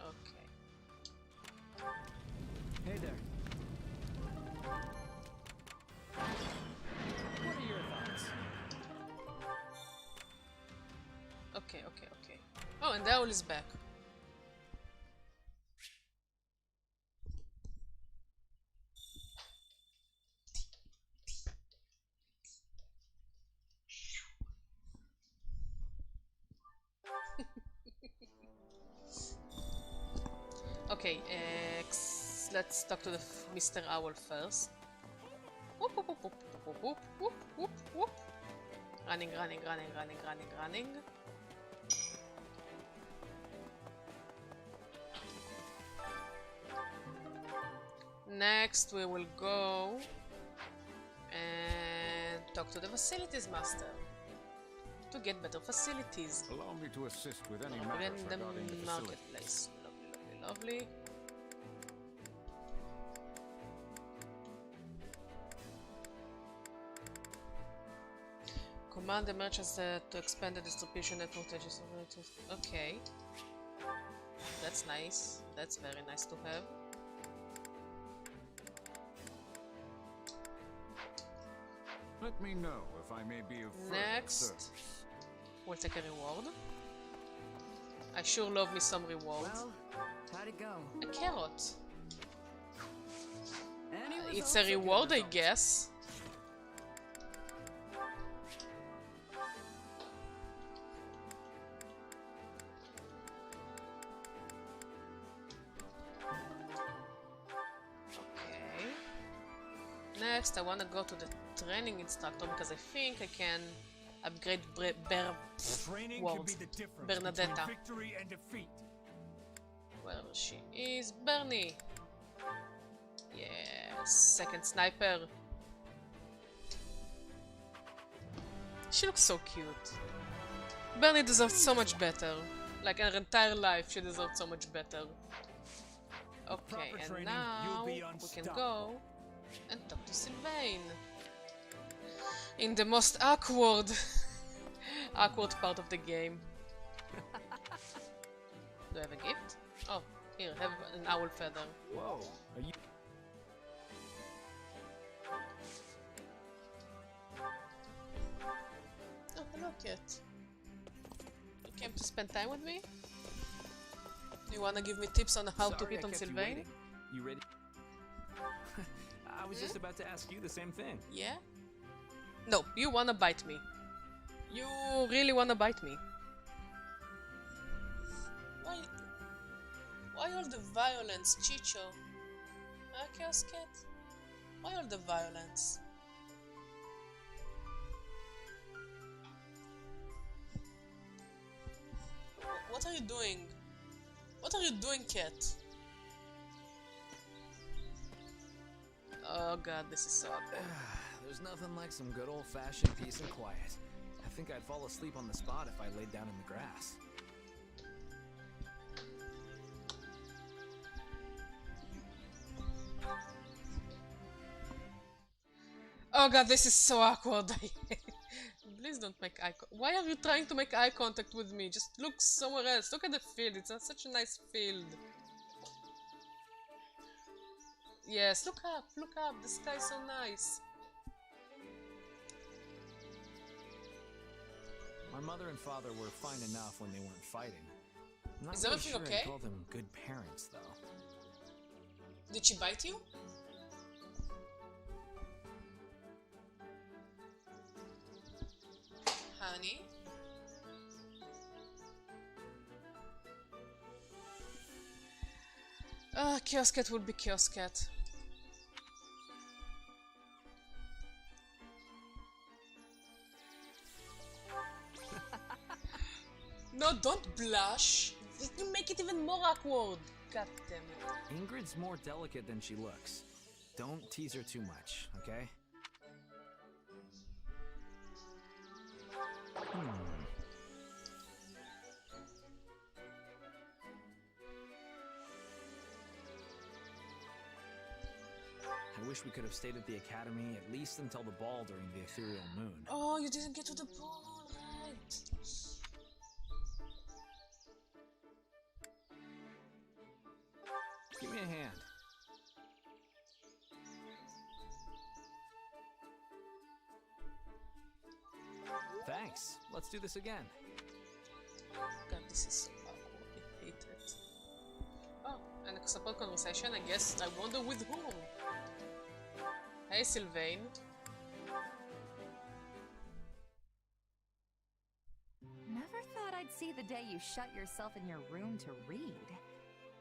Okay. Hey there. What are your thoughts? Okay. Oh, and the owl is back. Okay, let's talk to the Mr. Owl first. Whoop, whoop, whoop, whoop, whoop, whoop, whoop, whoop. Running. Next, we will go and talk to the facilities master to get better facilities. Allow me to assist with any matters Random regarding the facility. marketplace. Lovely. Command the merchants to expand the distribution network. Okay. That's nice. That's very nice to have. Let me know if I may be of further Next, service. we'll take a reward. I sure love me some rewards. Well, how'd it go? A carrot. Any It's a reward, I guess. Okay. Next, I want to go to the training instructor because I think I can upgrade Training can be the difference Bernadetta. between victory and defeat. Where she is? Bernie! Yes, second sniper. She looks so cute. Bernie deserves so much better. Like her entire life, she deserved so much better. Okay, Proper and training, now you'll be we can unstoppable. go and talk to Sylvain. In the most awkward part of the game. Do I have a gift? Oh, here, have an owl feather. Whoa, are you... Oh, hello, Kit. You came to spend time with me? You wanna give me tips on how to Sorry, hit I on kept you Sylvain? waiting. You ready? I was just about to ask you the same thing. Yeah? No, you wanna bite me. You really wanna bite me. Why all the violence, Chicho? Huh, Chaos Cat? Why all the violence? What are you doing? What are you doing, Cat? Oh god, this is so awkward. There's nothing like some good old-fashioned peace and quiet. I think I'd fall asleep on the spot if I laid down in the grass. Oh god, this is so awkward. Please don't make eye contact. Why are you trying to make eye contact with me? Just look somewhere else. Look at the field. It's such a nice field. Yes, look up. Look up. The sky's so nice. Our mother and father were fine enough when they weren't fighting. I'm not Is really everything sure okay? I'd call them good parents, though. Did she bite you? Honey? Chaos Cat will be Chaos Cat. No, don't blush. You make it even more awkward. God damn it. Ingrid's more delicate than she looks. Don't tease her too much, okay? I wish we could have stayed at the academy at least until the ball during the ethereal moon. Oh, you didn't get to the ball, right? Give me a hand. Thanks. Let's do this again. God, this is so awkward. I hate it. Oh, and a support conversation, I guess. I wonder with whom? Hey, Sylvain. Never thought I'd see the day you shut yourself in your room to read.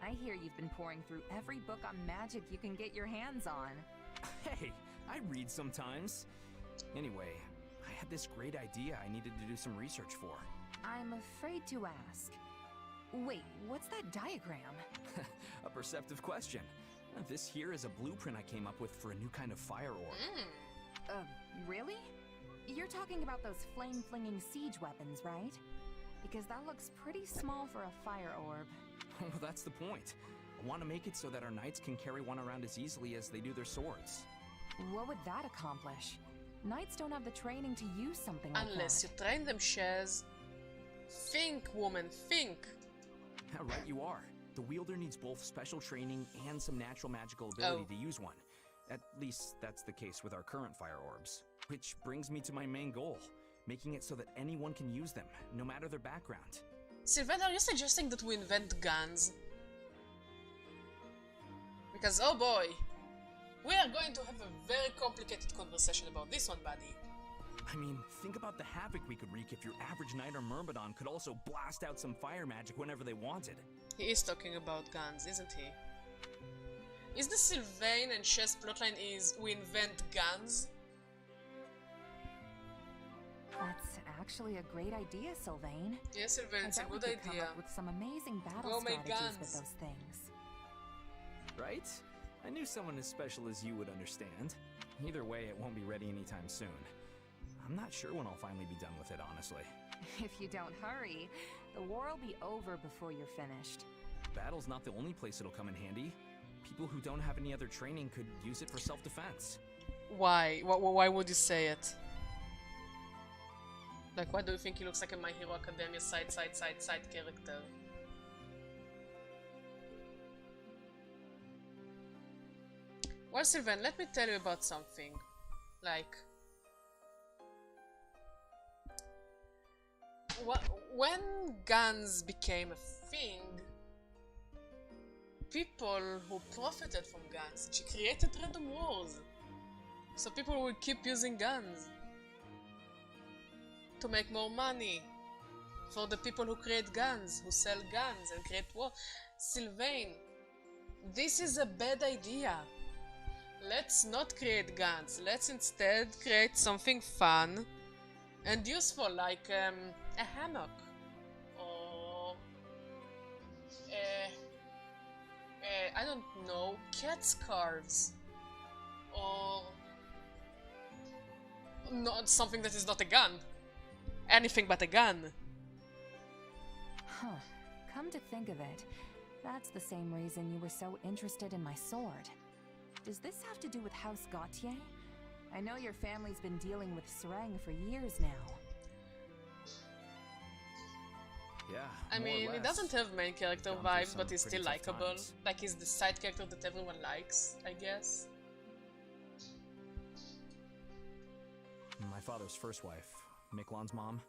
I hear you've been pouring through every book on magic you can get your hands on. Hey, I read sometimes. Anyway, I had this great idea I needed to do some research for. I'm afraid to ask. Wait, what's that diagram? A perceptive question. This here is a blueprint I came up with for a new kind of fire orb. Really? You're talking about those flame-flinging siege weapons, right? Because that looks pretty small for a fire orb. Well, that's the point. I want to make it so that our knights can carry one around as easily as they do their swords. What would that accomplish? Knights don't have the training to use something like that. Unless you train them, Shaz. Think, woman, think. Right you are. The wielder needs both special training and some natural magical ability to use one. At least that's the case with our current fire orbs. Which brings me to my main goal, making it so that anyone can use them, no matter their background. Sylvain, are you suggesting that we invent guns? Because, oh boy, we are going to have a very complicated conversation about this one, buddy. I mean, think about the havoc we could wreak if your average knight or myrmidon could also blast out some fire magic whenever they wanted. He is talking about guns, isn't he? Is the Sylvain and Chess plotline is we invent guns? That's actually a great idea, Sylvain. Yes, Sylvain, it's a good I bet we could idea. come up with some amazing battle Go make strategies with guns. those things. Right? I knew someone as special as you would understand. Either way, it won't be ready anytime soon. I'm not sure when I'll finally be done with it, honestly. If you don't hurry, the war will be over before you're finished. Battle's not the only place it'll come in handy. People who don't have any other training could use it for self-defense. Why? Why would you say it? Like, why do you think he looks like a My Hero Academia side character? Well, Sylvain, let me tell you about something. Like, when guns became a thing, people who profited from guns created random wars. So people will keep using guns to make more money for the people who create guns, who sell guns and create war. Sylvain, this is a bad idea. Let's not create guns. Let's instead create something fun and useful, like a hammock or I don't know, cat scarves or not something that is not a gun. Anything but a gun. Huh. Come to think of it, that's the same reason you were so interested in my sword. Does this have to do with House Gautier? I know your family's been dealing with Serang for years now. Yeah, I mean, he doesn't have main character vibes, but he's still likable. Like, he's the side character that everyone likes, I guess. My father's first wife, Miklon's mom,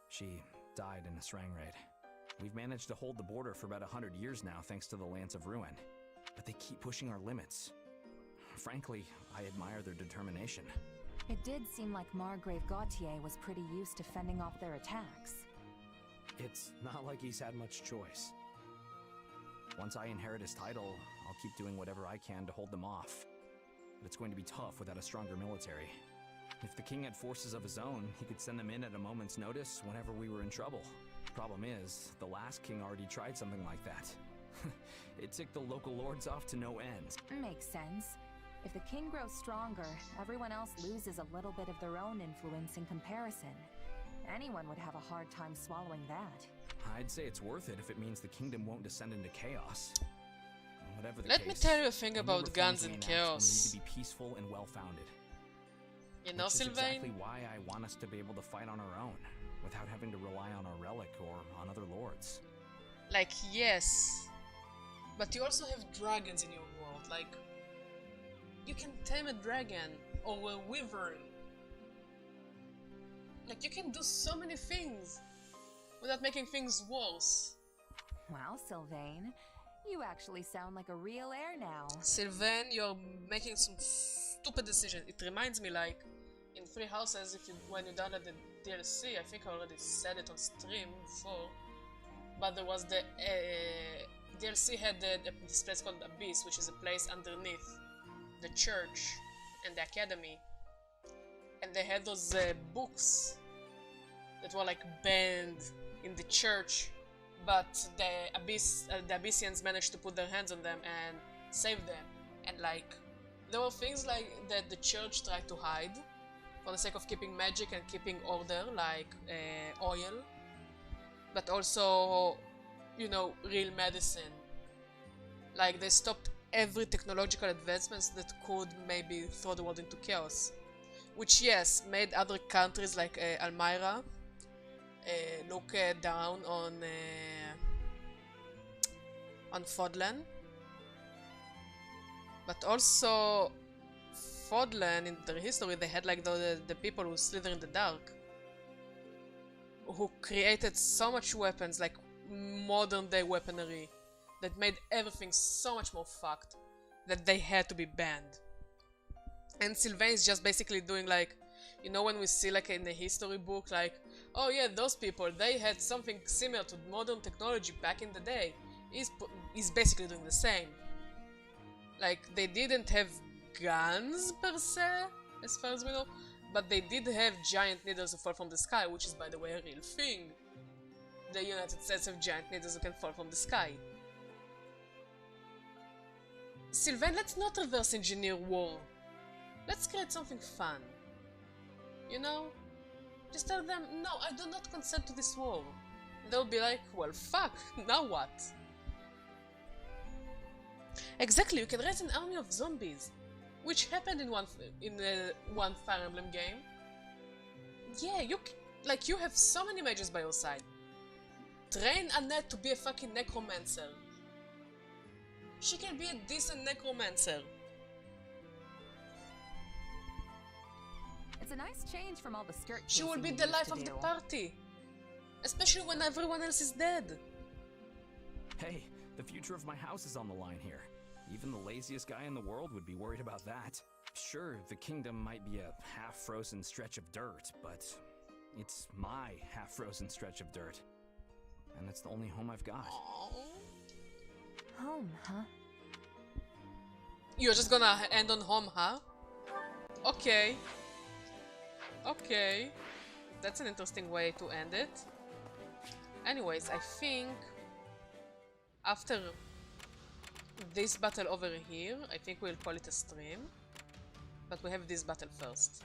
She died in a Srang raid. We've managed to hold the border for about 100 years now thanks to the Lance of Ruin. But they keep pushing our limits. Frankly, I admire their determination. It did seem like Margrave Gautier was pretty used to fending off their attacks. It's not like he's had much choice. Once I inherit his title, I'll keep doing whatever I can to hold them off. But it's going to be tough without a stronger military. If the king had forces of his own, he could send them in at a moment's notice whenever we were in trouble. Problem is, the last king already tried something like that. It ticked the local lords off to no end. Makes sense. If the king grows stronger, everyone else loses a little bit of their own influence in comparison. Anyone would have a hard time swallowing that. I'd say it's worth it if it means the kingdom won't descend into chaos. Whatever the Let me case, tell you a thing any about reforms guns we and enact will chaos. need to be peaceful and well-founded. You know, Which is Sylvain? exactly why I want us to be able to fight on our own, without having to rely on our relic or on other lords. Like, yes. But you also have dragons in your world. Like, you can tame a dragon or a wyvern. Like, you can do so many things without making things worse. Well, Sylvain, you actually sound like a real heir now. Sylvain, you're making some stupid decision. It reminds me, like, in Three Houses, when you download the DLC, I think I already said it on stream before, but there was the DLC had this place called Abyss, which is a place underneath the church and the academy, and they had those books that were like banned in the church, but the Abyssians managed to put their hands on them and save them. And like, there were things like that the church tried to hide for the sake of keeping magic and keeping order, like oil, but also, you know, real medicine. Like, they stopped every technological advancements that could maybe throw the world into chaos, which, yes, made other countries like Almyra look down on Fodlan. But also, Fodlan, in their history, they had like the people who slither in the dark, who created so much weapons, like modern day weaponry, that made everything so much more fucked that they had to be banned. And Sylvain is just basically doing like, you know, when we see like in a history book, like, oh yeah, those people, they had something similar to modern technology back in the day. He's basically doing the same. Like, they didn't have guns per se, as far as we know, but they did have giant needles who fall from the sky, which is, by the way, a real thing. The United States have giant needles who can fall from the sky. Sylvain, let's not reverse engineer war. Let's create something fun. You know? Just tell them, no, I do not consent to this war. They'll be like, well, fuck, now what? Exactly, you can raise an army of zombies, which happened in one Fire Emblem game. Yeah, you have so many mages by your side. Train Annette to be a fucking necromancer. She can be a decent necromancer. It's a nice change from all the skirt She will chasing be you the used life to of the do. party. Especially when everyone else is dead. Hey, the future of my house is on the line here. Even the laziest guy in the world would be worried about that. Sure, the kingdom might be a half-frozen stretch of dirt, but it's my half-frozen stretch of dirt. And it's the only home I've got. Home, huh? You're just gonna end on home, huh? Okay. Okay. That's an interesting way to end it. Anyways, I think after this battle over here, I think we'll call it a stream. But we have this battle first.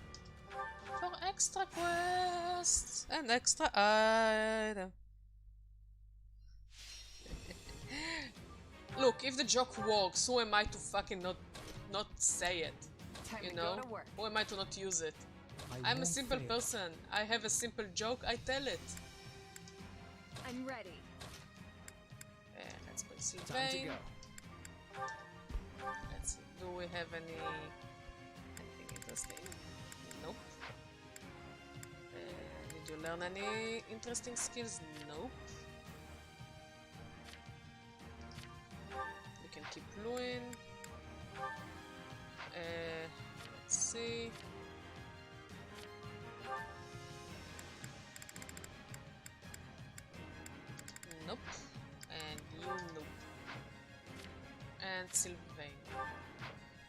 For extra quests and extra item. Look, if the joke works, who am I to fucking not say it? You know? Who am I to not use it? I'm a simple person. I have a simple joke, I tell it. I'm ready. Let's put Time to Sylvain. go. Let's see. Do we have anything interesting? Nope. Did you learn any interesting skills? Nope. We can keep Luin. Let's see. Nope. And you nope. And Sylvain.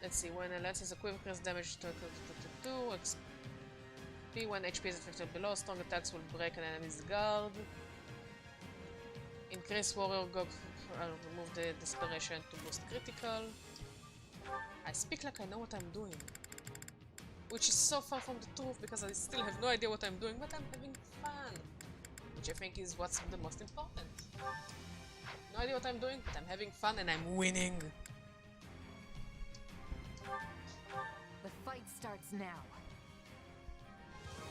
Let's see, when a lance is equipped, increase damage to XP. When HP is affected below, strong attacks will break an enemy's guard. Increase warrior go remove the desperation to boost critical. I speak like I know what I'm doing. Which is so far from the truth because I still have no idea what I'm doing, but I'm having fun. Which I think is what's the most important. No idea what I'm doing, but I'm having fun and I'm winning. The fight starts now.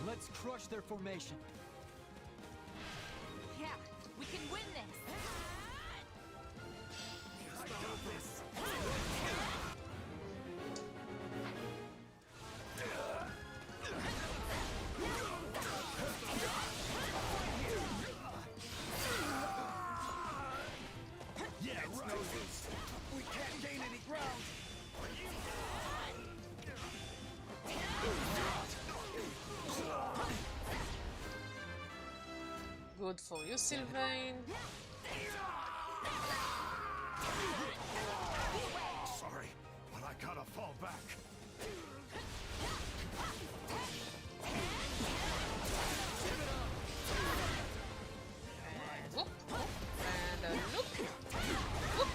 Let's crush their formation. Yeah, we can win this. I got this. Yeah, it's no use. We can't gain any ground. Good for you, Sylvain. Sorry, but I gotta fall back. And whoop, whoop, and a look. Whoop.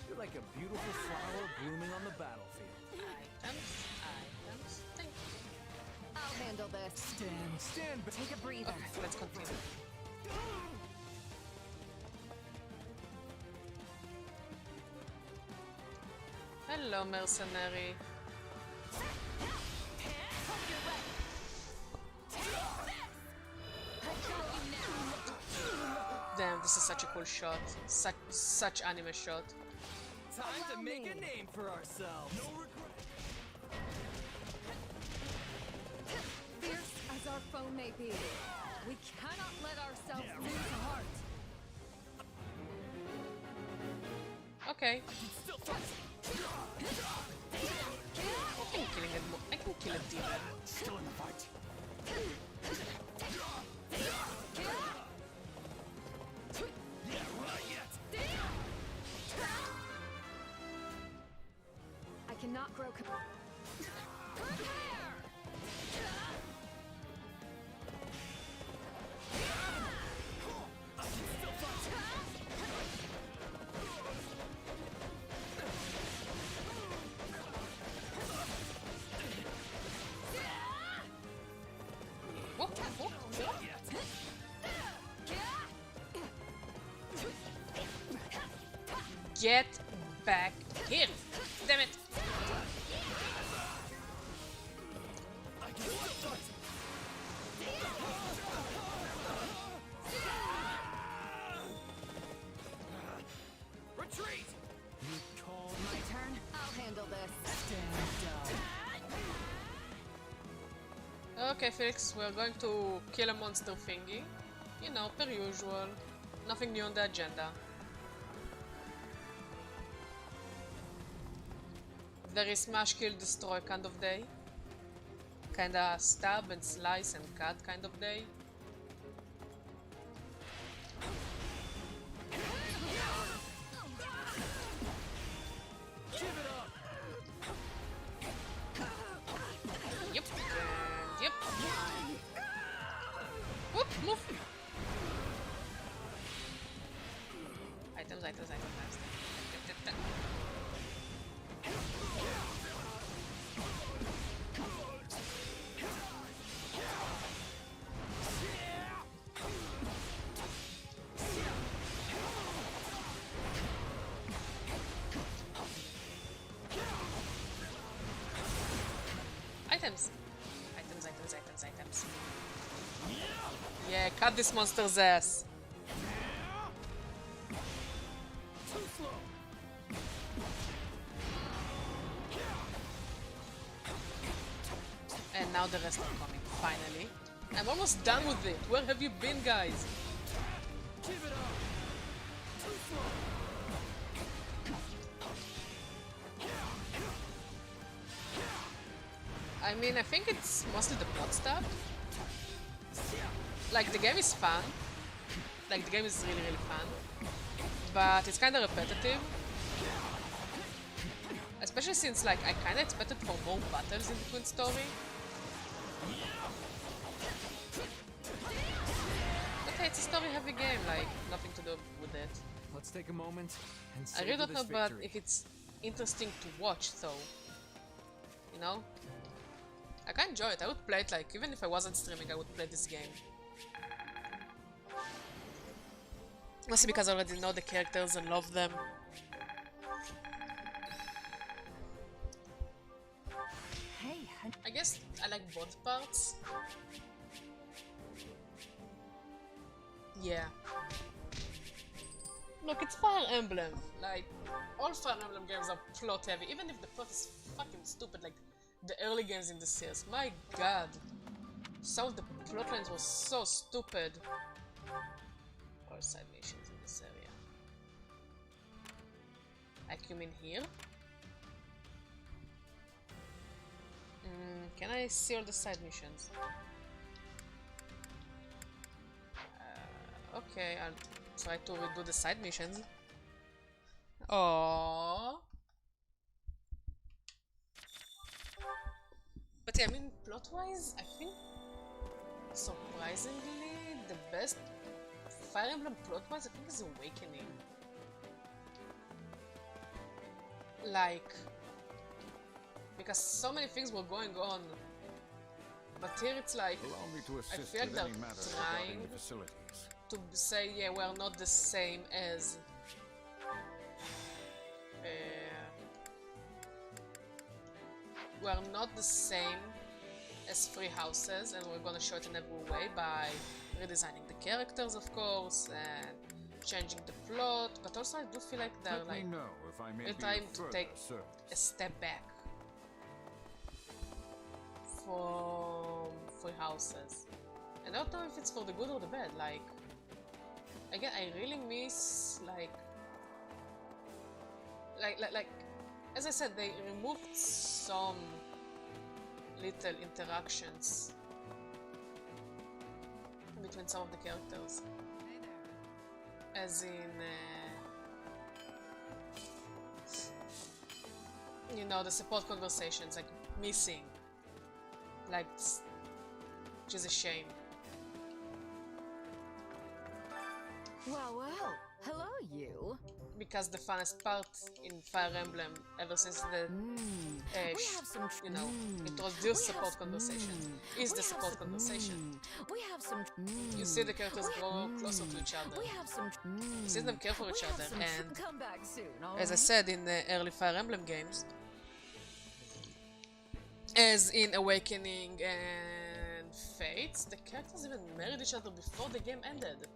You're like a beautiful flower blooming on the battlefield. Items, thank you. I'll handle this. Stand back. Take a breather. Okay, let's continue. Hello, mercenary. Damn, this is such a cool shot. Such anime shot. Time to make a name for ourselves. No regret. Fierce as our foe may be, we cannot let ourselves lose heart. Okay. I can kill a demon. Still in the fight. Yeah, right yet. I cannot grow. Get back here! Damn it! Retreat! You call My turn. I'll handle this. Okay, Felix, we're going to kill a monster thingy. You know, per usual. Nothing new on the agenda. Very smash, kill, destroy kind of day. Kinda stab and slice and cut kind of day. Yep, and yep. Whoop, move! Items, items, items, items. items. Items, items, items, items. Yeah, cut this monster's ass. And now the rest are coming, finally. I'm almost done with it. Where have you been, guys? I mean, I think it's mostly the plot stuff. Like, the game is fun. Like, the game is really, really fun. But it's kind of repetitive. Especially since, like, I kind of expected for more battles in the Twin story. But hey, it's a story-heavy game, like, nothing to do with it. Let's take a moment and I really don't know savor this but victory. if it's interesting to watch, though. You know? I can enjoy it. I would play it, like, even if I wasn't streaming, I would play this game. Mostly because I already know the characters and love them. Hey, I guess I like both parts. Yeah. Look, it's Fire Emblem. Like, all Fire Emblem games are plot heavy, even if the plot is fucking stupid, like the early games in the series. My god. Some of the plot lines were so stupid. Or side missions in this area. I come in here. Can I see all the side missions? Okay, I'll try to redo the side missions. Aww. But yeah, I mean, plot-wise, I think surprisingly the best Fire Emblem plot-wise, I think, is Awakening. Like, because so many things were going on, but here it's like, Allow me to I assist feel like with they're any matter trying regarding the facilities. to say, yeah, we're not the same as we're not the same as Three Houses, and we're gonna show it in every way by redesigning the characters, of course, and changing the plot, but also I do feel like they're Let like me know if I may be trying of to further take service. a step back from Three Houses. And I don't know if it's for the good or the bad, like, again, I really miss, like, as I said, they removed some little interactions between some of the characters. As in, you know, the support conversations, like, missing. Like, which is a shame. Well, hello, you. Because the funnest part in Fire Emblem, ever since the, you know, introduced support conversations, is the support conversation. We have some. You see the characters grow closer to each other. We have some. You see them care for each other, and Come back soon. as I said in the early Fire Emblem games, as in Awakening and Fates, the characters even married each other before the game ended.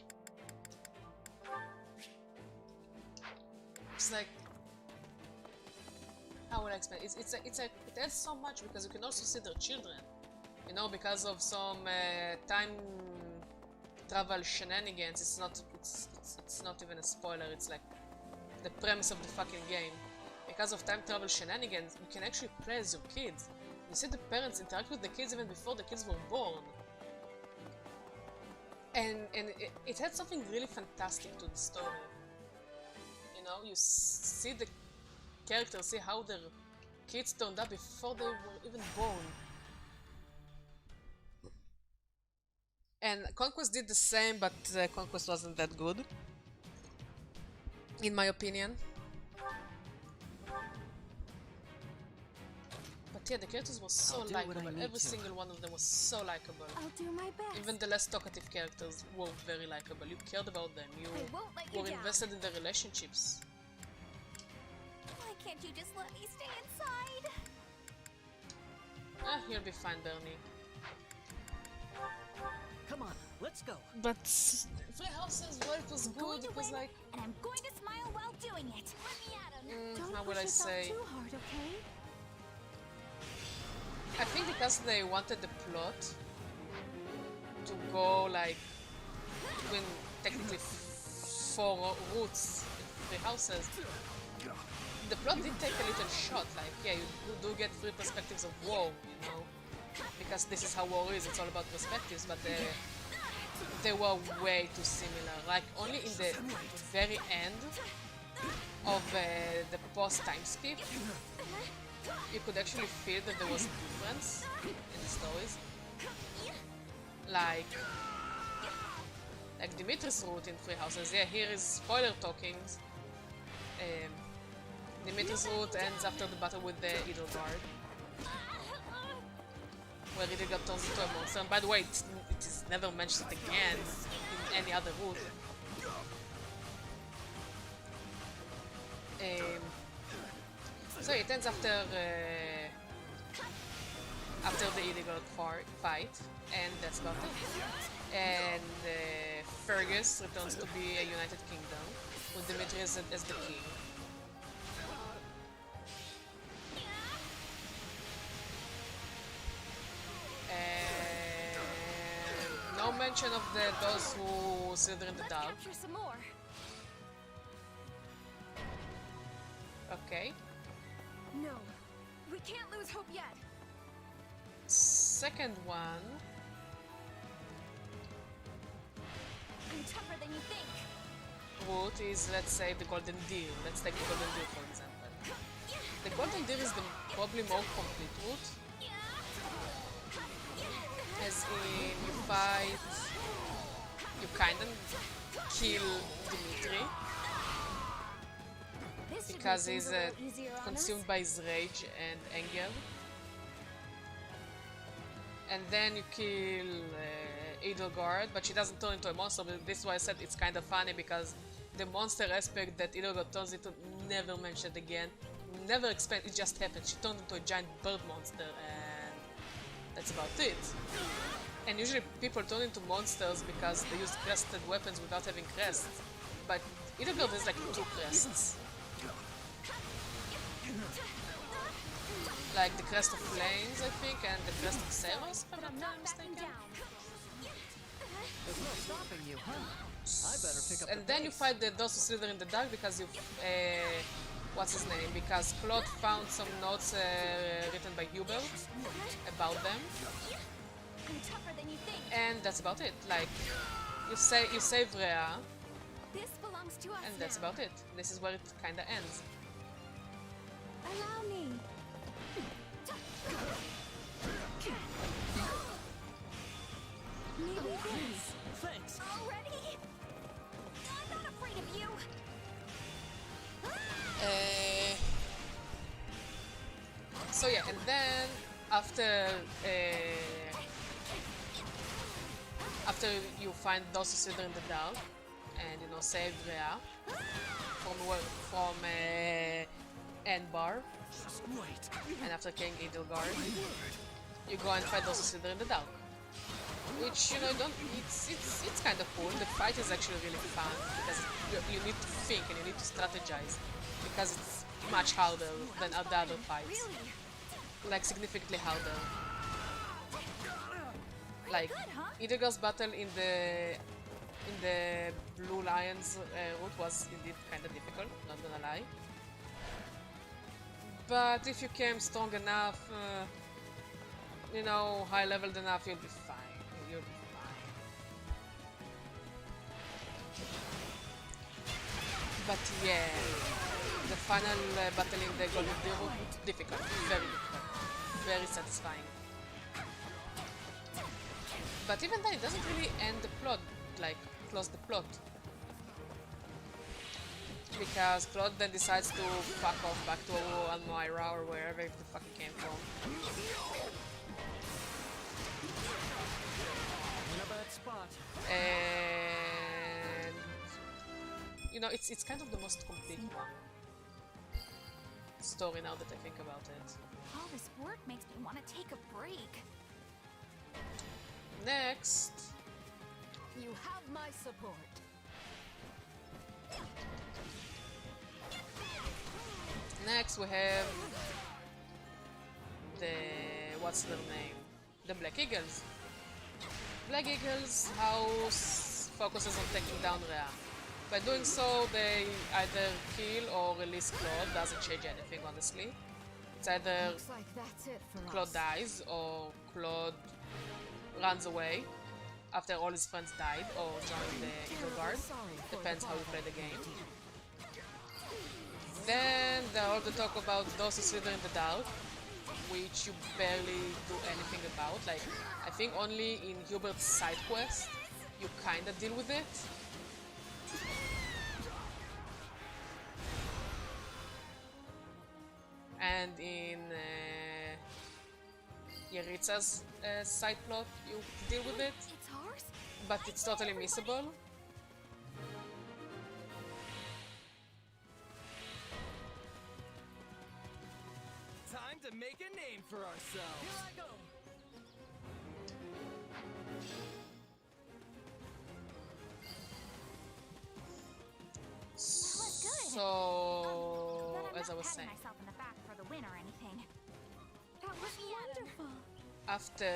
It's like, how would I explain? It adds so much because you can also see their children, you know, because of some time travel shenanigans. It's not even a spoiler. It's like the premise of the fucking game. Because of time travel shenanigans, you can actually play as your kids. You see the parents interact with the kids even before the kids were born. And it had something really fantastic to the story. You know, you see the characters, see how their kids turned up before they were even born. And Conquest did the same, but Conquest wasn't that good, in my opinion. But yeah, the characters were so likable. Every single one of them was so likable. I'll do my best. Even the less talkative characters were very likable. You cared about them. You were invested in their relationships. Why can't you just let me stay inside? You'll be fine, Bernie. Come on, let's go. But Three Houses, well, it was good. It was like. And I'm going to smile while doing it. Let me at him. How will I say? Too hard, okay? I think because they wanted the plot to go like between technically 4 routes in 3 houses. The plot did take a little shot, like yeah, you do get 3 perspectives of war, you know, because this is how war is, it's all about perspectives, but they were way too similar, like only in the very end of the post-time skip, you could actually feel that there was a difference in the stories. Like Dimitri's route in 3 houses, yeah, here is spoiler talkings. Dimitri's route ends after the battle with the Edelgard, where Edelgard turns into a monster, and by the way, it is never mentioned again in any other route. So it ends after the Edelgard fight, and that's about it. And Fergus returns to be a united kingdom, with Dimitri as the king. And no mention of those who slither in the dark. Okay. No, we can't lose hope yet. Second one. I'm tougher than you think. Route is, let's say, the Golden Deer. Let's take the Golden Deer for example. The Golden Deer is the probably more complete route. As in, you fight, you kinda kill Dimitri because he's consumed by his rage and anger. And then you kill Edelgard, but she doesn't turn into a monster. But this is why I said it's kind of funny, because the monster aspect that Edelgard turns into never mentioned again, never explained. It just happened. She turned into a giant bird monster, and that's about it. And usually people turn into monsters because they use crested weapons without having crests. But Edelgard has like 2 crests. Like the Crest of Flames, I think, and the Crest of Sailors, if I'm not mistaken. There's no stopping you, huh? I better pick up and then you fight those who slither in the dark because you what's his name? Because Claude found some notes written by Hubert about them. And that's about it. Like, you save Rhea, and that's about it. This is where it kinda ends. Allow me. Maybe this. Thanks. Already? I'm not afraid of you. So yeah, and then after you find those who slither in the dark, and you know save Rhea from Anbar, and after killing Edelgard, you go and fight those who slither in the dark. Which, you know, it's kind of cool. The fight is actually really fun because you need to think and you need to strategize, because it's much harder than the other fights. Like, significantly harder. Like, Edelgard's battle in the Blue Lions route was indeed kind of difficult, not gonna lie. But if you came strong enough, you know, high-leveled enough, you'll be fine. You'll be fine. But yeah, the final battle in the Golden Deer route, difficult, very satisfying. But even then, it doesn't really end the plot, like, close the plot. Because Claude then decides to fuck off back to Almoira or wherever the fuck he came from. And you know, it's kind of the most complete story now that I think about it. All this work makes me want to take a break. next... You have my support. Next we have the... what's their name? The Black Eagles. Black Eagles house focuses on taking down Rhea. By doing so, they either kill or release Claude. Doesn't change anything, honestly. It's either Looks like that's it for Claude us. dies or Claude runs away after all his friends died or join the Evil Guard. Depends how you play the game. Then there are all the talk about those who slither in the dark, which you barely do anything about. Like, I think only in Hubert's side quest you kinda deal with it. And in Yaritza's side plot you deal with it, but it's totally missable. Time to make a name for ourselves. Here I go. So, as I was saying, myself in the back for the win or anything. That was wonderful. after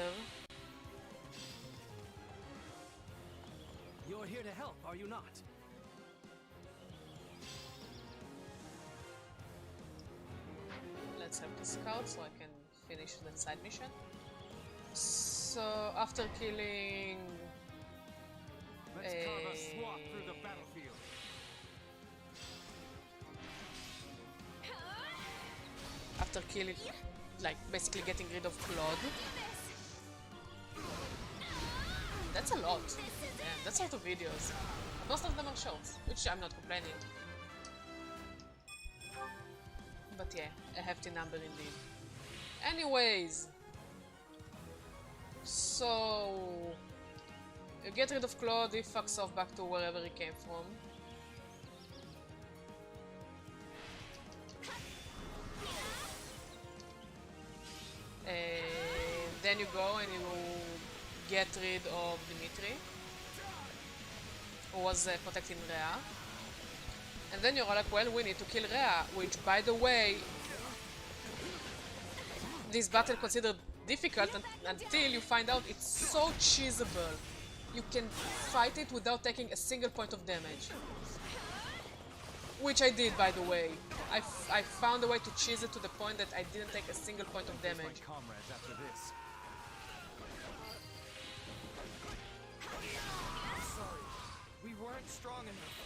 You're here to help, are you not? let's have the scout so I can finish that side mission. So after killing Let's carve a swath through the battlefield. after killing, like basically getting rid of Claude. That's a lot. Yeah, that's a lot of videos. Most of them are shorts, which I'm not complaining. But yeah, a hefty number indeed. Anyways, so you get rid of Claude, he fucks off back to wherever he came from. Then you go and you get rid of Dimitri, who was protecting Rhea. And then you're like, well, we need to kill Rhea, which, by the way, this battle considered difficult until you find out it's so cheesable. You can fight it without taking a single point of damage. Which I did, by the way. I found a way to cheese it to the point that I didn't take a single point of damage. My comrades after this. Sorry, we weren't strong enough.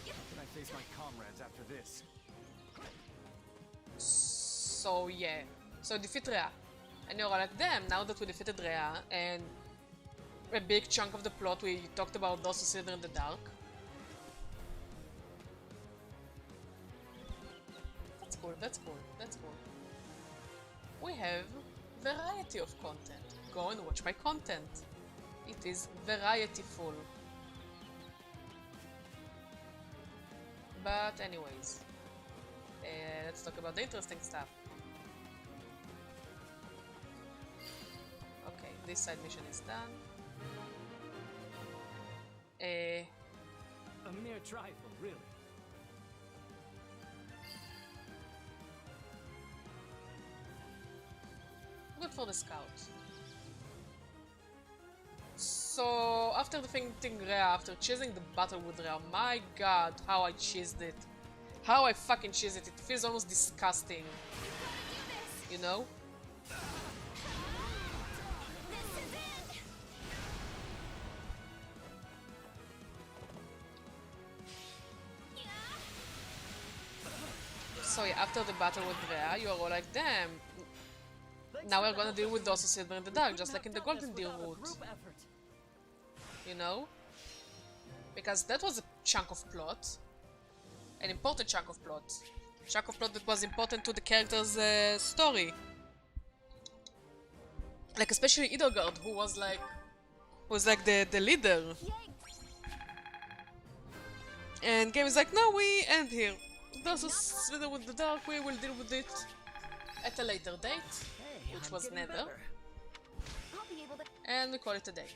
Can I face my comrades after this? So yeah, so defeat Rhea. And you're like, damn, now that we defeated Rhea and a big chunk of the plot we talked about those who slither in the dark. That's cool, that's cool, that's cool. We have variety of content. Go and watch my content. It is variety-full. But anyways, let's talk about the interesting stuff. Okay, this side mission is done. A mere trifle, really. Good for the scouts. So, after defeating Rhea, after chasing the battle with Rhea, my god, how I cheesed it. How I fucking cheesed it. It feels almost disgusting. You know? So yeah, after the battle with Rhea, you are all like, damn, now we're gonna deal with those who slither in the dark, just like in the Golden Deer route. You know? Because that was a chunk of plot. An important chunk of plot. Chunk of plot that was important to the character's story. Like, especially Idogard, who was like the leader. And game is like, no, we end here. those who slither with the dark, we will deal with it at a later date, which was never. And we call it a day.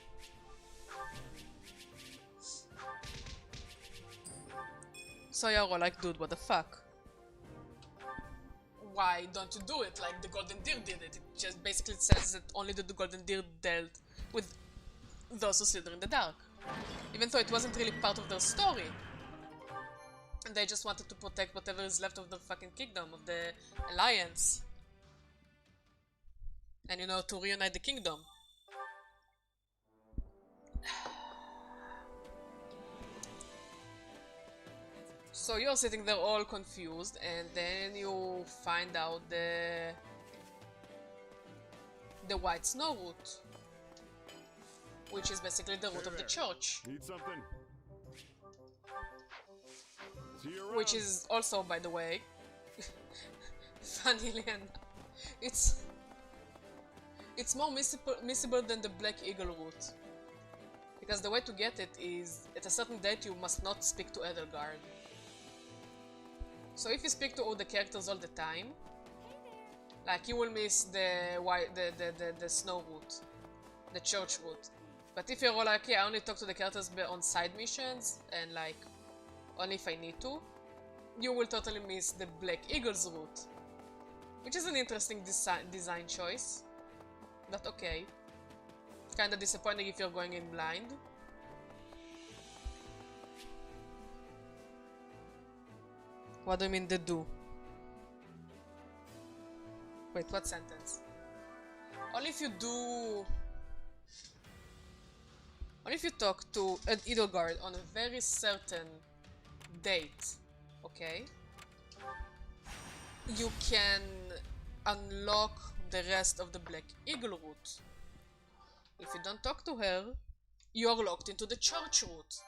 So you're all like, dude, what the fuck? Why don't you do it like the Golden Deer did it? It just basically says that only the Golden Deer dealt with those who slither in the dark. Even though it wasn't really part of their story. And they just wanted to protect whatever is left of the fucking kingdom, of the alliance. And you know, to reunite the kingdom. So you're sitting there all confused, and then you find out the White Snow route, which is basically the route of the church. Need something? See you around. Which is also, by the way, funnily enough, it's more missable than the Black Eagle route. Because the way to get it is, at a certain date you must not speak to Edelgard. So if you speak to all the characters all the time, like you will miss the snow route, the church route. But if you're all like, yeah, I only talk to the characters on side missions, and like, only if I need to, you will totally miss the Black Eagles route. Which is an interesting design choice. But okay. Kinda disappointing if you're going in blind. What do you mean, Dedue? Wait, what sentence? Only if you do... Only if you talk to an Edelgard on a very certain date, okay? You can unlock the rest of the Black Eagle route. If you don't talk to her, you're locked into the church route.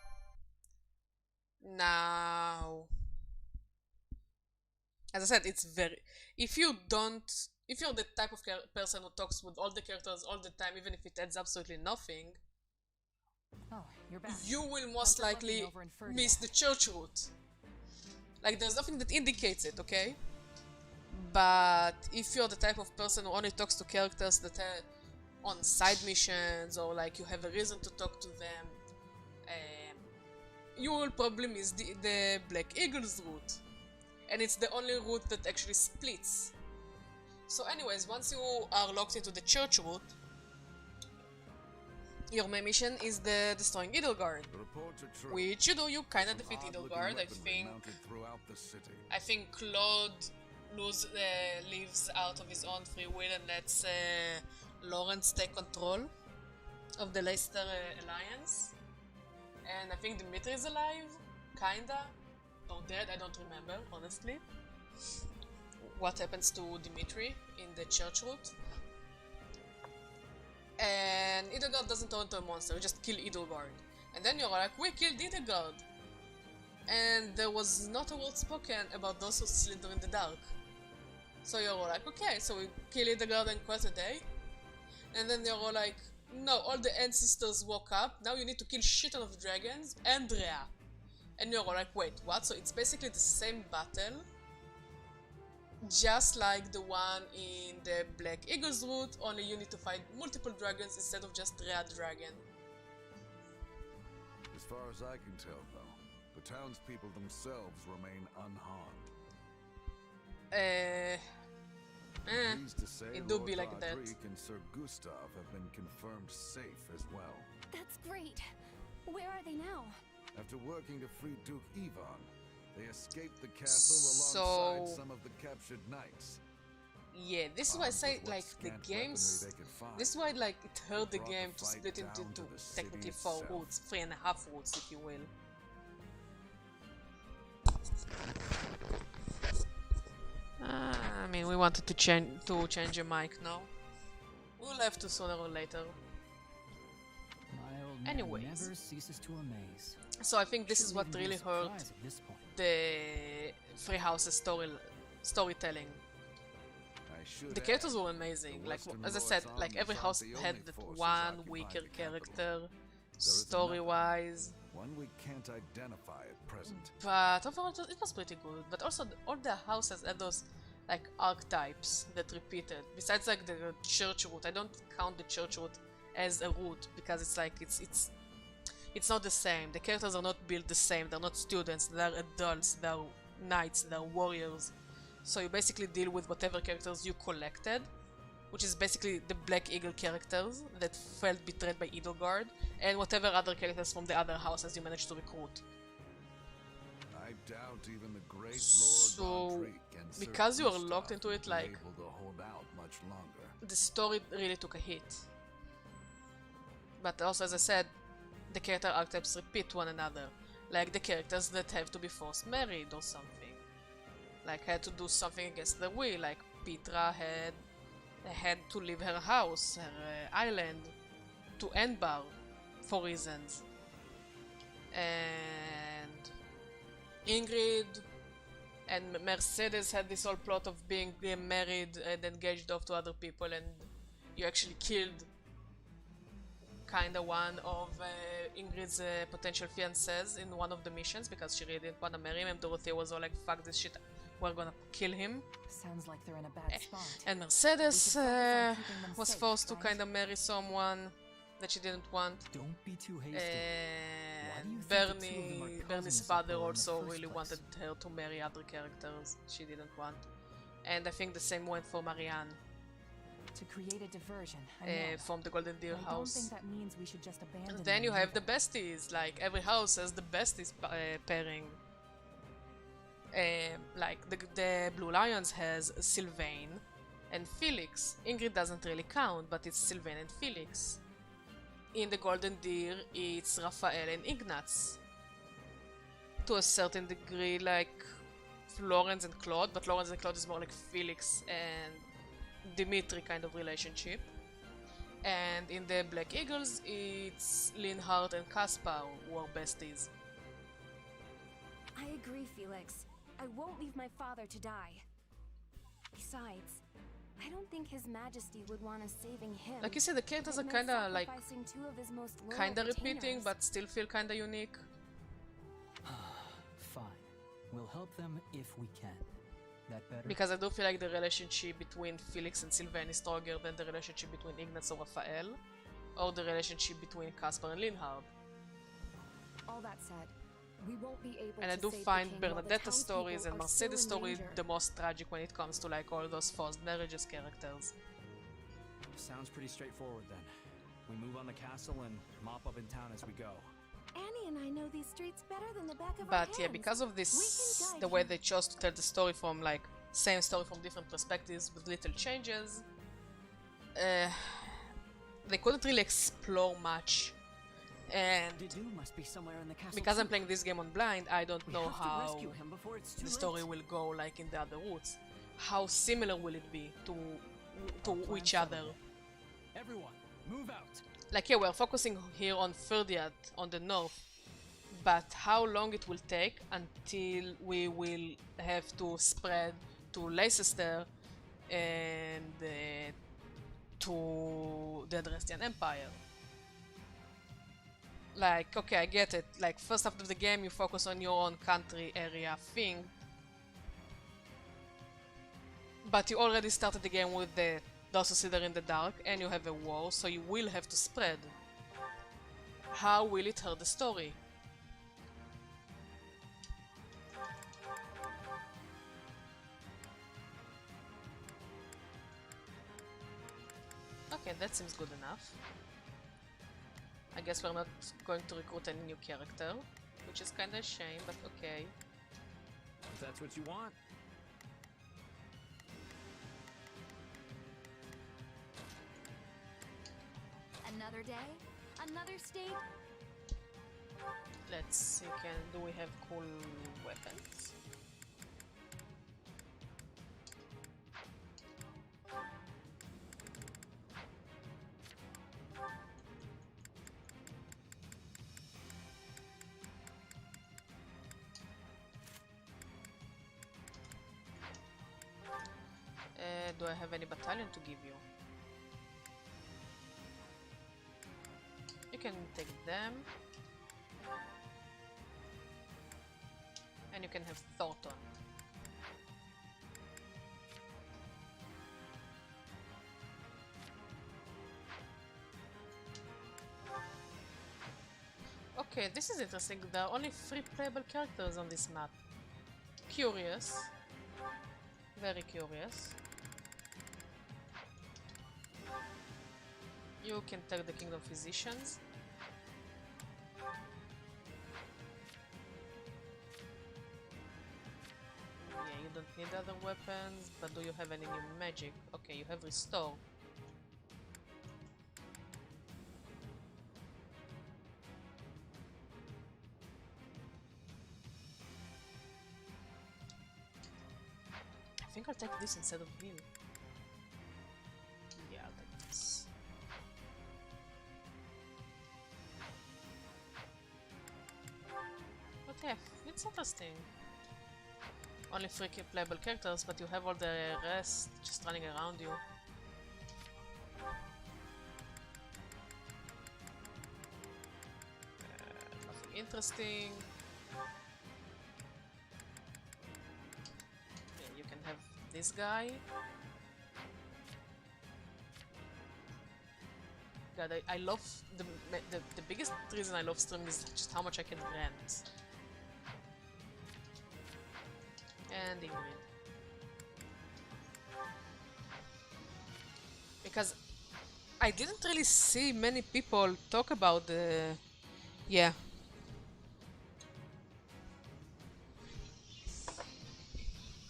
Now... As I said, it's very... If you're the type of person who talks with all the characters all the time, even if it adds absolutely nothing, you're back. You will most likely miss the church route. Like, there's nothing that indicates it, okay? But if you're the type of person who only talks to characters that are on side missions, or like you have a reason to talk to them, you will probably miss the Black Eagles route. And it's the only route that actually splits. So anyways, once you are locked into the church route, your main mission is the destroying Edelgard. Which you do, you kinda defeat Edelgard. I think Claude leaves out of his own free will and lets Lawrence take control of the Leicester Alliance. And I think Dimitri is alive, kinda. Or dead, I don't remember, honestly. What happens to Dimitri in the church route. And Edelgard doesn't turn into a monster, you just kill Edelgard. And then you're like, we killed Edelgard! And there was not a word spoken about those who slither in the dark. So you're all like, okay, so we kill Edelgard and quit a day. And then you're all like, no, all the ancestors woke up, now you need to kill shit ton of dragons and Rhea. And you're all like, wait, what? So it's basically the same battle, just like the one in the Black Eagles route, only you need to fight multiple dragons instead of just Rhea dragon. As far as I can tell, though, the townspeople themselves remain unharmed. It do be like that. And Sir Gustav have been confirmed safe as well. That's great. Where are they now? After working to free Duke Ivan, they escaped the castle alongside some of the captured knights. Yeah, this is why I say, like, the games... This is why, like, it hurt the game to split into technically 4 routes, 3.5 routes, if you will. I mean, we wanted to change your mic now. We'll have to sooner or later. Anyways. Never ceases to amaze. So I think this is what really hurt the Free House's storytelling. The characters were amazing. Like, as I said, like every house had that one weaker character, story-wise. One we can't identify at present. But overall, it was pretty good. But also, all the houses had those like archetypes that repeated. Besides like the church route, I don't count the church route as a route because it's like it's not the same. The characters are not built the same. They're not students. They're adults. They're knights. They're warriors. So you basically deal with whatever characters you collected, which is basically the Black Eagle characters that felt betrayed by Edelgard, and whatever other characters from the other houses you managed to recruit. I doubt even the great So, Lord because you are locked into it, like, able to hold out much longer. the story really took a hit. But also, as I said, the character archetypes repeat one another. Like the characters that have to be forced married or something. Like had to do something against their will, like Petra had to leave her house, her island, to Enbar for reasons. And Ingrid and Mercedes had this whole plot of being married and engaged off to other people, and you actually killed kinda one of Ingrid's potential fiancés in one of the missions because she really didn't wanna marry him, and Dorothea was all like, fuck this shit, we're gonna kill him. Sounds like they're in a bad spot. And Mercedes was forced to kinda marry someone that she didn't want. Don't be too hasty. And Bernie's father also really wanted her to marry other characters she didn't want. And I think the same went for Marianne. To create a diversion, from the Golden Deer I house. don't think that means we should just abandon Then you them have the either. besties, like every house has the besties pairing. Like the Blue Lions has Sylvain and Felix. Ingrid doesn't really count, but it's Sylvain and Felix. In the Golden Deer, it's Raphael and Ignatz. To a certain degree, like Florence and Claude, but Florence and Claude is more like Felix and Dimitri kind of relationship. And in the Black Eagles, it's Linhardt and Caspar who are besties. I agree, Felix. I won't leave my father to die. Besides, I don't think His Majesty would want us saving him. Like you said, the characters are It meant kinda like sacrificing two of his most loyal kinda repeating, retainers. but still feel kinda unique. Fine. We'll help them if we can. That better? Because I do feel like the relationship between Felix and Sylvain is stronger than the relationship between Ignatz and Raphael, or the relationship between Caspar and Linhardt. All that said, we won't be able And I to do save the find king while the Bernadetta's townspeople stories and are still Mercedes' in story danger. the most tragic when it comes to like all those forced marriages characters. Sounds pretty straightforward then. We move on the castle and mop up in town as we go. Annie and I know these streets better than the back of our But hands. yeah, because of We this, can guide the way you. they chose to tell the story from like same story from different perspectives with little changes, they couldn't really explore much. And Dedue must be somewhere in the castle because I'm too. playing this game on blind, I don't We know have to how rescue him before it's too the story late. will go like in the other routes. How similar will it be to each other? Everyone, move out. Like yeah, we're focusing here on Ferdiad on the north, but how long it will take until we will have to spread to Leicester and to the Dresdian Empire. Like, okay, I get it. Like, first half of the game, you focus on your own country area thing. But you already started the game with the Those Who Sit in the Dark, and you have a war, so you will have to spread. How will it hurt the story? Okay, that seems good enough. I guess we're not going to recruit any new character, which is kinda a shame, but okay. If that's what you want. Another day, another state. Let's see, do we have cool weapons? Do I have any battalion to give you? You can take them. And you can have Thornton. Okay, this is interesting. There are only 3 playable characters on this map. Curious. Very curious. You can take the Kingdom Physicians. Yeah, you don't need other weapons, but do you have any new magic? Okay, you have Restore. I think I'll take this instead of Heal. Yeah, I'll take this. But yeah, it's interesting. Only 3 playable characters, but you have all the rest just running around you. Nothing interesting. Okay, you can have this guy. God, I love the biggest reason I love streaming is just how much I can rant. And Ingrid. Because I didn't really see many people talk about the... Yeah.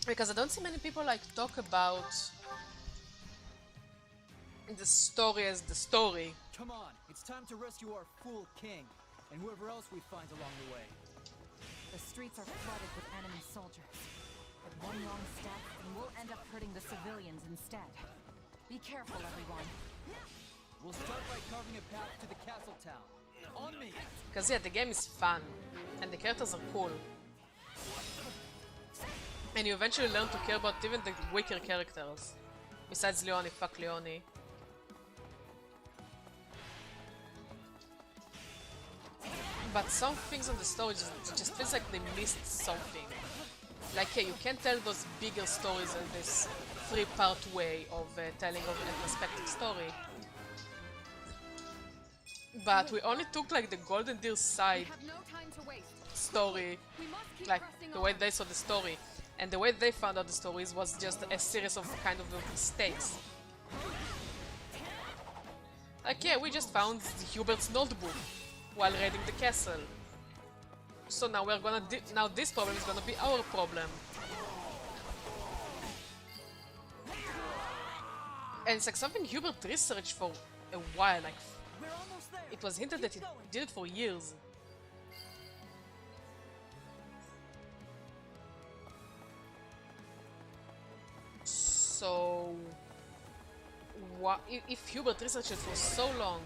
Because I don't see many people like talk about the story as the story. Come on, it's time to rescue our fool king and whoever else we find along the way. The streets are flooded with enemy soldiers. But one wrong step, and we'll end up hurting the civilians instead. Be careful, everyone. We'll start by carving a path to the castle town. On me! Because yeah, the game is fun, and the characters are cool. And you eventually learn to care about even the weaker characters. Besides Leone, fuck Leone. But some things on the story just feels like they missed something. Like, yeah, you can tell those bigger stories in this 3-part way of telling of a perspective story. But we only took like the Golden Deer side story, like the way they saw the story, and the way they found out the stories was just a series of kind of mistakes. Like, yeah, we just found Hubert's notebook while raiding the castle. So now we're gonna now this problem is gonna be our problem. And it's like something Hubert researched for a while, like it was hinted that he did it for years. So what if Hubert researched it for so long?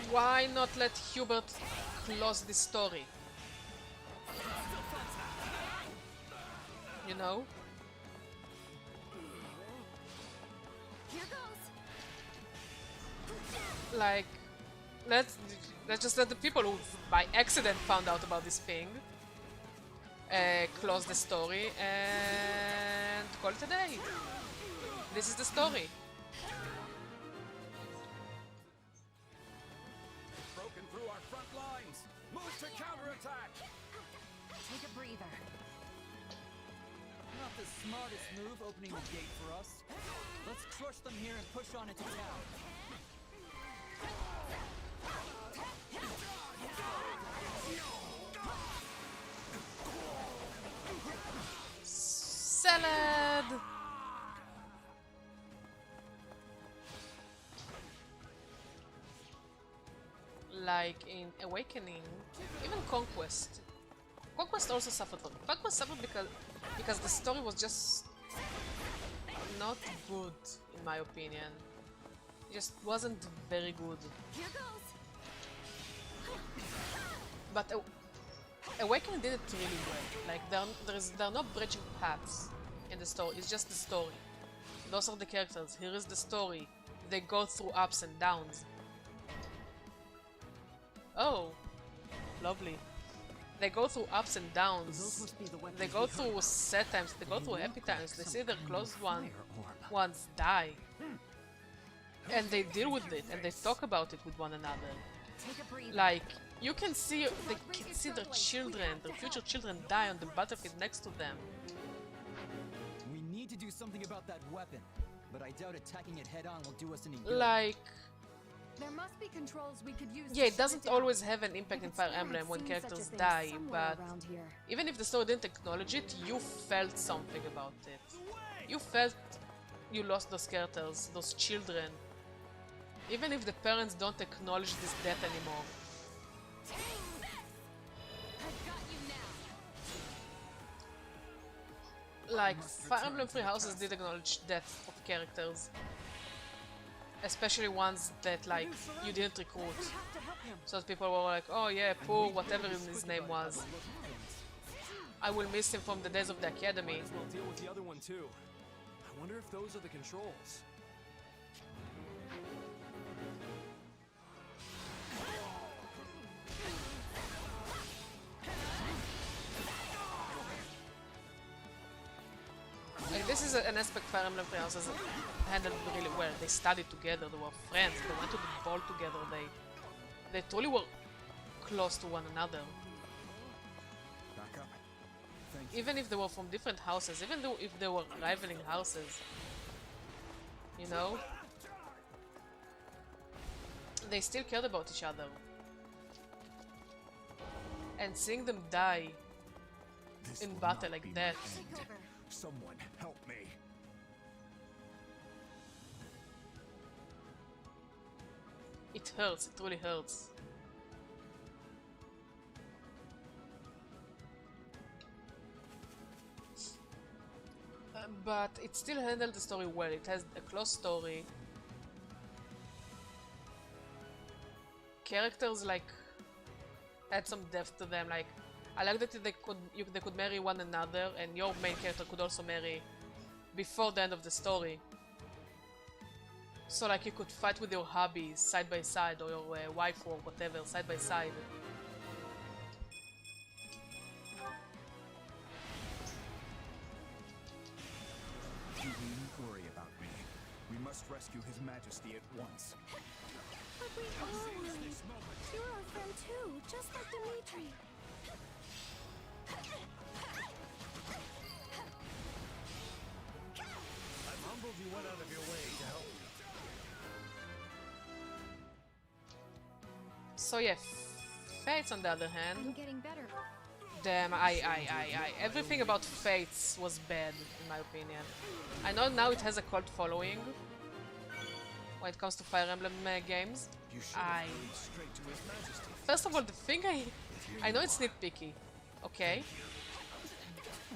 Why not let Hubert close this story? You know? Here goes. Like, let's just let the people who by accident found out about this thing close the story and call it a day. This is the story. Broken through our front lines. Move to counterattack. Take a breather. Not the smartest move opening the gate for us. Let's crush them here and push on into town. Salad! Like in Awakening, even Conquest. Conquest also suffered from it. Conquest suffered because the story was just not good, in my opinion. It just wasn't very good. Here goes. But Awakening did it really well. Like there are no bridging paths in the story. It's just the story. Those are the characters. Here is the story. They go through ups and downs. Oh, lovely. They go through ups and downs. They go through sad times. They go through happy times. They see their close ones die. And they deal with it, and they talk about it with one another. Like, you can see, they can see their children, their future children die on the battlefield next to them. We need to do something about that weapon, but I doubt attacking it head on will do us any good. Like, there must be controls we could use. yeah, it doesn't always have an impact in Fire Emblem when characters die, but even if the story didn't acknowledge it, you felt something about it. You felt you lost those characters, those children. Even if the parents don't acknowledge this death anymore. Like, Fire Emblem Three Houses did acknowledge death of characters. Especially ones that, like, you didn't recruit. So that people were like, oh yeah, poor whatever his name was. I will miss him from the days of the academy. We'll deal with the other one too. I wonder if those are the controls. Like, this is an aspect Fire Emblem Three Houses handled really well. They studied together, they were friends, they went to the ball together, they truly were close to one another. Even if they were from different houses, even though if they were rivaling houses, you know, they still cared about each other. And seeing them die in battle like that. Someone help me. It hurts, it really hurts. But it still handled the story well. It has a close story. Characters like had some depth to them. Like, I like that they could marry one another, and your main character could also marry before the end of the story. So like you could fight with your hobbies side by side, or your wife or whatever side by side. You needn't worry about me. We must rescue His Majesty at once. But we all will. You're our friend too, just like Dimitri. I'm humbled you went out of your way to help me. So yeah, Fates on the other hand. I'm getting better. Damn, everything about Fates was bad, in my opinion. I know now it has a cult following when it comes to Fire Emblem games. First of all, the thing I know it's nitpicky, okay?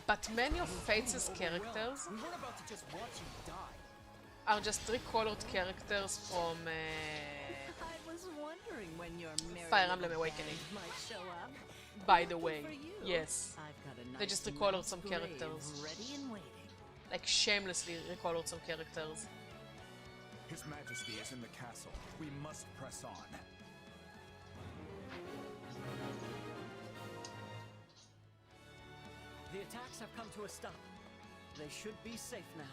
But many of Fates' characters are just three-colored characters from Fire Emblem Awakening. By the way, yes. They just recolored some characters. Like, shamelessly recolored some characters. His Majesty is in the castle. We must press on. The attacks have come to a stop. They should be safe now.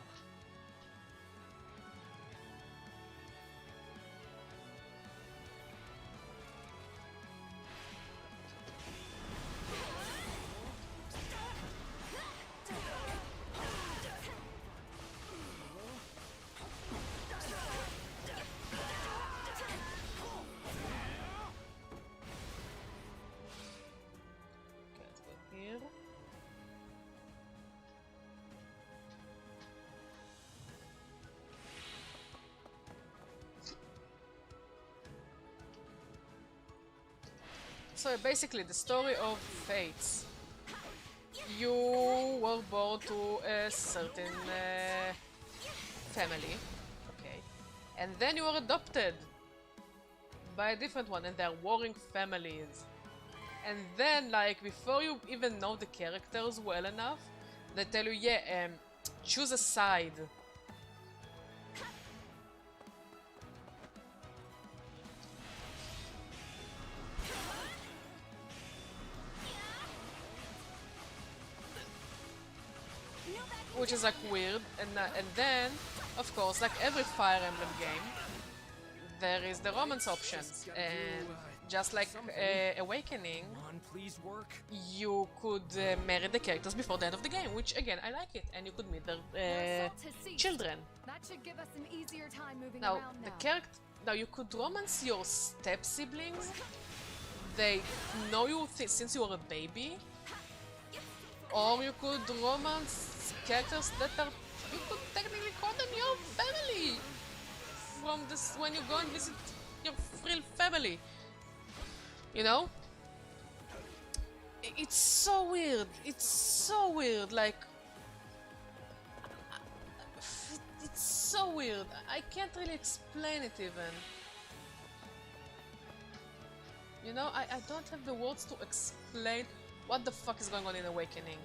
So basically, the story of Fates. You were born to a certain family, okay, and then you were adopted by a different one, and they're warring families. And then, like, before you even know the characters well enough, they tell you, yeah, choose a side. which is like weird, and then, of course, like every Fire Emblem game, there is the romance options, and just like Awakening, you could marry the characters before the end of the game, which again I like it, and you could meet their children. That should give us an easier time moving Now around the character, now you could romance your step siblings. They know you since you were a baby, or you could romance characters that are, you could technically call them your family from this when you go and visit your real family. You know? It's so weird. It's so weird. Like, it's so weird. I can't really explain it even. You know, I don't have the words to explain what the fuck is going on in Awakening.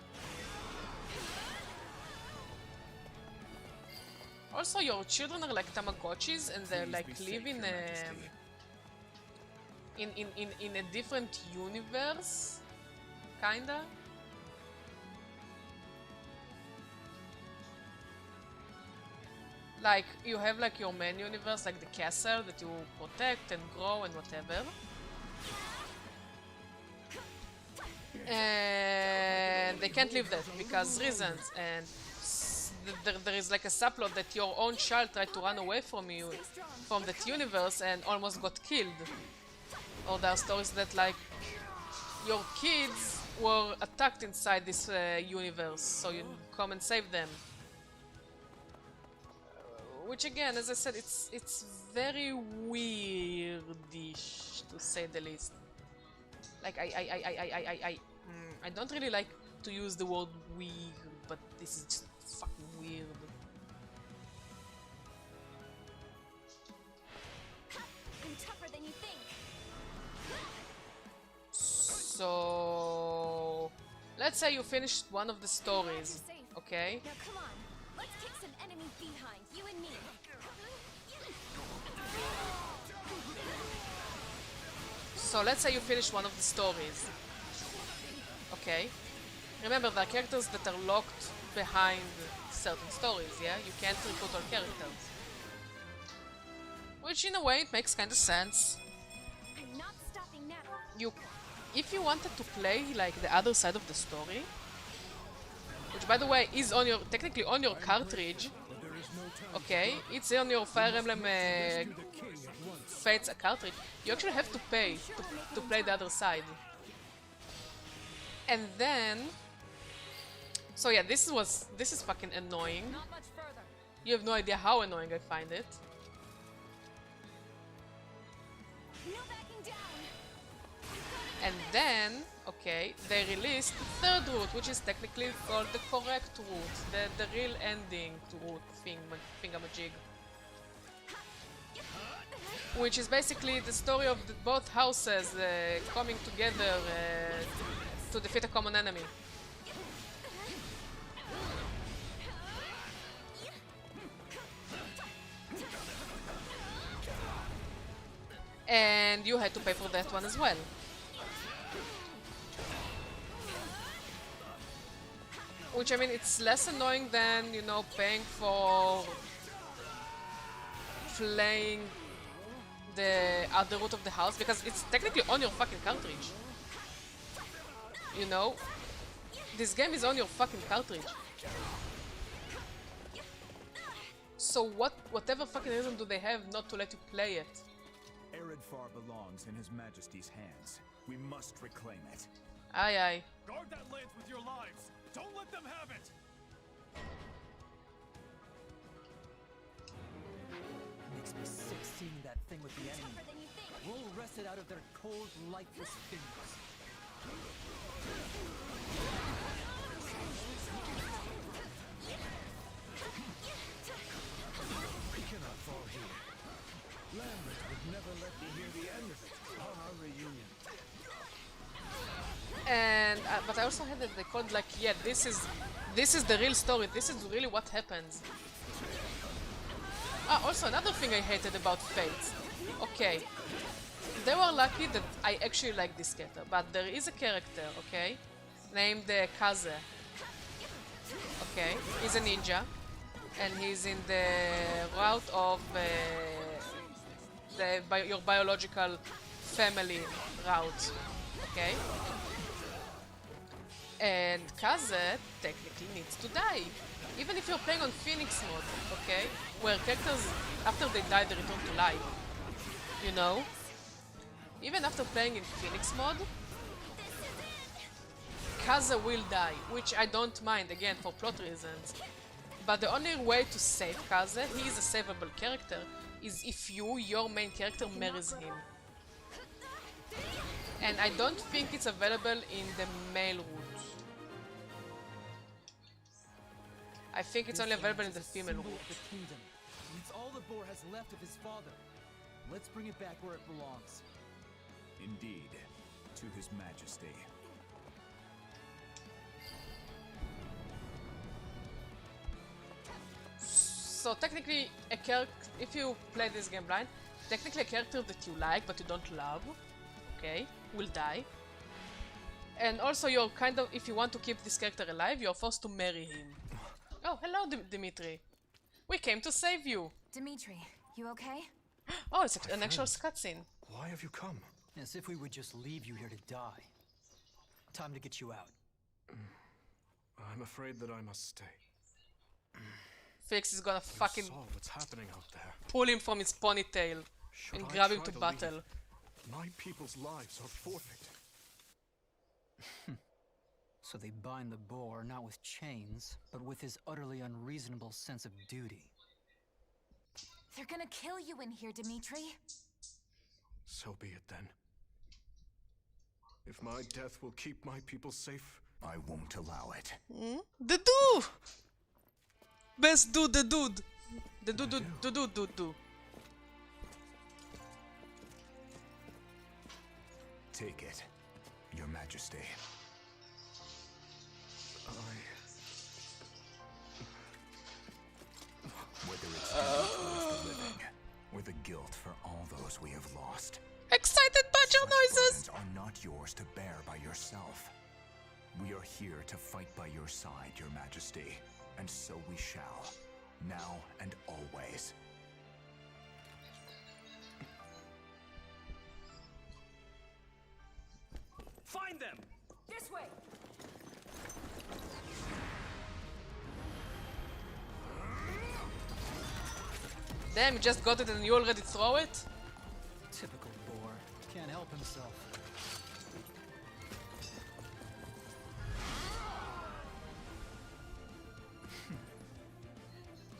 Also, your children are like Tamagotchis, and they like live in a different universe, kinda. Like, you have like your main universe, like the castle that you protect and grow and whatever. And they can't live that because reasons, and there is like a subplot that your own child tried to run away from you, from that universe, and almost got killed. Or there are stories that like your kids were attacked inside this universe, so you come and save them. Which again, as I said, it's very weirdish to say the least. Like I don't really like to use the word weird, but this is just fucking weird. I'm tougher than you think. So let's say you finished one of the stories, okay? Now come on, let's kick some enemies behind, you and me. So let's say you finish one of the stories. Okay. Remember, there are characters that are locked behind certain stories, yeah? You can't recruit all characters. Which in a way it makes kind of sense. I'm not stopping now. If you wanted to play like the other side of the story, which by the way is on your, technically on your cartridge, okay? It's on your Fire Emblem Fates cartridge. You actually have to pay to play the other side. And then, so yeah, this is fucking annoying. You have no idea how annoying I find it. And then, okay, they released the third route, which is technically called the correct route, the real ending route thingamajig. Which is basically the story of both houses coming together to defeat a common enemy. And you had to pay for that one as well. Which, I mean, it's less annoying than, you know, paying for playing the other route of the house, because it's technically on your fucking cartridge. You know? This game is on your fucking cartridge. So whatever fucking reason do they have not to let you play it? Arval belongs in His Majesty's hands. We must reclaim it. Aye aye. Guard that lance with your lives! Don't let them have it! Makes me sick seeing that thing with the enemy. We'll wrest it out of their cold, lifeless fingers. We cannot fall here. Lambert would never let me hear the end of it on our reunion. And but I also had that they called like, yeah, this is the real story. This is really what happens. Also another thing I hated about Fate. Okay, they were lucky that I actually like this character, but there is a character, okay, named Kaze. Okay, he's a ninja, and he's in the route of your biological family route. Okay? And Kaze technically needs to die. Even if you're playing on Phoenix mode, okay? Where characters, after they die, they return to life. You know? Even after playing in Phoenix mode, Kaze will die, which I don't mind, again, for plot reasons. But the only way to save Kaze, he is a savable character, is if you, your main character, marries him. And I don't think it's available in the male route. I think it's only available in the female route. The kingdom. It's all the boar has left of his father. Let's bring it back where it belongs. Indeed, to his majesty. So technically, a character, if you play this game blind, technically a character that you like but you don't love, okay, will die. And also you're kind of, if you want to keep this character alive, you're forced to marry him. Oh, hello, Dimitri. We came to save you. Dimitri, you okay? Oh, it's an actual cutscene. Why have you come? As if we would just leave you here to die. Time to get you out. I'm afraid that I must stay. Felix is gonna fucking saw what's happening out there. pull him from his ponytail and grab him to battle. Leave? My people's lives are forfeit. So they bind the boar not with chains, but with his utterly unreasonable sense of duty. They're gonna kill you in here, Dimitri. So be it then. If my death will keep my people safe, I won't allow it. Dedue! Best dude, the dude. The dude. Take it, Your Majesty. Whether it's the living, or the guilt for all those we have lost. Excited badger noises! Are not yours to bear by yourself. We are here to fight by your side, Your Majesty, and so we shall, now and always. Find them! This way! Damn, you just got it and you already throw it? Typical boar. Can't help himself.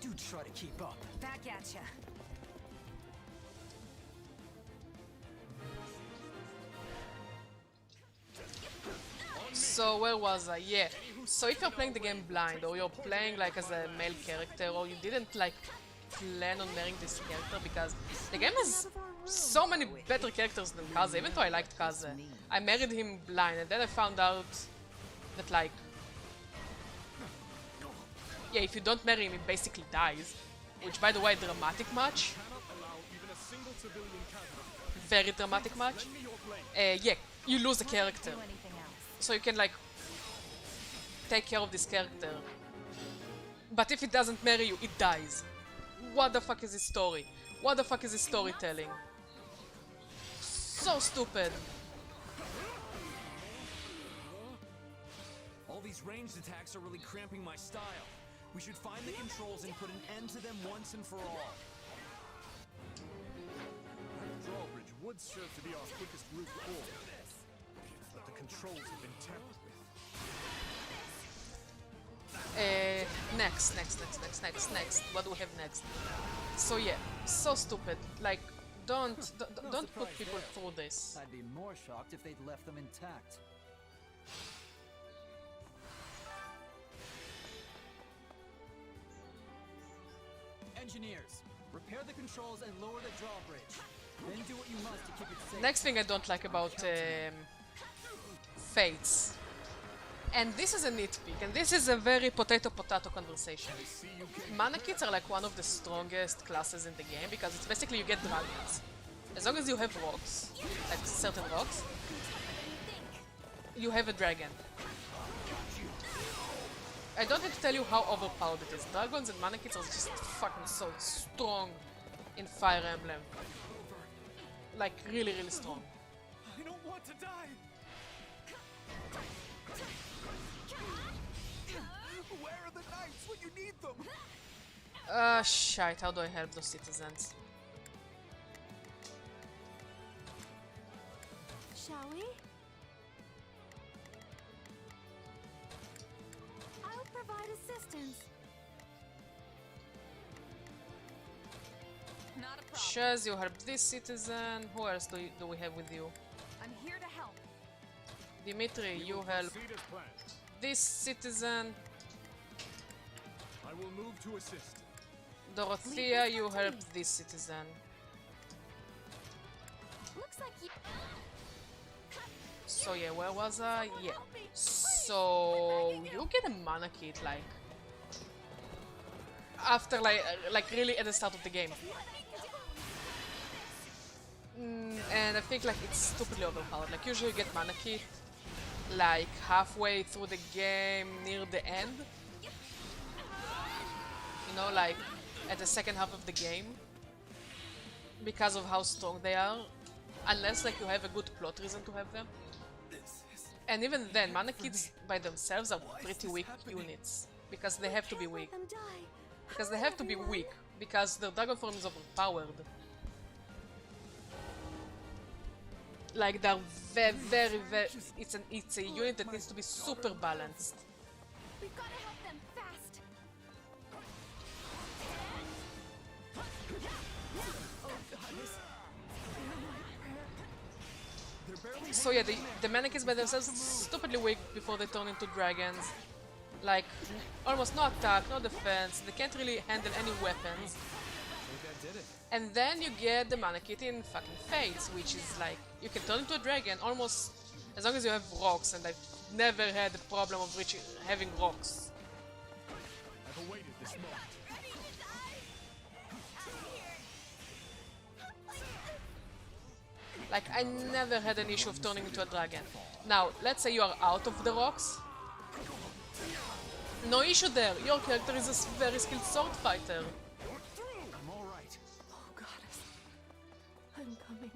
Do try to keep up. Back at ya. So where was I? Yeah. So if you're playing the game blind, or you're playing like as a male character, or you didn't like plan on marrying this character, because the game has so many better characters than Kaze, even though I liked Kaze. I married him blind, and then I found out that like, yeah, if you don't marry him, he basically dies. Which, by the way, dramatic match. Very dramatic match. Yeah, you lose the character. So you can like take care of this character. But if it doesn't marry you, it dies. What the fuck is this story? What the fuck is this storytelling? So stupid. All these ranged attacks are really cramping my style. We should find the controls and put an end to them once and for all. That drawbridge would serve to be our quickest route forward. But the controls have been tampered with. Next. What do we have next? So yeah, so stupid. Like, don't put people through this. I'd be more shocked if they'd left them intact. Engineers, repair the controls and lower the drawbridge. Then do what you must to keep it safe. Next thing I don't like about Fates. And this is a nitpick, and this is a very potato-potato conversation. Mana kits are like one of the strongest classes in the game, because it's basically you get dragons. As long as you have rocks, like certain rocks, you have a dragon. I don't have to tell you how overpowered it is. Dragons and mana kits are just fucking so strong in Fire Emblem. Like, really, really strong. I don't want to die. Where are the knights when you need them? Shite, how do I help those citizens? Shall we? I'll provide assistance. Not a problem. Shaz, you help this citizen. Who else do we have with you? I'm here to help. Dimitri, you help this citizen. I will move to assist. Dorothea, you help this citizen. Looks like you. So yeah, where was I? Yeah. So you get a mana kit like after like really at the start of the game. And I think like it's stupidly overpowered. Like usually you get mana kit like halfway through the game near the end. You know, like at the second half of the game. Because of how strong they are. Unless like you have a good plot reason to have them. And even then, mana kits by themselves are pretty weak units. Because they have to be weak. Because they have to be weak. Because the dragon form is overpowered. Like they're very it's a unit that needs to be super balanced. We've got to help them fast. So yeah, the mannequins by themselves stupidly weak before they turn into dragons. Like, almost no attack, no defense, they can't really handle any weapons. And then you get the mana kit in fucking Fates, which is like, you can turn into a dragon almost as long as you have rocks, and I've never had the problem of having rocks. I've awaited this moment. Like, I never had an issue of turning into a dragon. Now, let's say you are out of the rocks. No issue there, your character is a very skilled sword fighter. I'm alright. Oh, goddess. I'm coming.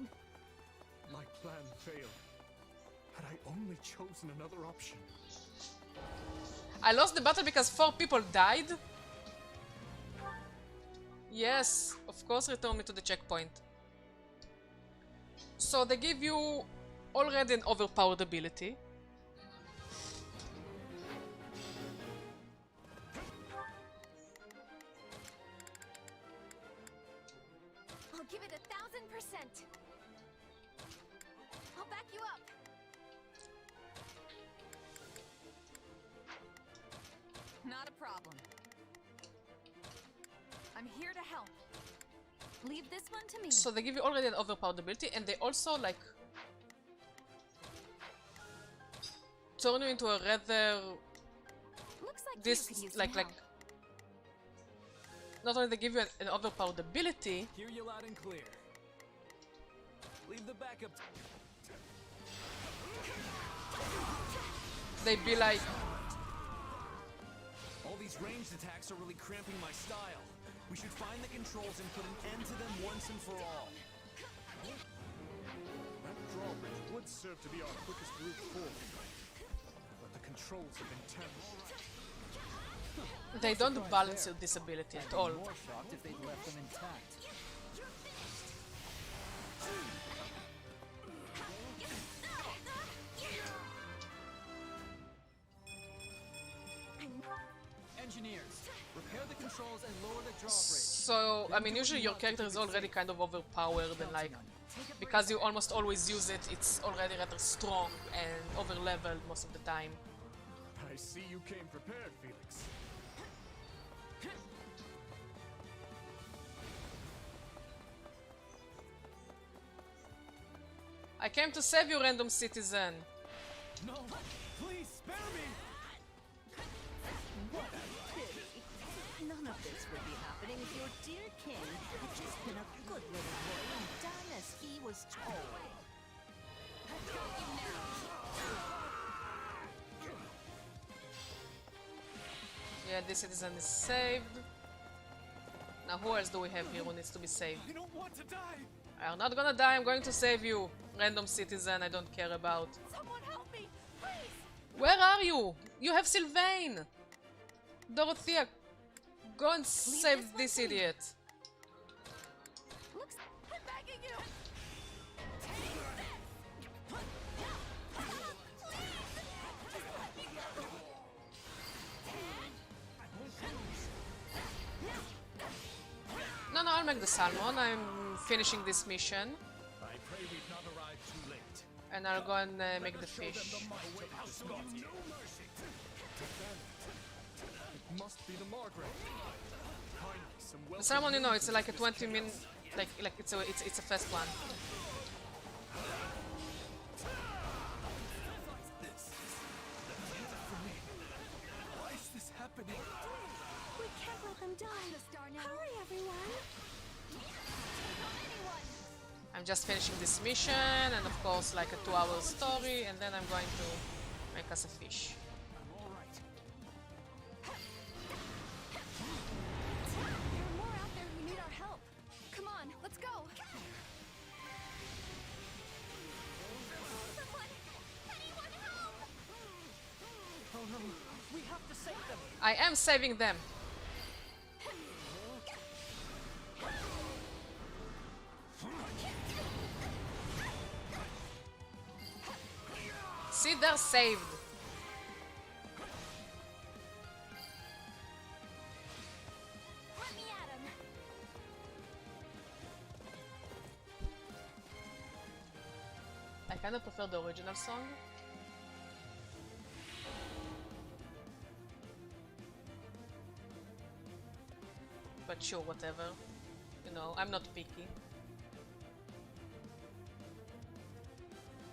My plan failed. Had I only chosen another option. I lost the battle because 4 people died? Yes, of course return me to the checkpoint. So they give you already an overpowered ability. I'll give it 1000%. I'll back you up. Not a problem. I'm here to help. Leave this one to me. So they give you already an overpowered ability, and they also like turn you into a rather Looks like this you could use like some like not only they give you an overpowered ability. Hear you loud and clear. Leave the backup. They be like, All these ranged attacks are really cramping my style. We should find the controls and put an end to them once and for all. That drawbridge would serve to be our quickest route forward. But the controls have been tampered. they don't balance your disability at all. More shocked if they'd left them intact. Engineers, repair the controls and lower the drawbridge. So, I mean, usually your character is already kind of overpowered and like, because you almost always use it, it's already rather strong and over-leveled most of the time. I see you came prepared, Felix. I came to save you, random citizen. No, please spare me. What a pity. None of this would be happening if your dear king had just been a good little boy and done as he was told. This citizen is saved. Now who else do we have here who needs to be saved? I don't want to die. I'm not gonna die, I'm going to save you. Random citizen I don't care about. Someone help me, please. Where are you? You have Sylvain! Dorothea, go and save this idiot. Looks, I'm begging you. No, I'll make the salmon. I'm finishing this mission. I pray we've not arrived too late. And I'll go and make the fish. It must be the Margrave. The salmon, you know, it's like a 20-minute, like it's a fast one. Why is this happening? We can't let them die. Hurry, everyone. I'm just finishing this mission, and of course, like a 2-hour story, and then I'm going to make us a fish. I'm all right. There are more out there who need our help. Come on, let's go. Anyone help! Oh no, we have to save them. I am saving them. See, they're saved. Let me at him. I kind of prefer the original song. But sure, whatever. You know, I'm not picky.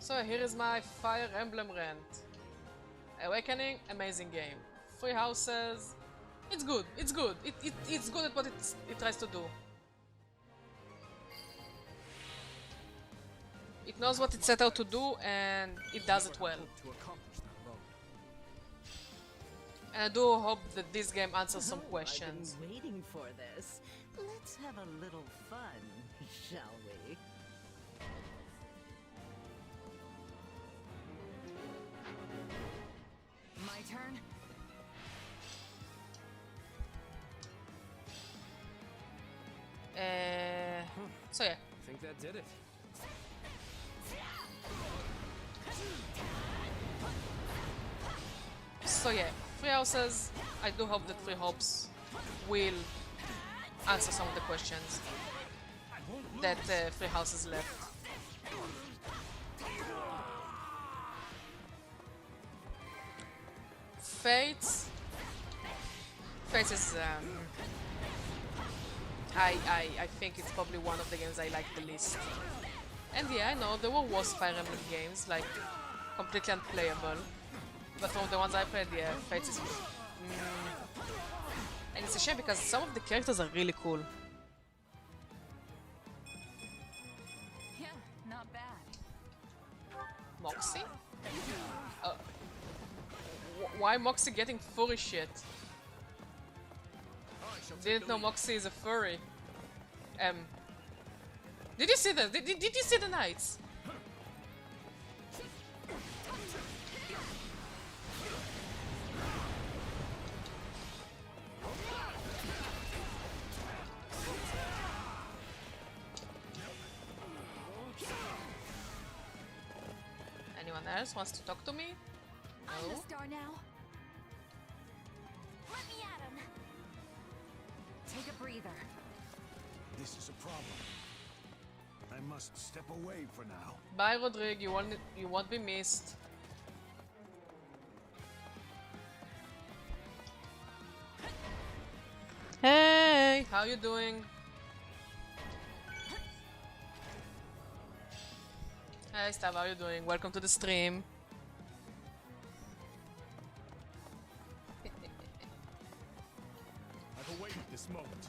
So here is my Fire Emblem rant. Awakening, amazing game. 3 houses, it's good, it's good. It's good at what it tries to do. It knows what it set out to do and it does it well. And I do hope that this game answers some questions. I've been waiting for this. Let's have a little fun, shall we? My turn? So yeah. I think that did it. So yeah, 3 houses. I do hope that 3 hopes will answer some of the questions that 3 houses left. Fates is I think it's probably one of the games I like the least. And yeah, I know there were worse Fire Emblem games, like completely unplayable. But from the ones I played, yeah, Fates is... And it's a shame because some of the characters are really cool. Yeah, not bad. Moxie? Why Moxie getting furry shit? Didn't know Moxie is a furry. Did you see that? Did you see the knights? Anyone else wants to talk to me? I'm No? the star now. Let me at him. Take a breather. This is a problem. I must step away for now. Bye, Rodrigue. You won't be missed. Hey, how you doing? Hey, Stav, how you doing? Welcome to the stream. I've awaited this moment.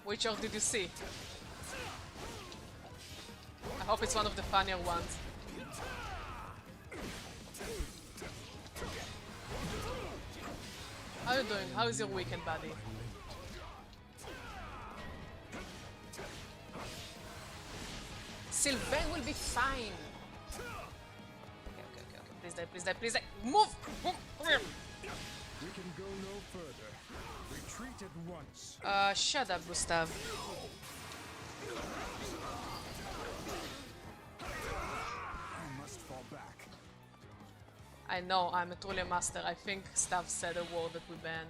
Which orc did you see? I hope it's one of the funnier ones. doing? How is your weekend, buddy? Sylvain will be fine. Okay. Please die. Move! Come here. We can go no further. Retreat at once. Shut up, Gustav. I must fall back. I know, I'm a truly master. I think Stav said a word that we ban.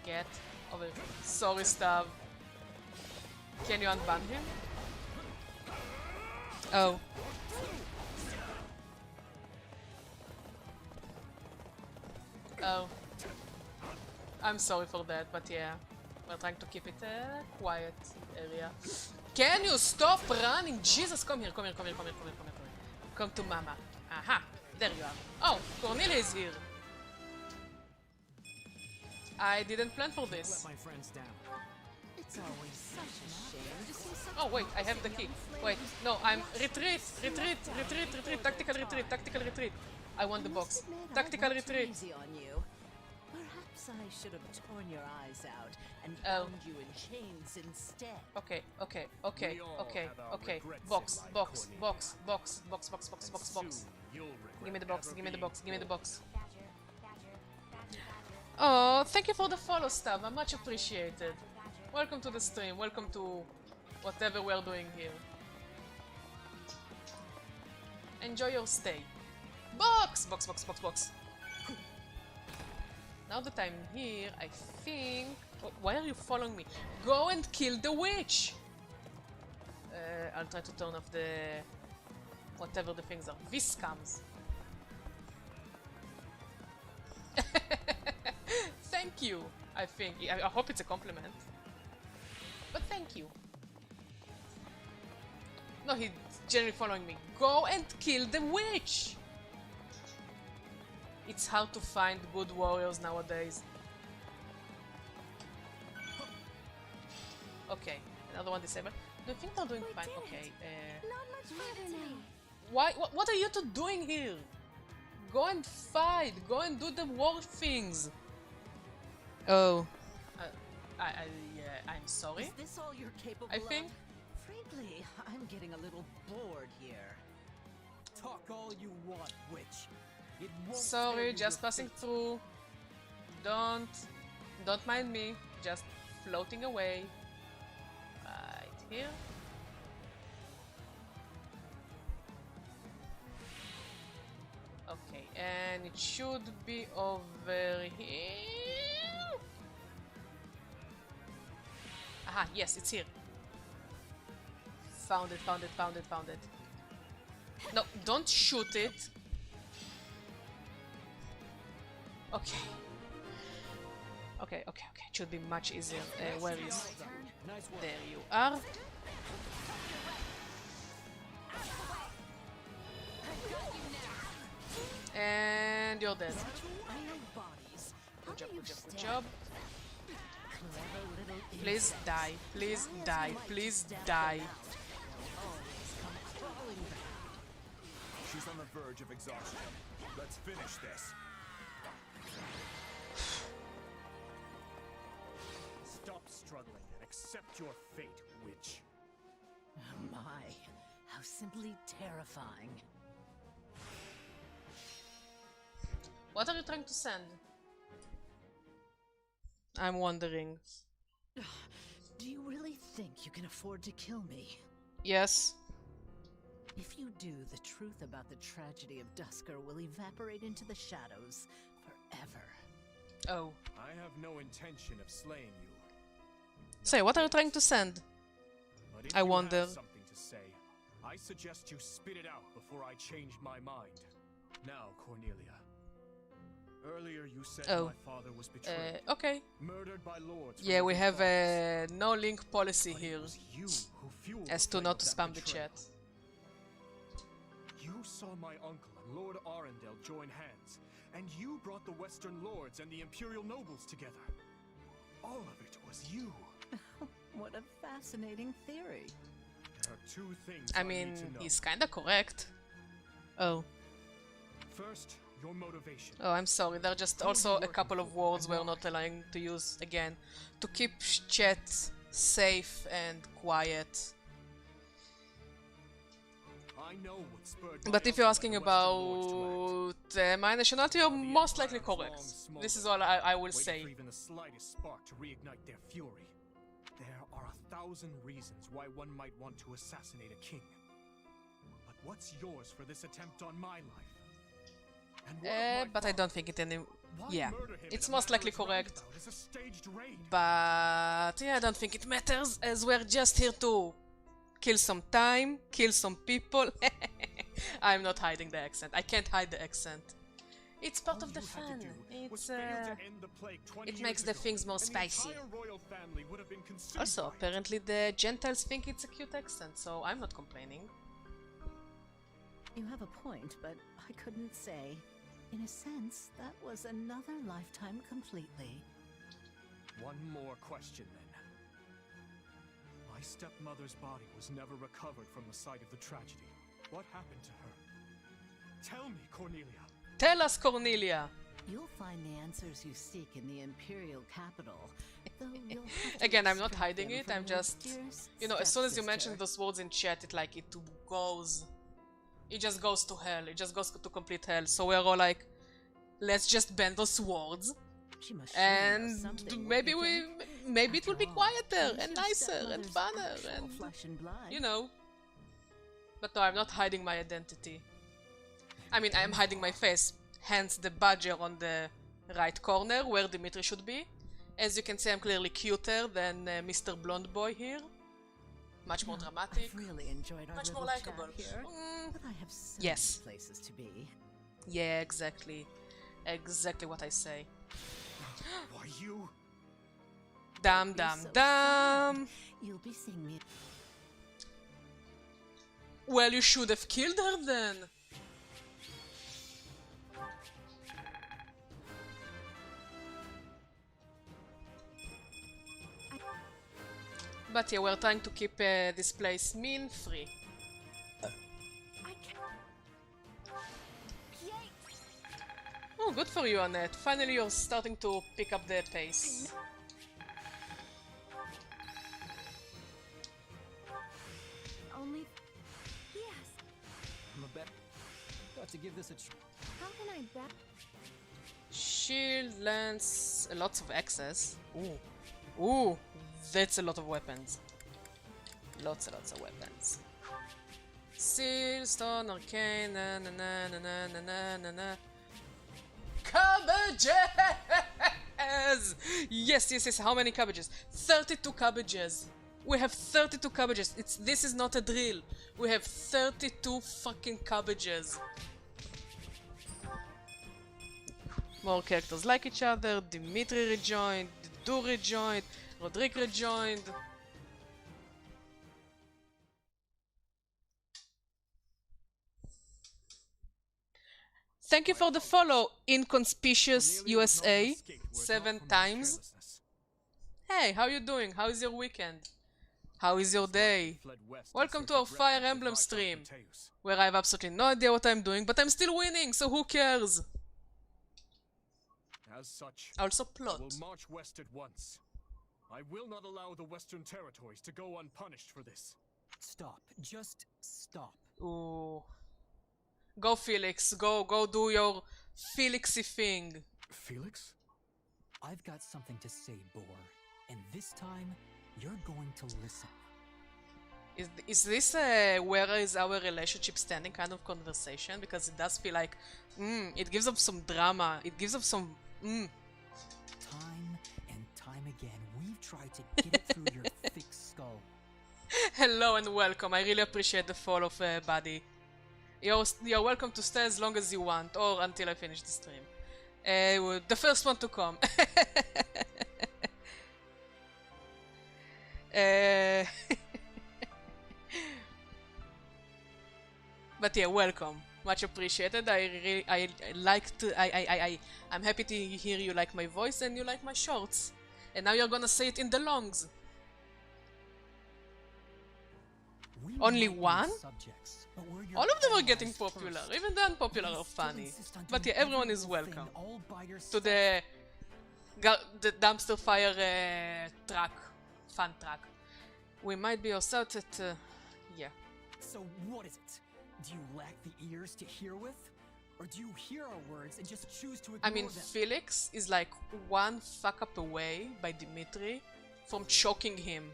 Get over here. Sorry, Stav. Can you unban him? Oh. Oh. I'm sorry for that, but yeah. We're trying to keep it a quiet area. Can you stop running? Jesus, come here. Come to mama. Aha, there you are. Oh, Cornelia is here. I didn't plan for this. Let my friends down. It's always such a shame to see such Oh wait, I have the key. Wait, no, I'm retreat. Tactical retreat. I want the box. Tactical retreat. Easy on you. Perhaps I should have torn your eyes out and bound you in chains instead. Okay. Box. Give me the box. Oh, thank you for the follow, Stav. Much appreciated. Welcome to the stream. Welcome to whatever we're doing here. Enjoy your stay. Box. Now that I'm here, I think... Oh, why are you following me? Go and kill the witch! I'll try to turn off the... whatever the things are. Viscams. Thank you, I think. I hope it's a compliment. But thank you. No, he's generally following me. Go and kill the witch! It's hard to find good warriors nowadays. Okay, another one disabled. Do you think they're doing fine? Okay, Not much further now. why? What are you two doing here? Go and fight! Go and do the war things! Oh. I'm sorry? Is this all you're capable I think. of? Frankly, I'm getting a little bored here. Talk all you want, witch. It won't Sorry, spare you just your passing fate. through. Don't mind me. Just floating away. Right here. Okay, and it should be over here. Aha, yes, it's here. Found it. No, don't shoot it. Okay. Okay. It should be much easier. Where is... There you are. And you're dead. Good job. Please die. She's on the verge of exhaustion. Let's finish this. Stop struggling and accept your fate, witch. My, how simply terrifying. What are you trying to send? I'm wondering. Do you really think you can afford to kill me? Yes. If you do, the truth about the tragedy of Dusker will evaporate into the shadows forever. Oh. I have no intention of slaying you. Say, what are you trying to send? But if I you wonder. have something to say, I suggest you spit it out before I change my mind. Now, Cornelia. Earlier you said my father was betrayed. Okay. Murdered by lords. Yeah, we have a no link policy But here. it was you who fueled As the to flame not of to that spam the betrayal. chat. You saw my uncle and Lord Arundel join hands, and you brought the Western lords and the Imperial nobles together. All of it was you. What a fascinating theory. There are two things I need mean, to know. he's kinda correct. Oh. First, your motivation. Oh, I'm sorry. There are just also a couple of words we're not allowing to use again. To keep chat safe and quiet. I know what spurred But if you're asking about my nationality, you're most likely correct. This is all I will say. For even the slightest spark to reignite their fury. There are 1,000 reasons why one might want to assassinate a king. But what's yours for this attempt on my life? And But I don't think it any. Yeah, it's most likely correct. But yeah, I don't think it matters, as we're just here to kill some time, kill some people. I'm not hiding the accent. I can't hide the accent. It's part of the fun. It makes the things more spicy. Also, apparently the Gentiles think it's a cute accent, so I'm not complaining. You have a point, but I couldn't say. In a sense, that was another lifetime completely. One more question then. My stepmother's body was never recovered from the site of the tragedy. What happened to her? Tell me, Cornelia. Tell us, Cornelia. You'll find the answers you seek in the Imperial capital. Though you'll have to Again, I'm not extract hiding them it. from I'm your just, fierce you know, as soon as you stepsister. mention those words in chat, it goes. It just goes to hell. It just goes to complete hell. So we're all like, let's just ban those words, and maybe maybe it will be quieter and nicer and funner and you know. But no, I'm not hiding my identity. I mean, I am hiding my face. Hence the badger on the right corner where Dimitri should be. As you can see, I'm clearly cuter than Mr. Blonde Boy here. Much more dramatic. I've really enjoyed our much more little likable. chat here, but I have so Yes. many places to be. Yeah, exactly. Exactly what I say. Why you? Damn, damn, damn. You'll be seeing me. Well, you should have killed her then. But yeah, we're trying to keep this place mean free. Oh, good for you, Annette. Finally, you're starting to pick up the pace. Only... Yes. I'm about to give this a How can I bet? Shield, lance, lots of access. Ooh. Ooh, that's a lot of weapons. Lots and lots of weapons. Seal, stone, arcane, na na na na na na na na na. Cabbages! Yes, yes, yes. How many cabbages? 32 cabbages. We have 32 cabbages. This is not a drill. We have 32 fucking cabbages. More characters like each other. Dimitri rejoined. Dedue rejoined. Roderick rejoined. Thank you for the follow, Inconspicuous USA, 7 times. Hey, how you doing? How is your weekend? How is your day? Welcome to our Fire Emblem stream, where I have absolutely no idea what I'm doing, but I'm still winning, so who cares? As such, Also plot. I will march west at once. I will not allow the Western territories to go unpunished for this. Stop. Just stop. Ooh. Go, Felix. Go do your Felixy thing. Felix? I've got something to say, Boar. And this time, you're going to listen. Is this a where is our relationship standing kind of conversation? Because it does feel like, it gives up some drama. It gives up some, Time and time again, we've tried to get it through your thick skull. Hello and welcome. I really appreciate the follow, buddy. You're welcome to stay as long as you want, or until I finish the stream. The first one to come. But yeah, welcome. Much appreciated. I'm happy to hear you like my voice and you like my shorts. And now you're gonna say it in the longs. Only one? All of them are getting popular. Even the unpopular are funny. But yeah, everyone is welcome to the dumpster fire track, fun track. We might be ourselves at yeah. So what is it? Do you lack the ears to hear with? Or do you hear our words and just choose to ignore I mean, them? Felix is like one fuck up away by Dimitri from choking him.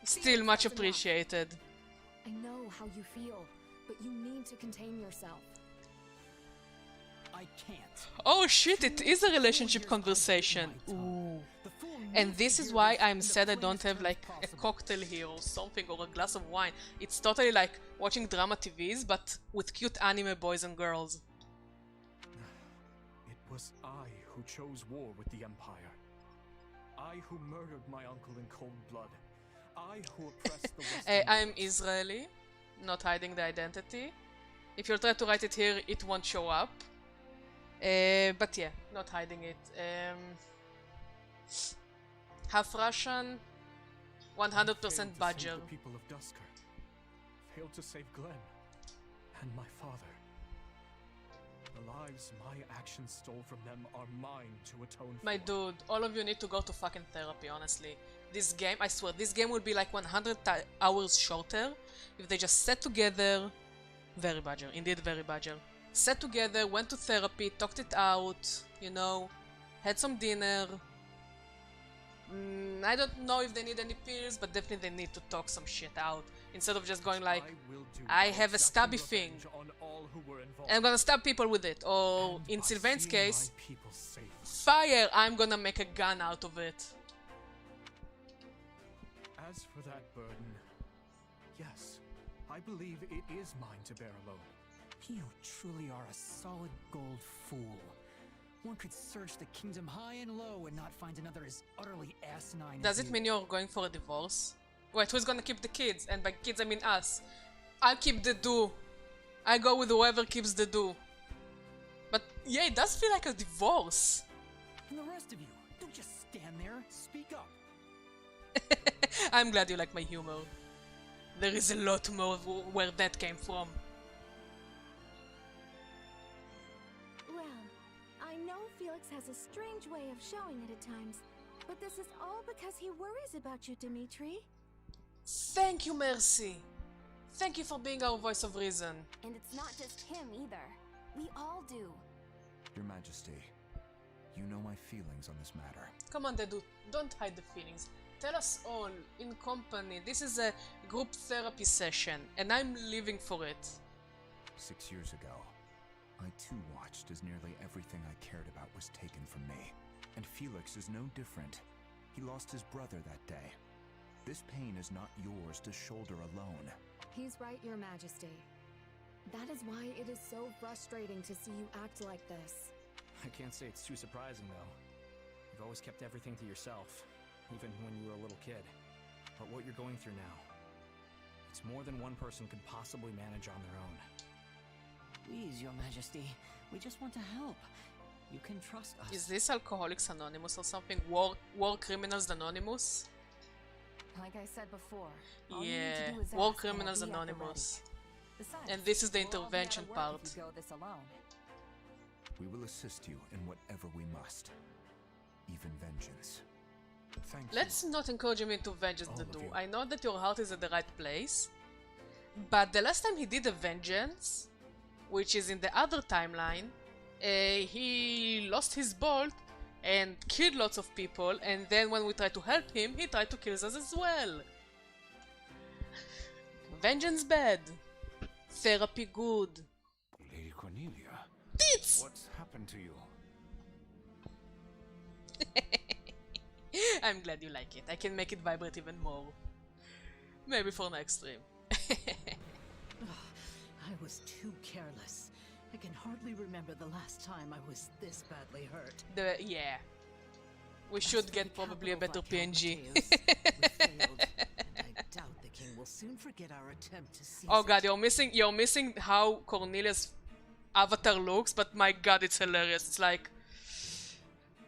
Still much appreciated. I know how you feel, but you need to contain yourself. I can't. Oh shit, it is a relationship conversation. Ooh. And this is why I'm sad I don't have like a cocktail here or something or a glass of wine. It's totally like watching drama TVs but with cute anime boys and girls. It was I who chose war with the Empire. I who murdered my uncle in cold blood. I who oppressed the Western I'm Israeli, not hiding the identity. If you'll try to write it here, it won't show up. But yeah, not hiding it. Half Russian, 100% Badger. The people of Dusker failed to save Glenn and my father. The lives my actions stole from them are mine to atone for. My dude, all of you need to go to fucking therapy, honestly. This game, I swear, this game would be like 100 hours shorter if they just sat together. Very Badger, indeed very Badger. Sat together, went to therapy, talked it out, you know, had some dinner. I don't know if they need any pills, but definitely they need to talk some shit out. Instead of just going like, I have a stabby thing, and I'm gonna stab people with it. Or in Sylvain's case, fire, I'm gonna make a gun out of it. As for that burden, yes, I believe it is mine to bear alone. You truly are a solid gold fool. One could search the kingdom high and low and not find another as utterly asinine. Does it mean you're going for a divorce? Wait, who's gonna keep the kids? And by kids I mean us. I'll keep Dedue. I go with whoever keeps Dedue. But yeah, it does feel like a divorce. And the rest of you, don't just stand there. Speak up. I'm glad you like my humor. There is a lot more where that came from. I know Felix has a strange way of showing it at times, but this is all because he worries about you, Dimitri. Thank you, Mercy. Thank you for being our voice of reason. And it's not just him either. We all do. Your Majesty, you know my feelings on this matter. Come on, Dedue, don't hide the feelings. Tell us all, in company, this is a group therapy session, and I'm living for it. 6 years ago, I too watched as nearly everything I cared about was taken from me. And Felix is no different. He lost his brother that day. This pain is not yours to shoulder alone. He's right, Your Majesty. That is why it is so frustrating to see you act like this. I can't say it's too surprising, though. You've always kept everything to yourself, even when you were a little kid. But what you're going through now, it's more than one person could possibly manage on their own. Please, Your Majesty, we just want to help. You can trust us. Is this Alcoholics Anonymous or something? War Criminals Anonymous? Like I said before, yeah, War Criminals Anonymous. And this is the intervention part. We will assist you in whatever we must. Even vengeance. Thank Let's not encourage him into vengeance, Dedue. I know that your heart is at the right place, but the last time he did a vengeance, which is in the other timeline, he lost his bolt and killed lots of people, and then when we tried to help him, he tried to kill us as well. Vengeance bad. Therapy good. Lady Cornelia. Tits! What's happened to you? I'm glad you like it. I can make it vibrate even more. Maybe for next stream. I was too careless. I can hardly remember the last time I was this badly hurt. Yeah. We should get probably a better PNG. I doubt the king will soon forget our attempt to seize Oh god, you're missing how Cornelia's avatar looks, but my god, it's hilarious. It's like,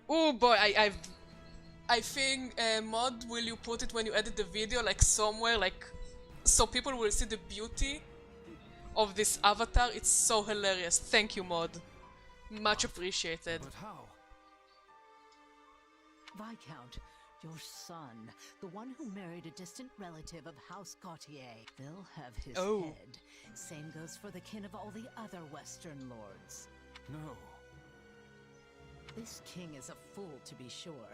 oh boy, I think, Mod, will you put it when you edit the video, like somewhere, like, so people will see the beauty of this avatar? It's so hilarious. Thank you, Mod. Much appreciated. But how? Viscount, your son, the one who married a distant relative of House Gautier. They'll have his head. Same goes for the kin of all the other Western lords. No. This king is a fool, to be sure,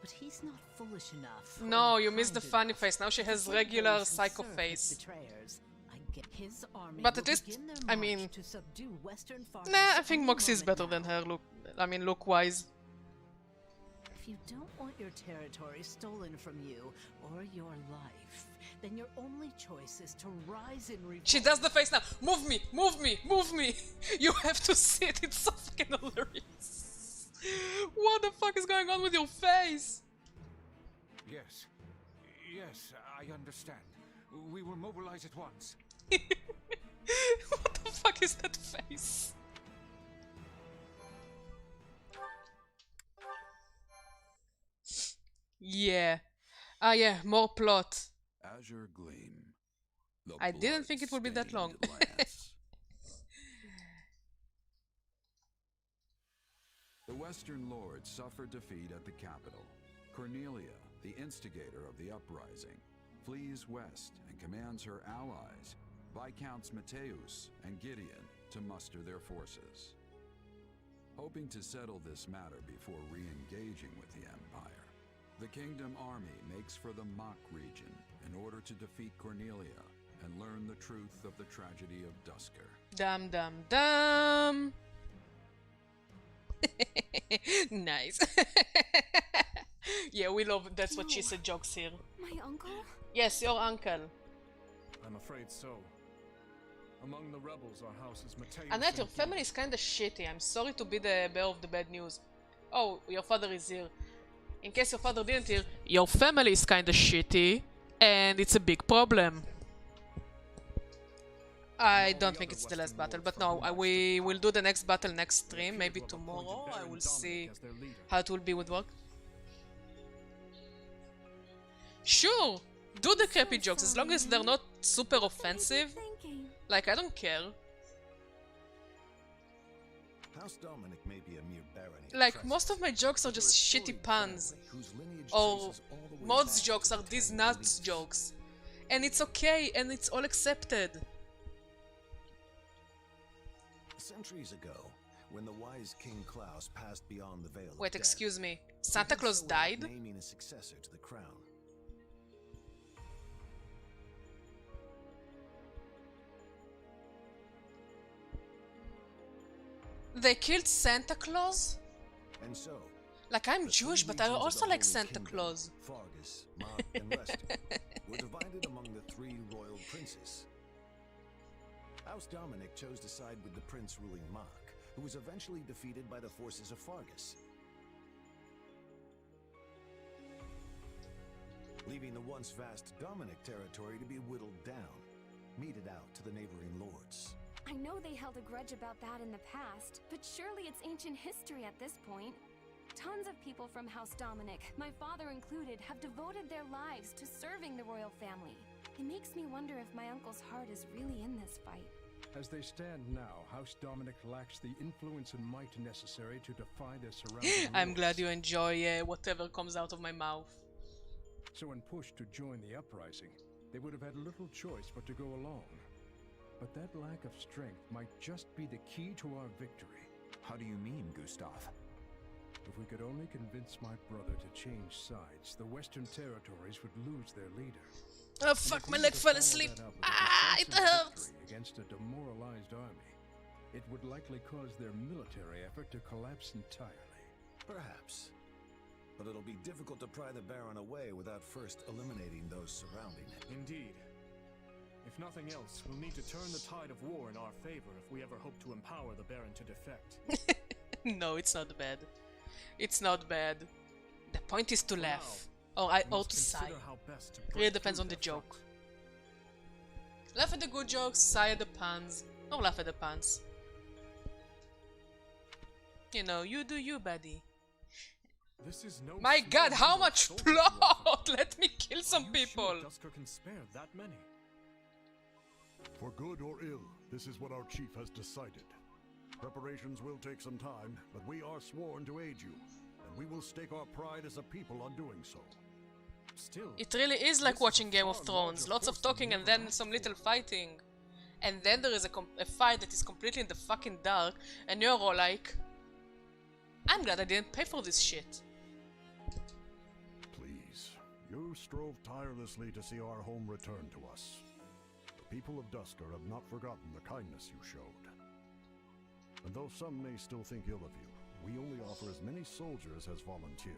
but he's not foolish enough. No, you missed the funny face. Now she has regular psycho face. But at least, I mean, nah, I think Moxie is better than her. Look-wise. If you don't want your territory stolen from you or your life, then your only choice is to rise in revolt. She does the face now. Move me, move me, move me. You have to see it. It's so fucking hilarious. What the fuck is going on with your face? Yes. Yes, I understand. We will mobilize at once. What the fuck is that face? Yeah. Ah yeah, more plot. Azure Gleam. I didn't think it would be that long. The Western Lords suffered defeat at the capital. Cornelia, the instigator of the uprising, flees west and commands her allies, Viscounts Mateus and Gideon, to muster their forces. Hoping to settle this matter before re-engaging with the Empire, the Kingdom Army makes for the Mach region in order to defeat Cornelia and learn the truth of the tragedy of Dusker. Dum dum dum! Nice. Yeah, we love That's What She Said jokes here. My uncle? Yes, your uncle. I'm afraid so. Among the rebels, our house is Mateus. Annette, your family is kinda shitty. I'm sorry to be the bearer of the bad news. Oh, your father is here. In case your father didn't hear, your family is kinda shitty, and it's a big problem. I don't think it's the last battle, but no, we will do the next battle next stream, maybe tomorrow. I will see how it will be with work. Sure, do the crappy jokes, as long as they're not super offensive. Like, I don't care. House Dominic may be a mere barony. Like, most of my jokes are just shitty puns. Or Mod's jokes are these nuts jokes. And it's okay, and it's all accepted. Centuries ago, when the wise King Klaus passed beyond the veil Wait, of death, excuse me. Santa Claus died? naming a successor to the crown. They killed Santa Claus? And so, Like, I'm Jewish, but I also like Santa Claus. Fargus, Mach, and Reston were divided among the three royal princes. House Dominic chose to side with the prince ruling Mach, who was eventually defeated by the forces of Fargus, leaving the once vast Dominic territory to be whittled down, meted out to the neighboring lords. I know they held a grudge about that in the past, but surely it's ancient history at this point. Tons of people from House Dominic, my father included, have devoted their lives to serving the royal family. It makes me wonder if my uncle's heart is really in this fight. As they stand now, House Dominic lacks the influence and might necessary to defy their surrounding I'm glad lords. you enjoy whatever comes out of my mouth. So when pushed to join the uprising, they would have had little choice but to go along. But that lack of strength might just be the key to our victory. How do you mean, Gustav? If we could only convince my brother to change sides, the Western territories would lose their leader. Oh fuck, my leg fell asleep. Ah, it hurts. Against a demoralized army, it would likely cause their military effort to collapse entirely. Perhaps. But it'll be difficult to pry the Baron away without first eliminating those surrounding it. Indeed. If nothing else, we'll need to turn the tide of war in our favor if we ever hope to empower the Baron to defect. No, it's not bad. It's not bad. The point is to laugh. Or to sigh. Really depends on the joke. Laugh at the good jokes, sigh at the puns. Or laugh at the puns. You know, you do you, buddy. This is no My small god, how number of much soldiers you plot! Let me kill some Are you people! sure Dusker can spare that many? For good or ill, this is what our chief has decided. Preparations will take some time, but we are sworn to aid you, and we will stake our pride as a people on doing so. Still, It really is like watching Game of Thrones. Lots of talking and then some little fighting. And then there is a fight that is completely in the fucking dark, and you're all like, I'm glad I didn't pay for this shit. Please, you strove tirelessly to see our home return to us. The people of Dusker have not forgotten the kindness you showed. And though some may still think ill of you, we only offer as many soldiers as volunteered.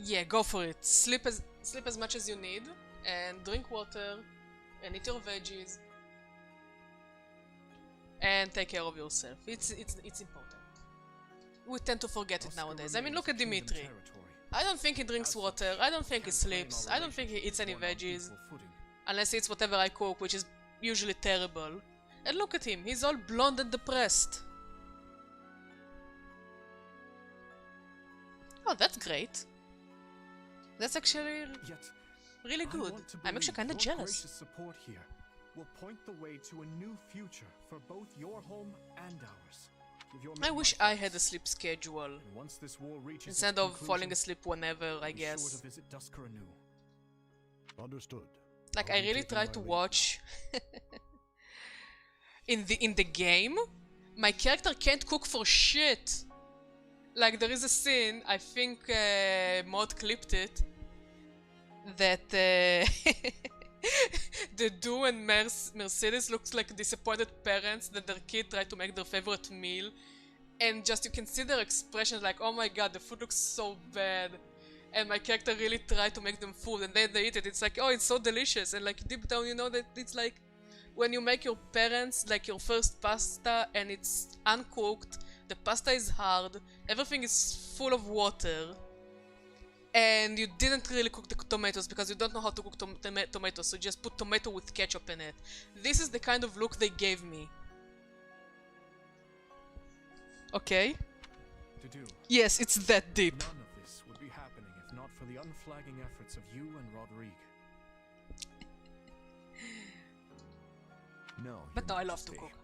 Yeah, go for it. Sleep as much as you need, and drink water, and eat your veggies, and take care of yourself. It's important. We tend to forget it nowadays. I mean, look at Dimitri. I don't think he drinks water. I don't think he sleeps. I don't think he eats any veggies, unless he eats whatever I cook, which is usually terrible. And look at him. He's all blonde and depressed. Oh, that's great. That's actually really good. I'm actually kind of jealous. Gracious support here will point the way to a new future for both your home and ours. I wish I had a sleep schedule Once this war reaches instead its of conclusion, falling asleep whenever, I be sure guess. to visit Dusker anew. Understood. Like, I'll I be really taking try my to leave. watch in the game. My character can't cook for shit. Like, there is a scene, I think Mod clipped it, that Dedue and Mercedes looks like disappointed parents that their kid tried to make their favorite meal, and just you can see their expressions like, oh my god, the food looks so bad, and my character really tried to make them food, and then they eat it. It's like, oh, it's so delicious, and like deep down you know that it's like when you make your parents like your first pasta and it's uncooked, the pasta is hard, everything is full of water, and you didn't really cook the tomatoes because you don't know how to cook tomatoes, so just put tomato with ketchup in it. This is the kind of look they gave me. Okay? Dedue, Yes, it's that deep. none of this would be happening if not for the unflagging efforts of you and Rodrigue. No, But Your no, I love to Majesty. cook.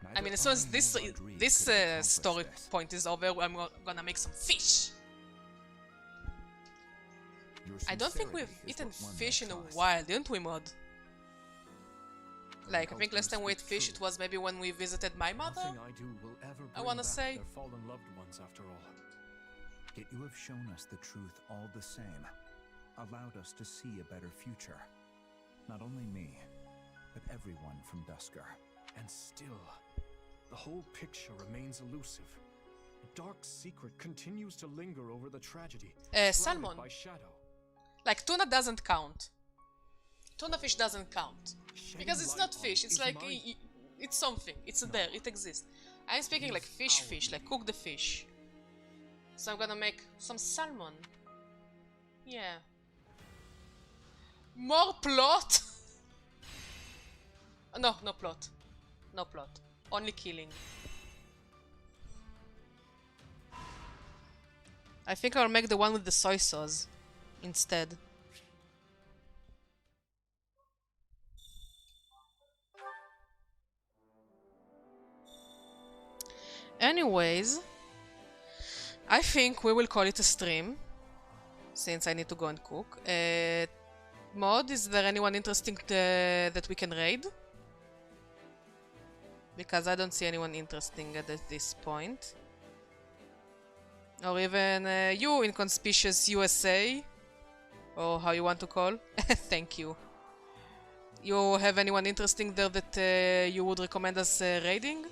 Neither I mean, as soon as I this nor Rodrigue this could accomplish story this. point is over, I'm gonna make some fish. Your I don't think we've sincerity is eaten what one fish in may a trust. while, didn't we, Mod? Like, I How think last can time we ate speak fish, true? it was maybe when we visited my mother? Nothing I do will ever bring wanna back say. their fallen loved ones after all. Yet you have shown us the truth all the same, allowed us to see a better future. Not only me, but everyone from Dusker. And still, the whole picture remains elusive. A dark secret continues to linger over the tragedy, shrouded Salmon. by shadow. Like, tuna doesn't count. Tuna fish doesn't count. Because it's not fish, it's like, it's something. It's there, it exists. I'm speaking like fish, like cook the fish. So I'm gonna make some salmon. Yeah. More plot? No, no plot. No plot. Only killing. I think I'll make the one with the soy sauce instead. Anyways, I think we will call it a stream, since I need to go and cook. Mod, is there anyone interesting that we can raid? Because I don't see anyone interesting at this point. Or even you, Inconspicuous USA, or how you want to call. Thank you. You have anyone interesting there that you would recommend us raiding?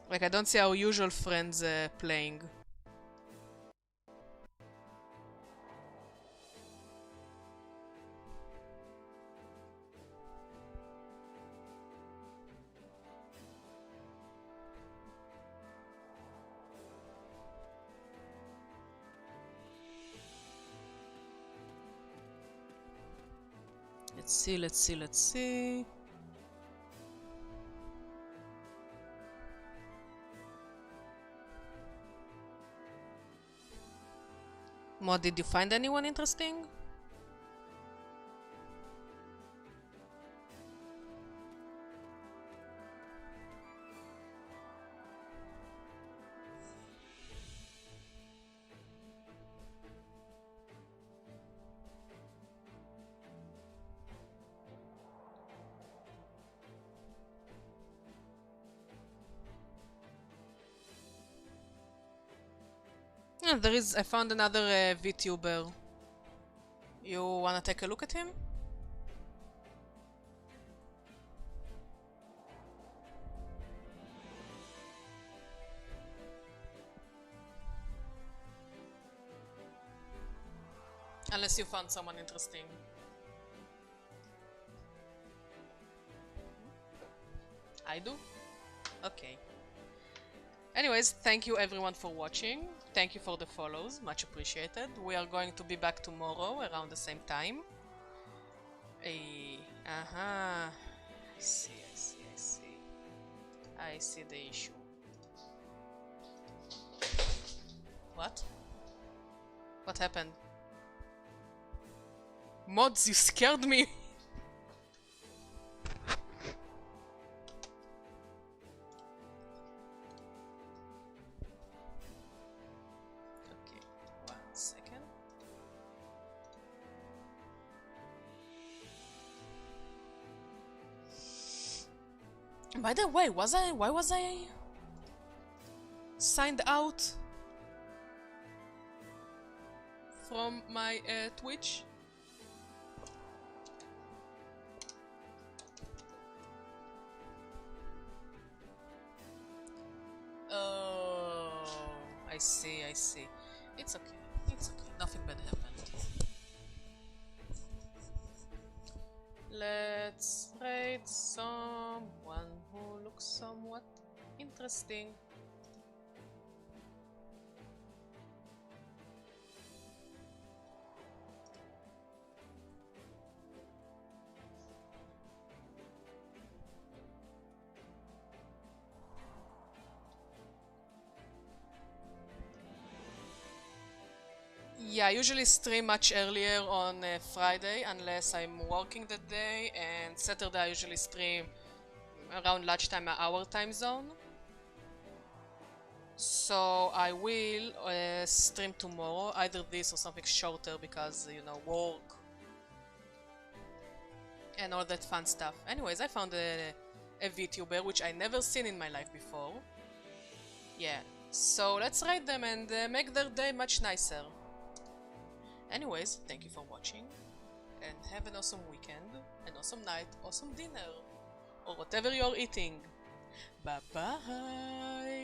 Like, I don't see our usual friends playing. Let's see. Mod, did you find anyone interesting? Yeah, I found another VTuber. You wanna take a look at him? Unless you found someone interesting. I do? Okay. Anyways, thank you everyone for watching. Thank you for the follows, much appreciated. We are going to be back tomorrow around the same time. I see. I see the issue. What? What happened? Mods, you scared me! By the way, why was I signed out from my Twitch? Oh, I see. It's okay. Nothing bad happened. Let's raid someone who looks somewhat interesting. Yeah, I usually stream much earlier on Friday unless I'm working that day, and Saturday I usually stream around lunchtime our time zone. So I will stream tomorrow, either this or something shorter because, you know, work and all that fun stuff. Anyways, I found a VTuber which I never seen in my life before. Yeah, so let's raid them and make their day much nicer. Anyways, thank you for watching, and have an awesome weekend, an awesome night, awesome dinner, or whatever you're eating. Bye bye!